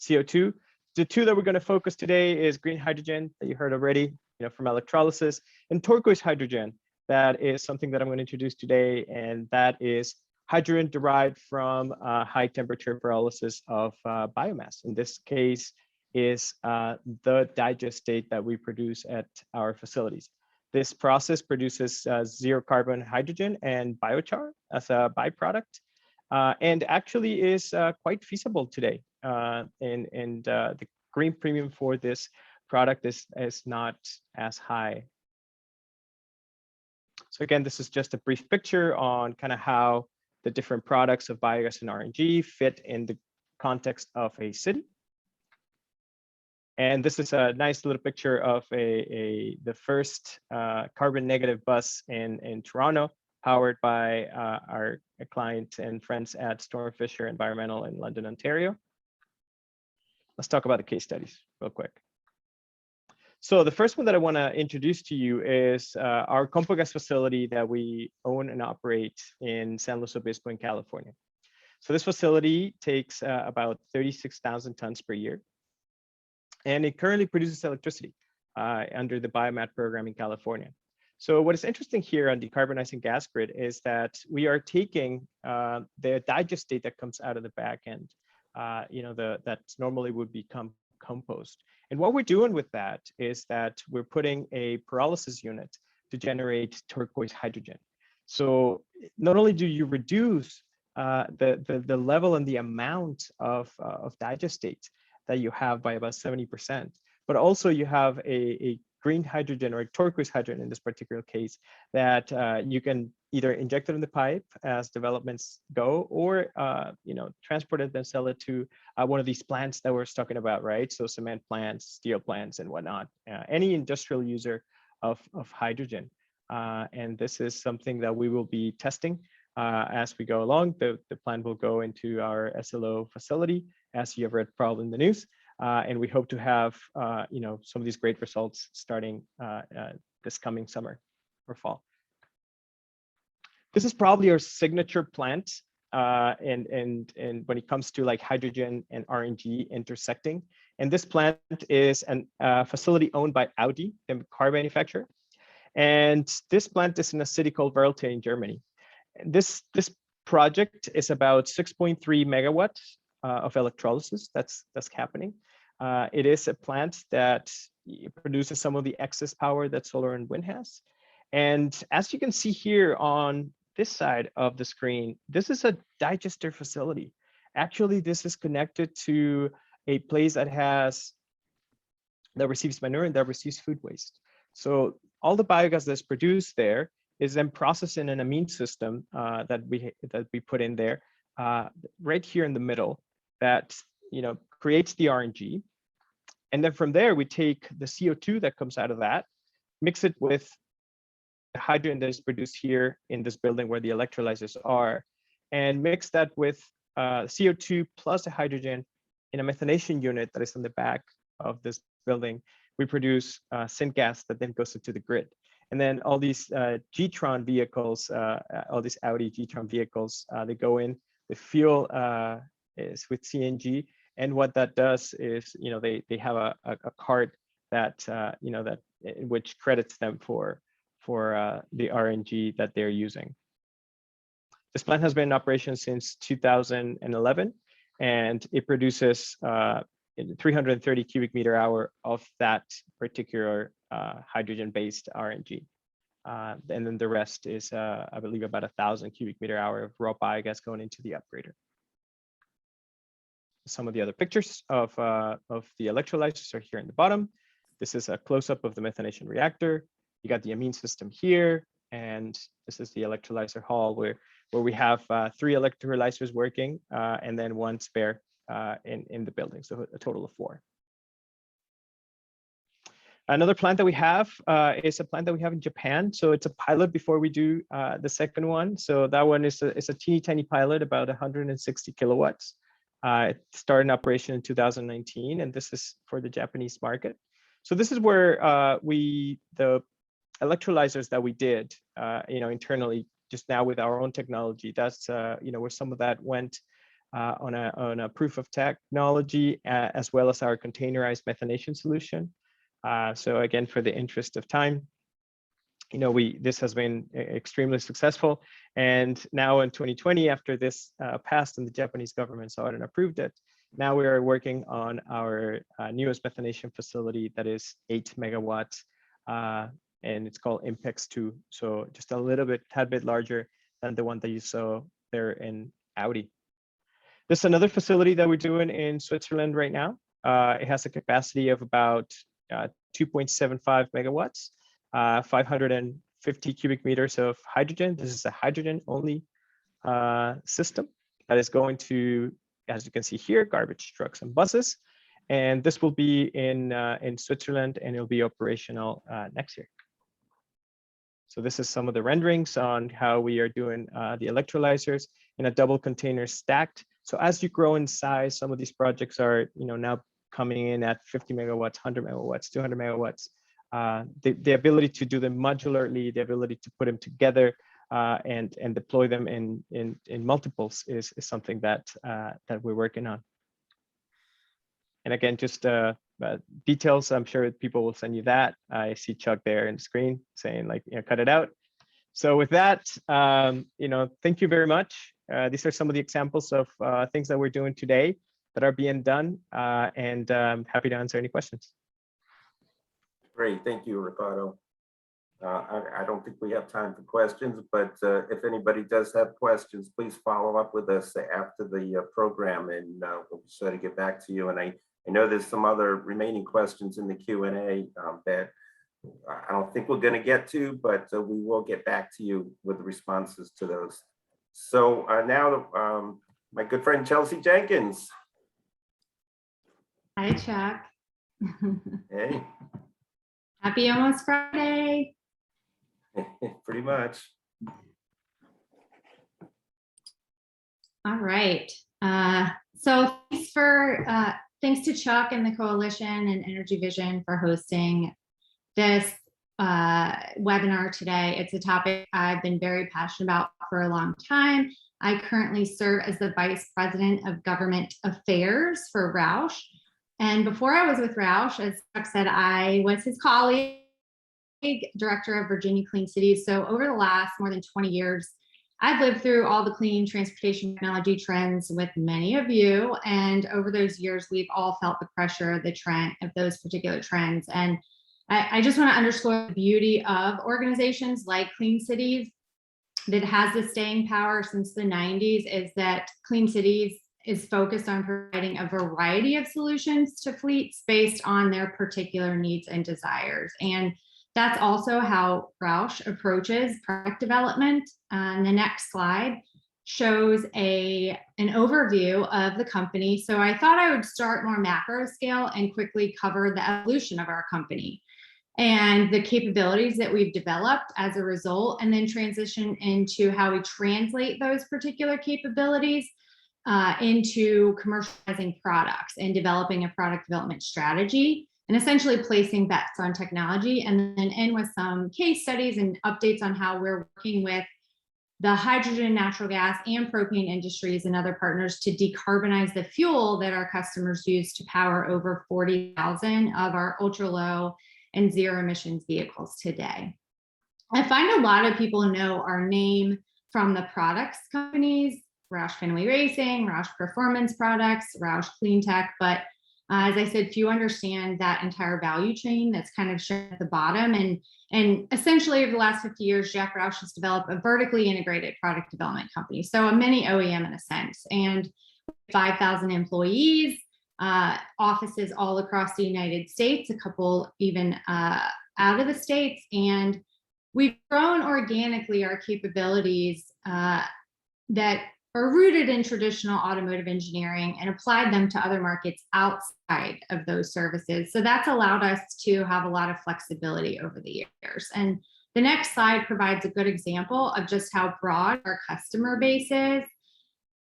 CO2. The 2 that we're going to focus today is green hydrogen that you heard already, from electrolysis, and turquoise hydrogen. That is something that I'm going to introduce today, and that is hydrogen derived from high temperature pyrolysis of biomass. In this case is the digestate that we produce at our facilities. This process produces zero carbon hydrogen and biochar as a byproduct, and actually is quite feasible today. And the green premium for this product is not as high. So again, this is just a brief picture on kind of how the different products of biogas and RNG fit in the context of a city. And this is a nice little picture of the first carbon negative bus in Toronto, powered by our client and friends at Storm Fisher Environmental in London, Ontario. Let's talk about the case studies real quick. So the first one that I want to introduce to you is our CompoGas facility that we own and operate in San Luis Obispo in California. So this facility takes about 36,000 tons per year, and it currently produces electricity under the biomat program in California. So what is interesting here on decarbonizing gas grid is that we are taking the digestate that comes out of the back end, that normally would become compost. And what we're doing with that is that we're putting a pyrolysis unit to generate turquoise hydrogen. So not only do you reduce the level and the amount of digestate that you have by about 70%, but also you have a green hydrogen or a turquoise hydrogen in this particular case that you can either inject it in the pipe as developments go, or transport it and sell it to one of these plants that we're talking about, right? So cement plants, steel plants, and whatnot. Any industrial user of hydrogen, and this is something that we will be testing as we go along. The plant will go into our SLO facility, as you have read probably in the news. And we hope to have some of these great results starting this coming summer or fall. This is probably our signature plant, and when it comes to like hydrogen and RNG intersecting. And this plant is a facility owned by Audi, the car manufacturer. And this plant is in a city called Werlte in Germany. This project is about 6.3 megawatts of electrolysis that's happening. It is a plant that produces some of the excess power that solar and wind has. And as you can see here on this side of the screen, this is a digester facility. Actually, this is connected to a place that receives manure and that receives food waste. So all the biogas that's produced there is then processed in an amine system that we put in there right here in the middle that creates the RNG. And then from there, we take the CO2 that comes out of that, mix it with the hydrogen that is produced here in this building where the electrolyzers are, and mix that with CO2 plus the hydrogen in a methanation unit that is on the back of this building. We produce syngas that then goes into the grid. And then all these G-Tron vehicles, all these Audi G-Tron vehicles, they go in, the fuel is with CNG. And what that does is, they have a card that, which credits them for the RNG that they're using. This plant has been in operation since 2011, and it produces 330 cubic meter hour of that particular hydrogen-based RNG. And then the rest is, I believe, about 1,000 cubic meter hour of raw biogas going into the upgrader. Some of the other pictures of the electrolyzers are here in the bottom. This is a close-up of the methanation reactor. You got the amine system here, and this is the electrolyzer hall where we have 3 electrolyzers working and then 1 spare in the building, so a total of 4. Another plant that we have is a plant that we have in Japan. So it's a pilot before we do the second one. So that one is a teeny tiny pilot, about 160 kilowatts. It started in operation in 2019, and this is for the Japanese market. So this is where the electrolyzers that we did, internally, just now with our own technology. That's where some of that went on a proof of technology, as well as our containerized methanation solution. So again, for the interest of time, this has been extremely successful. And now in 2020, after this passed and the Japanese government saw it and approved it, now we are working on our newest methanation facility that is 8 megawatts, and it's called Impex 2. So just a tad bit larger than the one that you saw there in Audi. There's another facility that we're doing in Switzerland right now. It has a capacity of about 2.75 megawatts, 550 cubic meters of hydrogen. This is a hydrogen only system that is going to, as you can see here, garbage trucks and buses. And this will be in Switzerland, and it'll be operational next year. So this is some of the renderings on how we are doing the electrolyzers in a double container stacked. So as you grow in size, some of these projects are now coming in at 50 megawatts, 100 megawatts, 200 megawatts. The ability to do them modularly, the ability to put them together and deploy them in multiples is something that we're working on. And again, just details, I'm sure people will send you that. I see Chuck there in the screen saying like, cut it out. So with that, thank you very much. These are some of the examples of things that we're doing today that are being done, and I'm happy to answer any questions. Great, thank you, Ricardo. I don't think we have time for questions, but if anybody does have questions, please follow up with us after the program, and we'll be sure to get back to you. And I know there's some other remaining questions in the Q&A that I don't think we're going to get to, but we will get back to you with the responses to those. So now my good friend Chelsea Jenkins. Hi, Chuck. Hey. Happy almost Friday. Pretty much. All right. So thanks to Chuck and the Coalition and Energy Vision for hosting this webinar today. It's a topic I've been very passionate about for a long time. I currently serve as the Vice President of Government Affairs for Roush. And before I was with Roush, as Chuck said, I was his colleague, Director of Virginia Clean Cities. So over the last more than 20 years, I've lived through all the clean transportation technology trends with many of you. And over those years, we've all felt the pressure of those particular trends. And I just want to underscore the beauty of organizations like Clean Cities that has the staying power since the 90s is that Clean Cities is focused on providing a variety of solutions to fleets based on their particular needs and desires. And that's also how Roush approaches product development. The next slide shows an overview of the company. So I thought I would start more macro scale and quickly cover the evolution of our company and the capabilities that we've developed as a result, and then transition into how we translate those particular capabilities into commercializing products and developing a product development strategy, and essentially placing bets on technology, and then end with some case studies and updates on how we're working with the hydrogen, natural gas, and propane industries and other partners to decarbonize the fuel that our customers use to power over 40,000 of our ultra low and zero emissions vehicles today. I find a lot of people know our name from the products companies, Roush Fenway Racing, Roush Performance Products, Roush Clean Tech, but as I said, few understand that entire value chain that's kind of shown at the bottom. And essentially over the last 50 years, Jack Roush has developed a vertically integrated product development company. So a mini OEM in a sense, and 5,000 employees, offices all across the United States, a couple even out of the States. And we've grown organically our capabilities that are rooted in traditional automotive engineering and applied them to other markets outside of those services. So that's allowed us to have a lot of flexibility over the years. And the next slide provides a good example of just how broad our customer base is.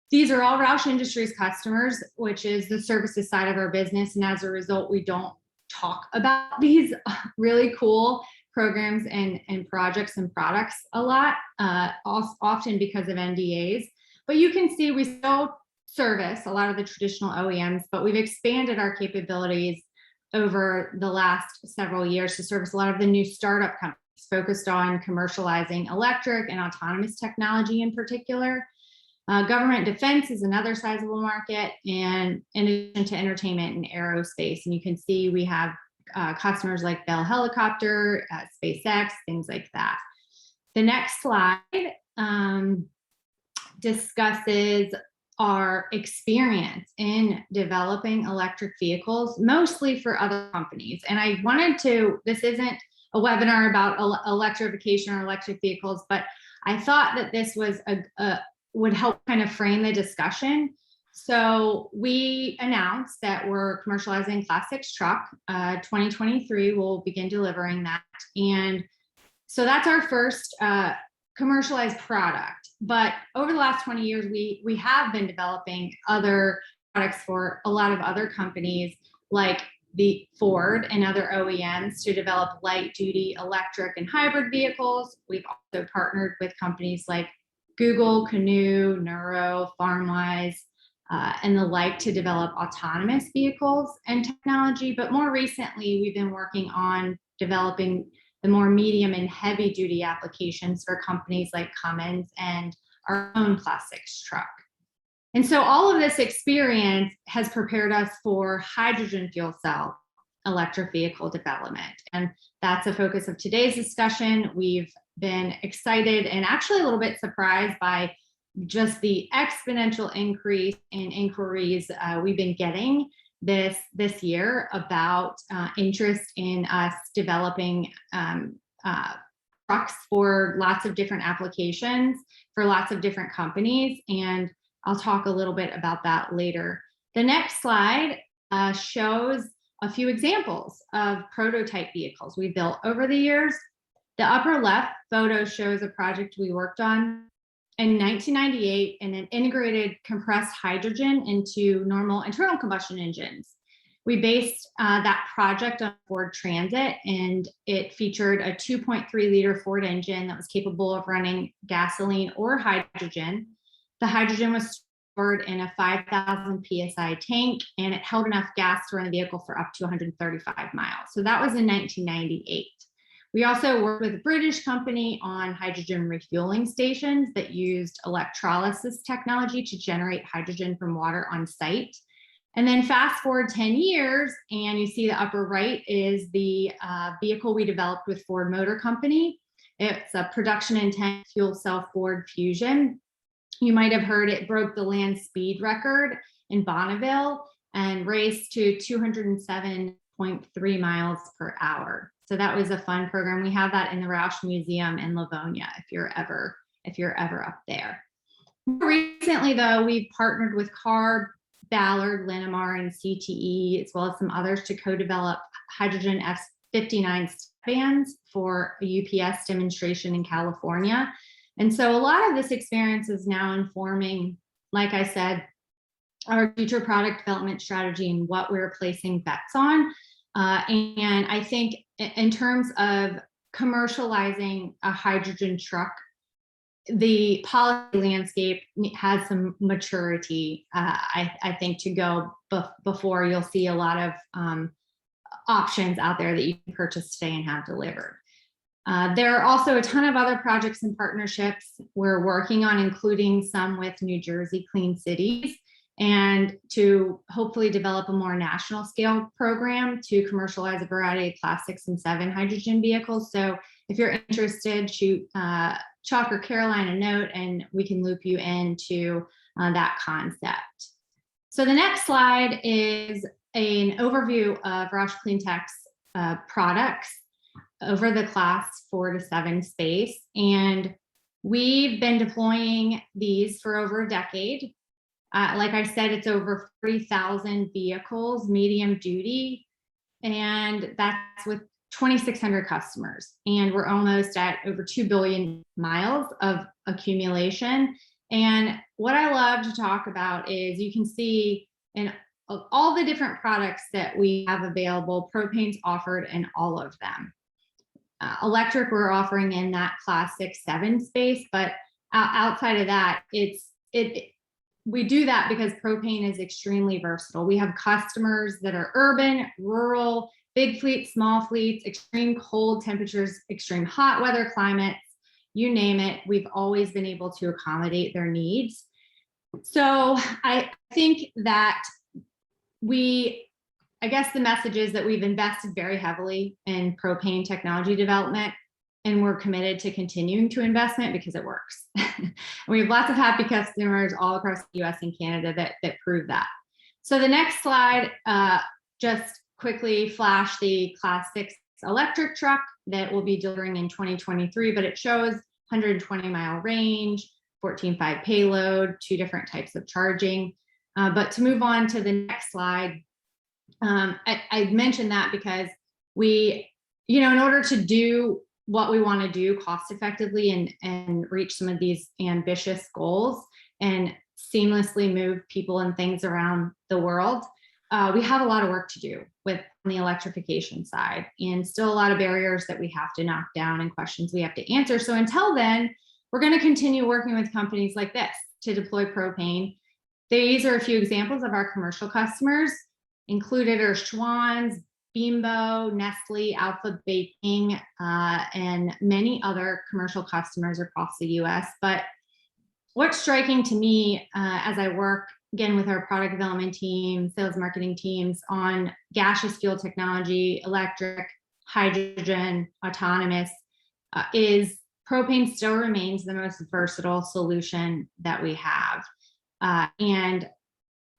These are all Roush Industries customers, which is the services side of our business. And as a result, we don't talk about these really cool programs and projects and products a lot, often because of NDAs. But you can see we still service a lot of the traditional OEMs, but we've expanded our capabilities over the last several years to service a lot of the new startup companies It's focused on commercializing electric and autonomous technology in particular. Government defense is another sizable market, and in addition to entertainment and aerospace. And you can see we have customers like Bell Helicopter, SpaceX, things like that. The next slide discusses our experience in developing electric vehicles, mostly for other companies. And I wanted to, this isn't a webinar about electrification or electric vehicles, but I thought that this was would help kind of frame the discussion. So we announced that we're commercializing Class 6 truck. 2023, we'll begin delivering that. And so that's our first commercialized product. But over the last 20 years, we have been developing other products for a lot of other companies like the Ford and other OEMs to develop light duty electric and hybrid vehicles. We've also partnered with companies like Google, Canoe, Neuro, FarmWise, and the like to develop autonomous vehicles and technology. But more recently, we've been working on developing the more medium and heavy duty applications for companies like Cummins and our own Class 6 truck. And so all of this experience has prepared us for hydrogen fuel cell electric vehicle development. And that's a focus of today's discussion. We've been excited and actually a little bit surprised by just the exponential increase in inquiries we've been getting this year about interest in us developing trucks for lots of different applications for lots of different companies. And I'll talk a little bit about that later. The next slide shows a few examples of prototype vehicles we built over the years. The upper left photo shows a project we worked on in 1998 and it integrated compressed hydrogen into normal internal combustion engines. We based that project on Ford Transit, and it featured a 2.3 liter Ford engine that was capable of running gasoline or hydrogen. The hydrogen was stored in a 5,000 PSI tank, and it held enough gas to run the vehicle for up to 135 miles. So that was in 1998. We also worked with a British company on hydrogen refueling stations that used electrolysis technology to generate hydrogen from water on site. And then fast forward 10 years, and you see the upper right is the vehicle we developed with Ford Motor Company. It's a production intent fuel cell Ford Fusion. You might have heard it broke the land speed record in Bonneville and raced to 207.3 miles per hour. So that was a fun program. We have that in the Roush Museum in Livonia if you're ever up there. More recently, though, we've partnered with CARB, Ballard, Linamar, and CTE, as well as some others to co-develop hydrogen F59 vans for a UPS demonstration in California. And so a lot of this experience is now informing, like I said, our future product development strategy and what we're placing bets on. And I think in terms of commercializing a hydrogen truck, the policy landscape has some maturity, I think, to go before you'll see a lot of options out there that you can purchase today and have delivered. There are also a ton of other projects and partnerships we're working on, including some with New Jersey Clean Cities, and to hopefully develop a more national scale program to commercialize a variety of Class 6 and 7 hydrogen vehicles. So if you're interested, shoot Chuck or Caroline a note and we can loop you into that concept. So the next slide is an overview of Roush CleanTech's products over the Class 4 to 7 space. And we've been deploying these for over a decade. Like I said, it's over 40,000 vehicles, medium duty, and that's with 2,600 customers. And we're almost at over 2 billion miles of accumulation. And what I love to talk about is you can see in all the different products that we have available, propane's offered in all of them. Electric, we're offering in that Class 6, 7 space, but outside of that, we do that because propane is extremely versatile. We have customers that are urban, rural, big fleets, small fleets, extreme cold temperatures, extreme hot weather climates, you name it, we've always been able to accommodate their needs. So I think that I guess the message is that we've invested very heavily in propane technology development, and we're committed to continuing to investment because it works. We have lots of happy customers all across the US and Canada that prove that. So the next slide, just quickly flash the Class 6 electric truck that will be delivering in 2023, but it shows 120-mile range, 14.5 payload, 2 different types of charging. But to move on to the next slide, I mentioned that because we, in order to do what we want to do cost effectively and reach some of these ambitious goals and seamlessly move people and things around the world, we have a lot of work to do on the electrification side, and still a lot of barriers that we have to knock down and questions we have to answer. So until then, we're going to continue working with companies like this to deploy propane. These are a few examples of our commercial customers. Included are Schwann's, Bimbo, Nestle, Alpha Baking, and many other commercial customers across the US. But what's striking to me as I work again with our product development team, sales marketing teams on gaseous fuel technology, electric, hydrogen, autonomous, is propane still remains the most versatile solution that we have. And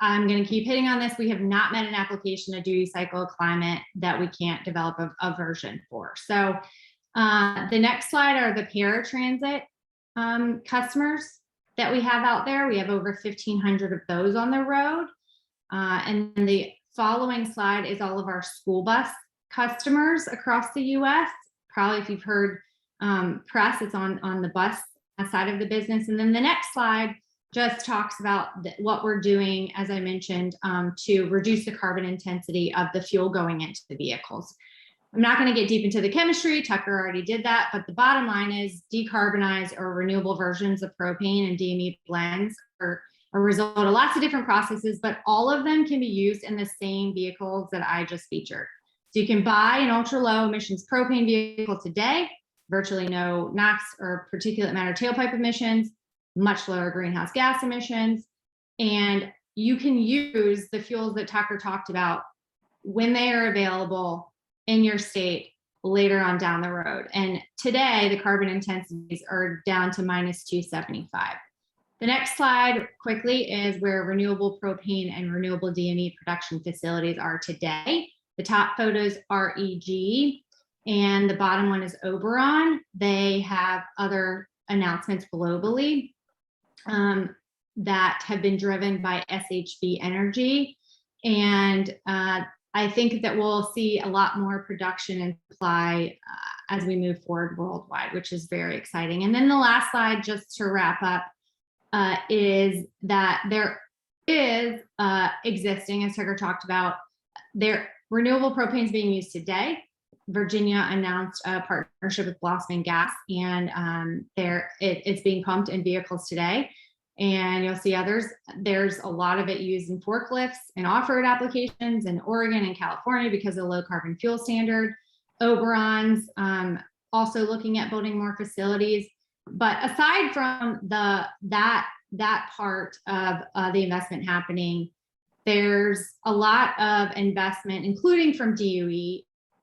I'm going to keep hitting on this. We have not met an application of duty cycle climate that we can't develop a version for. So the next slide are the paratransit customers that we have out there. We have over 1,500 of those on the road. And the following slide is all of our school bus customers across the US. Probably if you've heard press, it's on the bus side of the business. And then the next slide just talks about what we're doing, as I mentioned, to reduce the carbon intensity of the fuel going into the vehicles. I'm not going to get deep into the chemistry, Tucker already did that, but the bottom line is decarbonized or renewable versions of propane and DME blends are a result of lots of different processes, but all of them can be used in the same vehicles that I just featured. So you can buy an ultra low emissions propane vehicle today, virtually no NOx or particulate matter tailpipe emissions, much lower greenhouse gas emissions, and you can use the fuels that Tucker talked about when they are available in your state later on down the road. And today the carbon intensities are down to -275. The next slide quickly is where renewable propane and renewable DME production facilities are today. The top photos are REG, and the bottom one is Oberon. They have other announcements globally that have been driven by SHV Energy. And I think that we'll see a lot more production and supply as we move forward worldwide, which is very exciting. And then the last slide, just to wrap up, is that there is existing, as Tucker talked about, renewable propane is being used today. Virginia announced a partnership with Blossoming Gas, and it's being pumped in vehicles today. And you'll see others. There's a lot of it used in forklifts and off-road applications in Oregon and California because of the low carbon fuel standard. Oberon's also looking at building more facilities. But aside from that part of the investment happening, there's a lot of investment, including from DOE,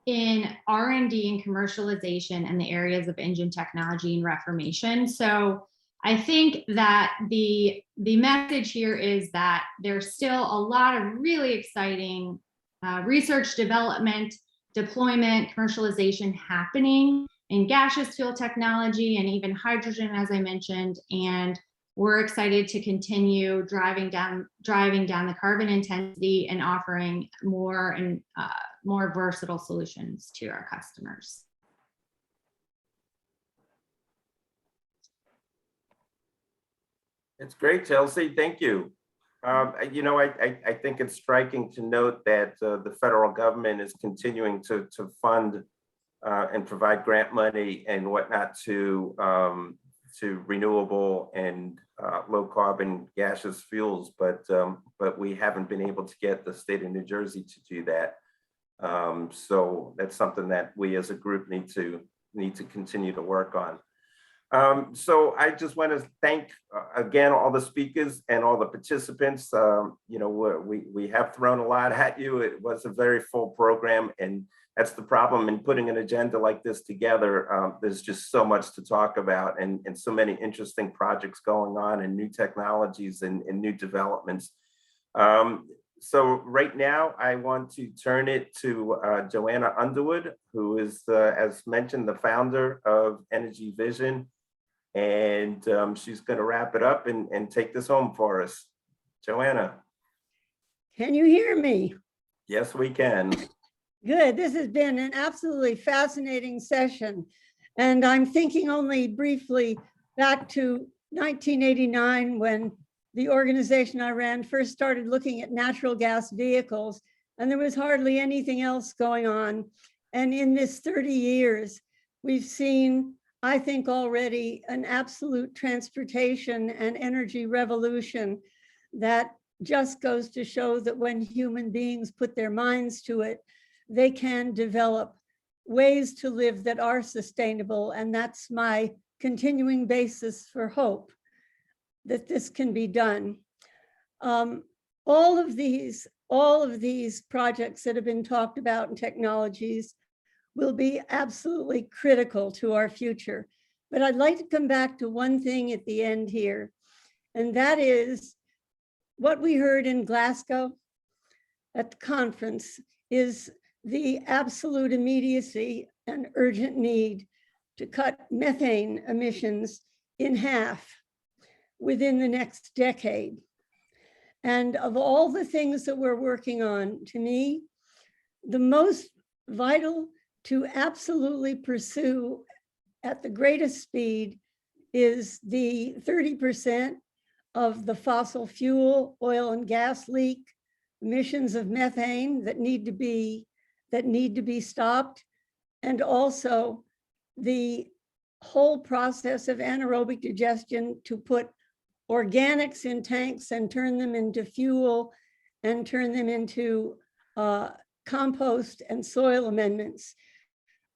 in R&D and commercialization in the areas of engine technology and reformation. So I think that the message here is that there's still a lot of really exciting research, development, deployment, commercialization happening in gaseous fuel technology and even hydrogen, as I mentioned. And we're excited to continue driving down the carbon intensity and offering more and more versatile solutions to our customers. It's great, Chelsea. Thank you. I think it's striking to note that the federal government is continuing to fund and provide grant money and whatnot to renewable and low carbon gaseous fuels, but we haven't been able to get the state of New Jersey to do that. So that's something that we as a group need to continue to work on. So I just want to thank again all the speakers and all the participants. You know, we have thrown a lot at you. It was a very full program, and that's the problem in putting an agenda like this together. There's just so much to talk about, and so many interesting projects going on, and new technologies and new developments. So right now, I want to turn it to Joanna Underwood, who is, as mentioned, the founder of Energy Vision. And she's going to wrap it up and take this home for us. Joanna. Can you hear me? Yes, we can. Good. This has been an absolutely fascinating session. And I'm thinking only briefly back to 1989 when the organization I ran first started looking at natural gas vehicles, and there was hardly anything else going on. And in this 30 years, we've seen, I think, already an absolute transportation and energy revolution that just goes to show that when human beings put their minds to it, they can develop ways to live that are sustainable. And that's my continuing basis for hope that this can be done. All of these projects that have been talked about and technologies will be absolutely critical to our future. But I'd like to come back to one thing at the end here, and that is what we heard in Glasgow at the conference is the absolute immediacy and urgent need to cut methane emissions in half within the next decade. And of all the things that we're working on, to me, the most vital to absolutely pursue at the greatest speed is the 30% of the fossil fuel, oil and gas leak emissions of methane that need to be stopped, and also the whole process of anaerobic digestion to put organics in tanks and turn them into fuel and turn them into compost and soil amendments.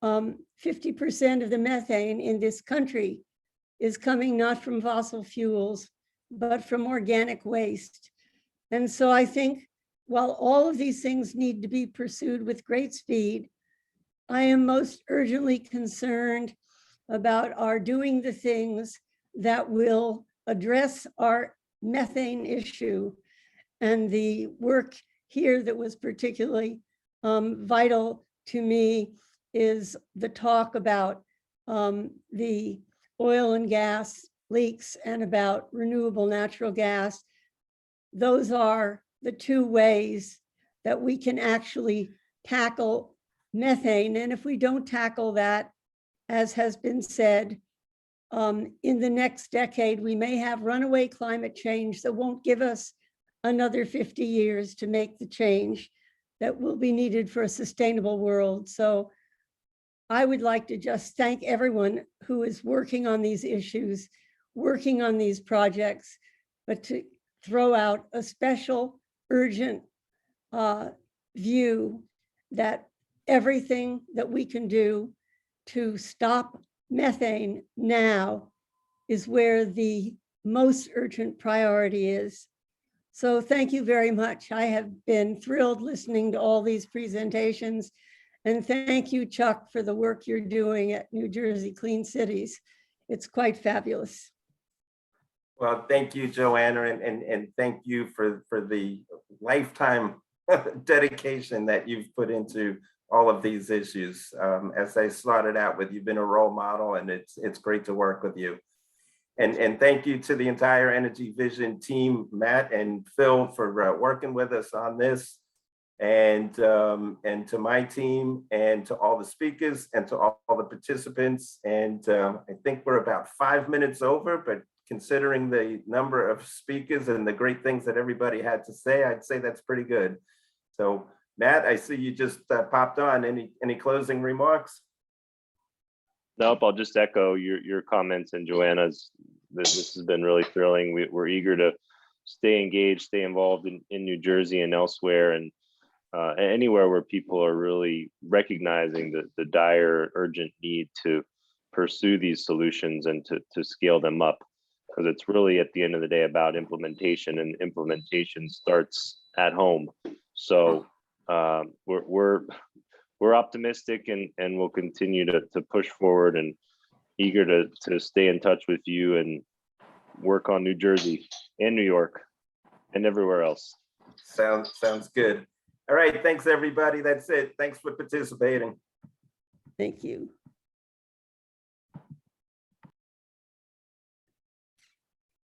50% of the methane in this country is coming not from fossil fuels, but from organic waste. And so I think while all of these things need to be pursued with great speed, I am most urgently concerned about our doing the things that will address our methane issue. And the work here that was particularly vital to me is the talk about the oil and gas leaks and about renewable natural gas. Those are the two ways that we can actually tackle methane. And if we don't tackle that, as has been said, in the next decade, we may have runaway climate change that won't give us another 50 years to make the change that will be needed for a sustainable world. So I would like to just thank everyone who is working on these issues, working on these projects, but to throw out a special urgent view that everything that we can do to stop methane now is where the most urgent priority is. So thank you very much. I have been thrilled listening to all these presentations. And thank you, Chuck, for the work you're doing at New Jersey Clean Cities. It's quite fabulous. Well, thank you, Joanna, and thank you for the lifetime dedication that you've put into all of these issues. As I started out with, you've been a role model, and it's great to work with you. And thank you to the entire Energy Vision team, Matt and Phil, for working with us on this, and to my team, and to all the speakers, and to all the participants. And I think we're about 5 minutes over, but considering the number of speakers and the great things that everybody had to say, I'd say that's pretty good. So Matt, I see you just popped on. Any closing remarks? Nope, I'll just echo your comments and Joanna's. This has been really thrilling. We're eager to stay engaged, stay involved in New Jersey and elsewhere. And anywhere where people are really recognizing the dire urgent need to pursue these solutions and to scale them up, because it's really at the end of the day about implementation, and implementation starts at home. So we're optimistic, and we'll continue to push forward, and eager to stay in touch with you and work on New Jersey and New York and everywhere else. Sounds good. All right, thanks everybody. That's it. Thanks for participating. Thank you.